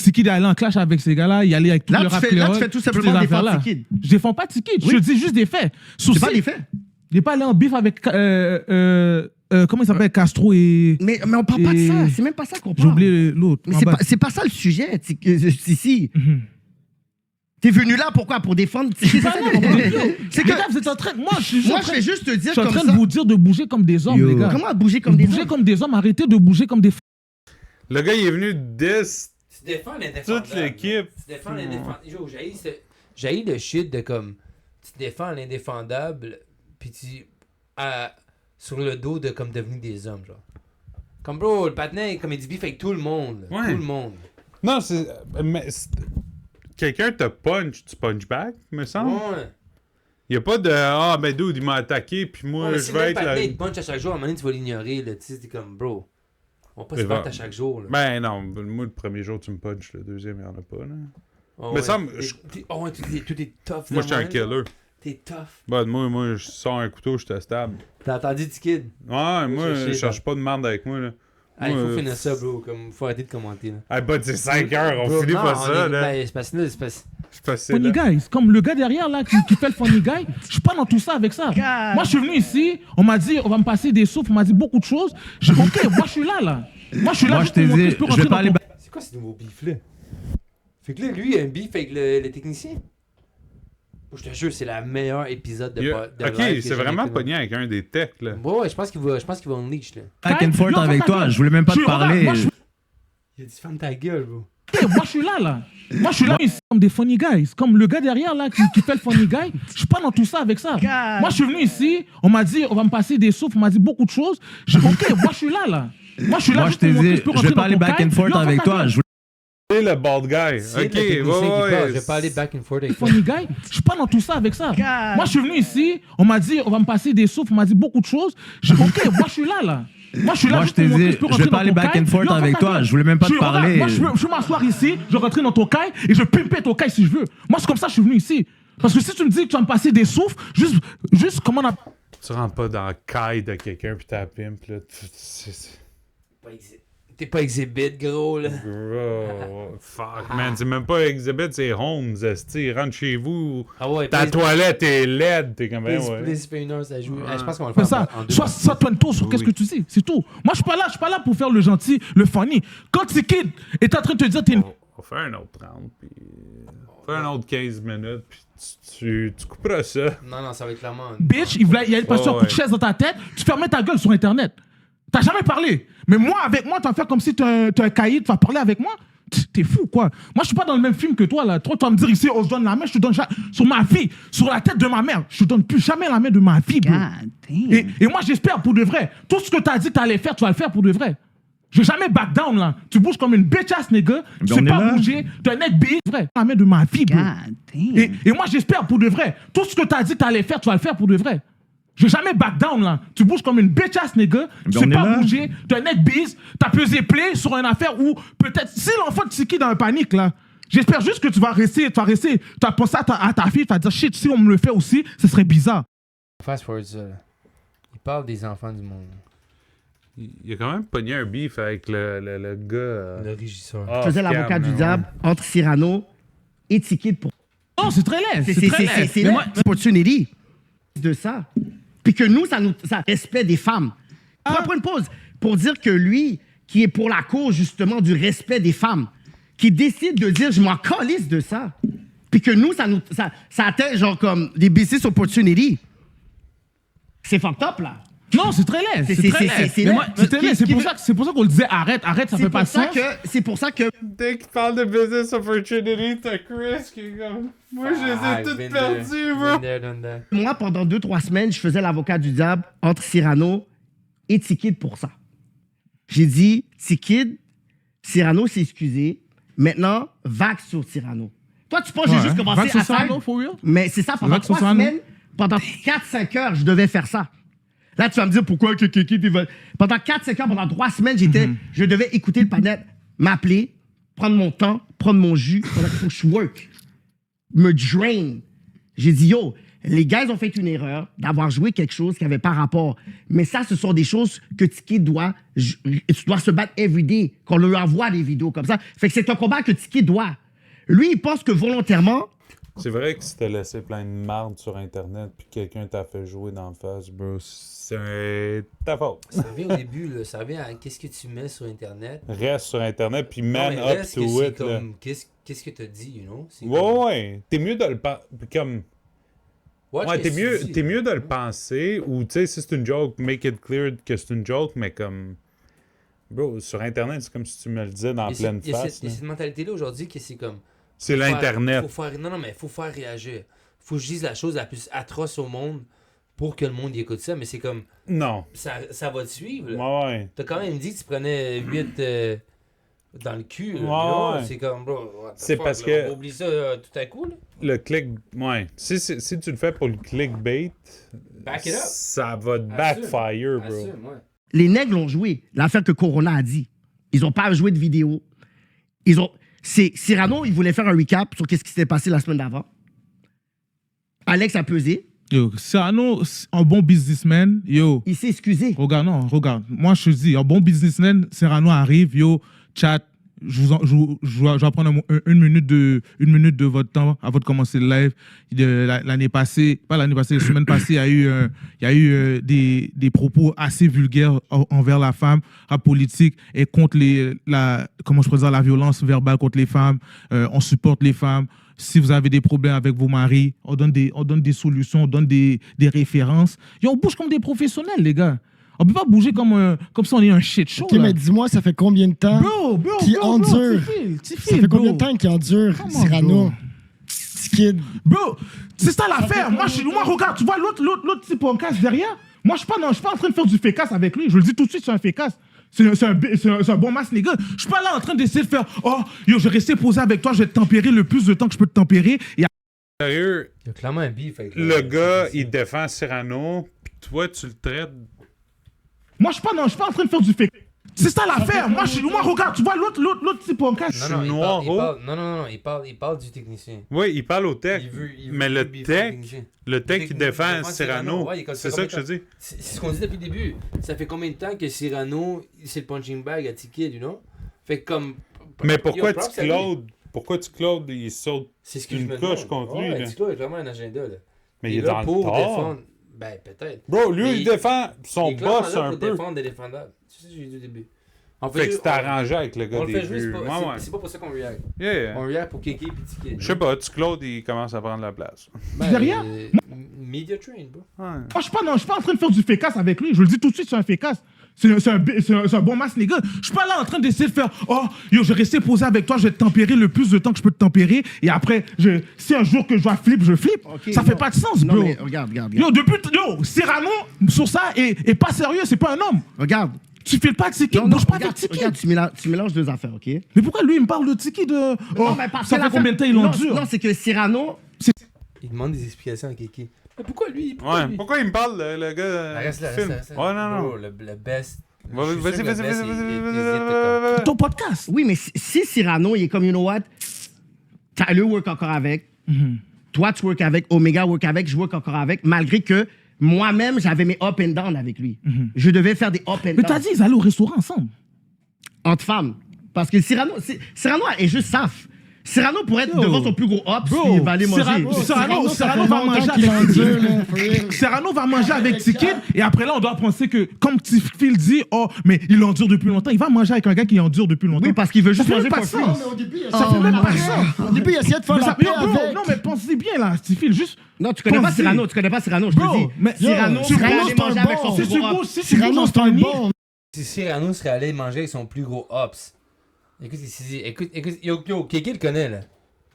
T-Kid allait en clash avec ces gars-là, il allait avec tout Là, le tu rap fais tout toutes simplement ces défendre affaires-là. T-Kid. Je défends pas T-Kid, Oui. je dis juste des faits. C'est pas des faits. Il n'est pas allé en bif avec comment il s'appelle, Castro et... Mais on parle pas de Et- ça. C'est même pas ça qu'on J'ai parle. oublié l'autre. Mais Ma bad. c'est pas ça le sujet, ici. Mhm. T'es venu là pourquoi? Pour défendre Je suis pas là pour dire. C'est Les que gars, vous êtes en train... Moi, je suis juste moi, en je train- vais juste te je dire suis en comme train ça. de vous dire de bouger comme des hommes, les gars. Comment bouger comme des Bouger hommes? comme des hommes, arrêtez de bouger comme des... Le gars, il est venu 10 Tu défends l'indéfendable. toute l'équipe. Tu défends l'indéfendable. Yo, j'haïs le shit de comme... Tu défends l'indéfendable, puis tu... sur le dos de comme devenir des hommes, genre. Comme bro, le patinet, comme il dit beef avec tout le monde. Ouais. Tout le monde. Non, c'est... Mais quelqu'un te punch, tu punch back, me semble. Ouais. Il y a pas de « Ah, ben dude, il m'a attaqué, puis moi, Ouais, mais je si vais le être là. patinet, il te punch à chaque jour, à un moment donné, tu vas l'ignorer, là. Tu sais, t'es comme, bro, on va pas se Il va- battre à chaque jour, là. Ben non, moi, le premier jour, tu me punches, le deuxième, il y en a pas, là. Oh, mais ouais. ça me- Oh, ouais, tout est tough. Moi, de j'étais un même, killer. là. T'es tough. Ben, moi, je sors un couteau, je te stab. T'as entendu T-Kid? Ouais, moi, chercher, je cherche pas de merde avec moi, là. Ah, il Moi, faut finir ça, bro. Comme, faut arrêter de commenter, là. Ah, bah, c'est 5 heures, on Bro, finit non, pas on ça, est- là. Ben, c'est parce que là, c'est parce... C'est facile, Funny là. guy, comme le gars derrière là qui fait le funny guy, je suis pas dans tout ça avec ça. Moi je suis venu ici, on m'a dit on va me passer des souffles, on m'a dit beaucoup de choses. J'ai dit ok, moi je suis là. Moi je suis là. Moi, juste je t'ai pour montrer dit, que peux je rentrer vais dans pas aller ton- C'est quoi ces nouveaux beefs, là? Fait que là, lui, il a un beef avec le technicien. Je te jure, c'est la meilleure épisode de, Il y a- de Ok, live que c'est j'ai vraiment écouté. pogné avec un des techs, là. Ouais, je pense qu'il va unleash, là. Back and forth Yo, avec ferme ta toi, gueule. je voulais même pas te Regarde, parler. moi, je suis- Il a dit ferme ta gueule, bro. Ok, moi je suis là. Moi je suis là ici comme des funny guys, comme le gars derrière là qui fait le funny guy. Je suis pas dans tout ça avec ça. Moi je suis venu ici, on m'a dit on va me passer des souffles, on m'a dit beaucoup de choses. J'ai dit ok, moi je suis là. Moi je suis là. Moi, je juste pour t'ai montrer dit, que peux je vais rentrer pas dans aller ton back caille. and forth Yo, ferme avec ta toi. gueule. Je voulais- C'est le bald guy. C'est Ok, le technicien qui parle, je vais ouais. pas aller back and forth avec toi. Funny guy, je suis pas dans tout ça avec ça. Moi je suis venu ici, on m'a dit on va me passer des souffles, on m'a dit beaucoup de choses. J'ai dit ok, moi je suis là. Moi je suis là. Moi, je juste pour t'ai montrer dit, que peux je rentrer vais pas dans aller ton back caille. and forth Yo, ferme avec ta toi, gueule. je voulais même pas te Regarde, parler. Moi je vais m'asseoir ici, je vais rentrer dans ton caille et je pimper ton caille si je veux. Moi c'est comme ça que je suis venu ici. Parce que si tu me dis que tu vas me passer des souffles, juste comment on a... Tu rentres pas dans la caille de quelqu'un puis t'as pimp, là. T'es pas exhibit, gros, là. Bro, fuck, man. C'est même pas Exhibit, c'est Holmes, esti. Rentre chez vous. Ah ouais, Ta toilette est laide, t'es comme ben ouais. Please, fait une heure, ça joue. Ah, je pense qu'on va le Fais faire ça, en deux. sois toi tour sur qu'est-ce que tu dis, c'est tout. Moi je suis pas là pour faire le gentil, le funny. Quand T-Kid est en train de te dire t'es une... On va faire un autre 30, puis... On va faire un autre 15 minutes, puis tu couperas ça. Non, ça va être clairement... Bitch, il y a une passion coup de chaise dans ta tête, tu fermais ta gueule sur internet. T'as jamais parlé. Mais moi, avec moi, tu vas faire comme si t'es un cahier, tu vas parler avec moi. T'es fou, quoi. Moi, je suis pas dans le même film que toi, là. Toi, tu vas me dire ici, on se donne la main, je te donne sur ma fille, sur la tête de ma mère. Je te donne plus jamais la main de ma fille, bro. Et moi, j'espère pour de vrai. Tout ce que t'as dit que t'allais faire, tu vas le faire pour de vrai. Je vais jamais back down, là. Tu bouges comme une bitch ass nigga. Tu sais on est pas là. bouger. T'es un neck bitch. Vrai. La main de ma fille, bro. Et moi, j'espère pour de vrai. Tout ce que t'as dit que t'allais faire, tu vas le faire pour de vrai. Je vais jamais back down, là. Tu bouges comme une bitch-ass, nigga. Tu sais pas bouger. Tu as un net bise. T'as pesé play sur une affaire où peut-être... Si l'enfant de Tiki dans un panique, là, j'espère juste que tu vas rester. Tu as pensé à ta fille. Tu vas dire, shit, si on me le fait aussi, ce serait bizarre. Fast forward ça. Il parle des enfants du monde. Il a quand même pogné un beef avec le gars... Le régisseur. Je faisais l'avocat du diable entre Cyrano et Tiki pour... Non, c'est très laid. C'est très laid. C'est l'opportunité de ça. Puis que nous, ça respect des femmes. On va prendre une pause pour dire que lui, qui est pour la cause justement du respect des femmes, qui décide de dire je m'en calisse de ça. Puis que nous, ça atteint genre comme des business opportunities. C'est fucked up, là. Non, c'est très laid. C'est très laid. C'est pour ça qu'on le disait arrête, ça fait pas de sens. C'est pour ça que... Dès qu'il parle de business opportunity, t'as Chris qui est comme... Moi, je les ai toutes perdues, bro. Moi, pendant 2-3 semaines, je faisais l'avocat du diable entre Cyrano et T-Kid pour ça. J'ai dit, T-Kid, Cyrano s'est excusé. Maintenant, vague sur Cyrano. Toi, tu penses que j'ai juste commencé à Cyrano, for real? Mais c'est ça, pendant 3 semaines, pendant 4-5 heures, je devais faire ça. Là, tu vas me dire pourquoi que Kiki... Pendant 4-5 heures, pendant 3 semaines, je devais écouter le panel, m'appeler, prendre mon temps, prendre mon jus, pendant qu'il faut que je work, me drain. J'ai dit, yo, les gars, ils ont fait une erreur d'avoir joué quelque chose qui n'avait pas rapport. Mais ça, ce sont des choses que Tiki doit se battre everyday, qu'on lui envoie des vidéos comme ça. Fait que c'est un combat que Tiki doit. Lui, il pense que volontairement... C'est vrai que si t'as laissé plein de marde sur Internet puis quelqu'un t'a fait jouer d'en face, bro, c'est ta faute. Ça revient au début, là. Ça revient à qu'est-ce que tu mets sur Internet. Reste sur Internet puis man up to it, là. Qu'est-ce que t'as dit, you know? Ouais. T'es mieux de le comme... Ouais, t'es mieux de le penser ou, tu sais, si c'est une joke, make it clear que c'est une joke, mais comme... Bro, sur Internet, c'est comme si tu me le disais dans pleine face. Il y a cette mentalité-là aujourd'hui que c'est comme... C'est l'Internet. Non, mais il faut faire réagir. Faut que je dise la chose la plus atroce au monde pour que le monde y écoute ça, mais c'est comme... Non. Ça va te suivre. Ouais. T'as quand même dit que tu prenais 8 dans le cul. Ouais. C'est comme, bro, c'est parce que... On oublie ça tout à coup, là. Le click... Ouais. Si tu le fais pour le clickbait, back it up. Ça va te backfire, bro. Assume, ouais. Les nègres l'ont joué. L'affaire que Corona a dit. Ils n'ont pas joué de vidéo. Cyrano, il voulait faire un recap sur qu'est-ce qui s'était passé la semaine d'avant. Alex a pesé. Yo, Cyrano, un bon businessman, yo. Il s'est excusé. Regarde. Moi, je te dis, un bon businessman, Cyrano arrive, yo, chat. Je vais prendre une minute de votre temps avant de commencer le live. La semaine passée, il y a eu des propos assez vulgaires envers la femme, rap politique et contre la violence verbale contre les femmes. On supporte les femmes. Si vous avez des problèmes avec vos maris, on donne des solutions, on donne des références. Et on bouge comme des professionnels, les gars. On peut pas bouger comme si on est un shit show. Ok, là. Mais dis-moi, ça fait combien de temps qu'il endure? Ça fait combien de temps qu'il endure, Cyrano? Kid. Bro, c'est ça l'affaire. Moi, regarde, tu vois l'autre petit podcast derrière? Moi, je suis pas en train de faire du fécasse avec lui. Je le dis tout de suite, c'est un fécasse. C'est un bon masse, les gars. Je suis pas là en train d'essayer de faire oh, yo, je vais rester posé avec toi, je vais te tempérer le plus de temps que je peux te tempérer. Sérieux? Il y a clairement un beef avec le gars, il défend Cyrano, puis toi, tu le traites. Moi, je suis pas en train de faire du fake. C'est ça l'affaire. Moi, regarde, tu vois l'autre petit podcast. Non, il parle du technicien. Oui, il parle au tech. Mais le tech, il défend Cyrano. C'est ça que je te dis. C'est ce qu'on dit depuis le début. Ça fait combien de temps que Cyrano, c'est le punching bag à T-Kid, you know? Fait comme... Mais pourquoi tu Claude, il saute une coche contre lui? T-Claude a vraiment un agenda, là. Mais il est dans le tort. Ben, peut-être. Bro, lui, il défend son boss un peu. Il défend des défendables. C'est ça que j'ai dit au début. Fait que c'est arrangé avec le gars des vues. C'est pas pour ça qu'on react. Yeah. On react pour Kéké et Tiki. Je sais pas, Claude, il commence à prendre la place. Derrière? Media train, bro. Moi, je suis pas en train de faire du fécasse avec lui. Je le dis tout de suite, c'est un fécasse. C'est un bon masse, les gars. Je suis pas là en train d'essayer de faire oh, yo, je vais rester posé avec toi, je vais te tempérer le plus de temps que je peux te tempérer. Et après, si un jour que je dois flip, je flippe. Okay, ça fait pas de sens, bro. Non, mais regarde. Yo, Cyrano, sur ça, est pas sérieux, c'est pas un homme. Regarde. Tu files pas de Tiki, bouge pas avec Tiki. Regarde, tu mélanges deux affaires, OK? Mais pourquoi lui, il me parle de Tiki de... Oh, ça fait combien de temps il endure? Non, c'est que Cyrano... Il demande des explications à Kéké. Pourquoi lui? Ouais, pourquoi il me parle, le gars Reste là, du film? reste là. Ouais, non. Bro, le best. Vas-y. Ton podcast. Oui, mais si Cyrano, il est comme, you know what, Tyler work encore avec, toi, tu work avec, Omega work avec, je work encore avec, malgré que moi-même, j'avais mes up and down avec lui. Je devais faire des up and down. Mais t'as dit, ils allaient au restaurant ensemble. Entre femmes. Parce que Cyrano est juste saf. Cyrano pourrait être devant son plus gros up, puis il va aller manger. Cyrano va manger avec Tikid. Cyrano va manger avec Tikid, et après là, on doit penser que, comme Phil dit, oh, mais il endure depuis longtemps. Il va manger avec un gars qui endure depuis longtemps. Oui, parce qu'il veut juste manger pas pour ça. lui. Au début, Ça fait même pas ça. Au début, il essayait de faire la paix avec. Non, mais pensez bien là, Phil, juste. Non, tu connais pas Cyrano, je te Bro, dis. mais Cyrano, Cyrano, serait allé c'est un manger avec son bon. plus C'est gros up. Cyrano, c'est un bon. Si Cyrano serait allé manger avec son plus gros ops. Écoute, Kéké le connaît, là.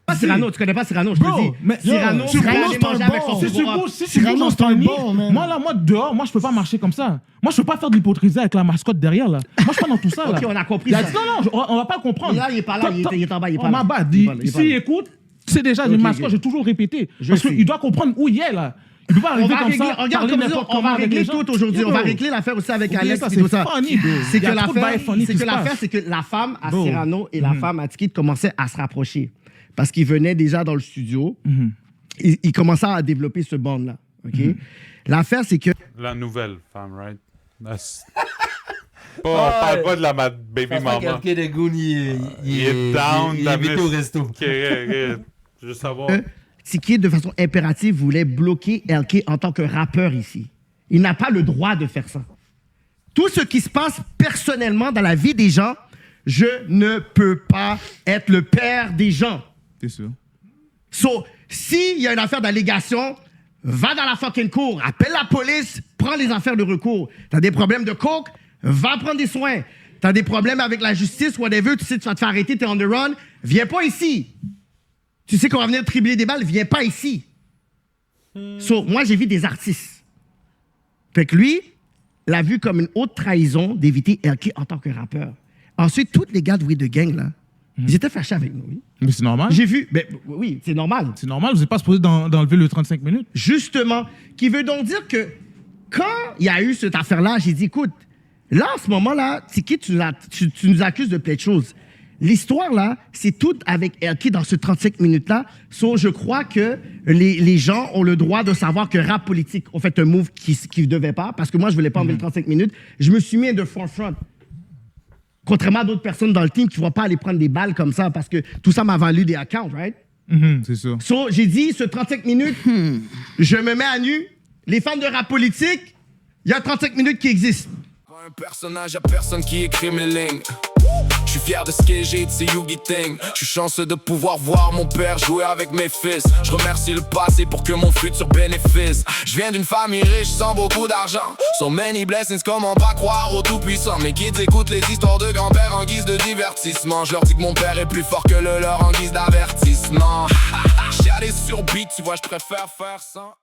Pas Cyrano, tu connais pas Cyrano, je te dis. mais Cyrano serait allé c'est un manger avec bon. son plus gros up. Cyrano, c'est un bon, man. Moi, dehors, moi, je peux pas marcher comme ça. Moi, je peux pas faire de l'hypocrisie avec la mascotte derrière, là. Moi, je suis pas dans tout ça, là. Ok, on a compris ça. Non, on va pas comprendre. Là, il est pas là, il est en bas, il est pas On là. m'a battu. Il est pas là. S'il écoute, c'est déjà une mascotte, j'ai toujours répété. Parce sais. qu'il doit comprendre où il est, là. Il peut pas On arriver va comme régler, ça, regarde, parler comme n'importe on comment va avec les régler gens. tout aujourd'hui. Yo, On va bro. régler l'affaire aussi avec Oubliez Alex ça, et c'est tout ça. funny, bro. C'est Il y que a trop de bails funny qui se l'affaire, passent. c'est que la femme à Bro. Cyrano et la femme à Tikid commençaient à se rapprocher. Parce qu'ils venaient déjà dans le studio. Ils commençaient à développer ce bond-là. OK? L'affaire, c'est que... La nouvelle femme, right? On parle pas de la baby mama. Quelqu'un de Goon, Il est down, il est invité au resto. Ok. Je veux savoir. Tikid, de façon impérative, voulait bloquer LK en tant que rappeur ici. Il n'a pas le droit de faire ça. Tout ce qui se passe personnellement dans la vie des gens, je ne peux pas être le père des gens. C'est sûr. So, s'il y a une affaire d'allégation, va dans la fucking cour, appelle la police, prends les affaires de recours. T'as des problèmes de coke, va prendre des soins. T'as des problèmes avec la justice, whatever, tu sais, tu vas te faire arrêter, t'es on the run, viens pas ici. Tu sais qu'on va venir tribler des balles, viens pas ici. So, moi, j'ai vu des artistes. Fait que lui, l'a vu comme une haute trahison d'éviter LK en tant que rappeur. Ensuite, tous les gars de We The Gang, là, ils étaient fâchés avec nous, oui. Mais c'est normal. J'ai vu, ben, oui, c'est normal. C'est normal, vous n'êtes pas supposé d'enlever le 35 minutes. Justement, qui veut donc dire que quand il y a eu cette affaire-là, j'ai dit, écoute, là, en ce moment-là, Tiki, tu nous accuses de plein de choses. L'histoire, là, c'est tout avec LK dans ce 35 minutes-là. So, je crois que les gens ont le droit de savoir que Rap Politique ont fait un move qui ne devait pas, parce que moi, je ne voulais pas enlever le 35 minutes. Je me suis mis de forefront. Contrairement à d'autres personnes dans le team qui ne vont pas aller prendre des balles comme ça, parce que tout ça m'a valu des accounts, right? C'est sûr. So, j'ai dit, ce 35 minutes, je me mets à nu. Les fans de Rap Politique, il y a 35 minutes qui existent. Un personnage à personne qui écrit mes lignes. Je suis fier de ce que j'ai de ces Yugi Ting. Je suis chanceux de pouvoir voir mon père jouer avec mes fils. Je remercie le passé pour que mon futur bénéfice. Je viens d'une famille riche sans beaucoup d'argent. So many blessings, comment pas croire au tout-puissant. Mes kids écoutent les histoires de grand-père en guise de divertissement. Je leur dis que mon père est plus fort que le leur en guise d'avertissement. Chialer sur beat, tu vois, je préfère faire ça.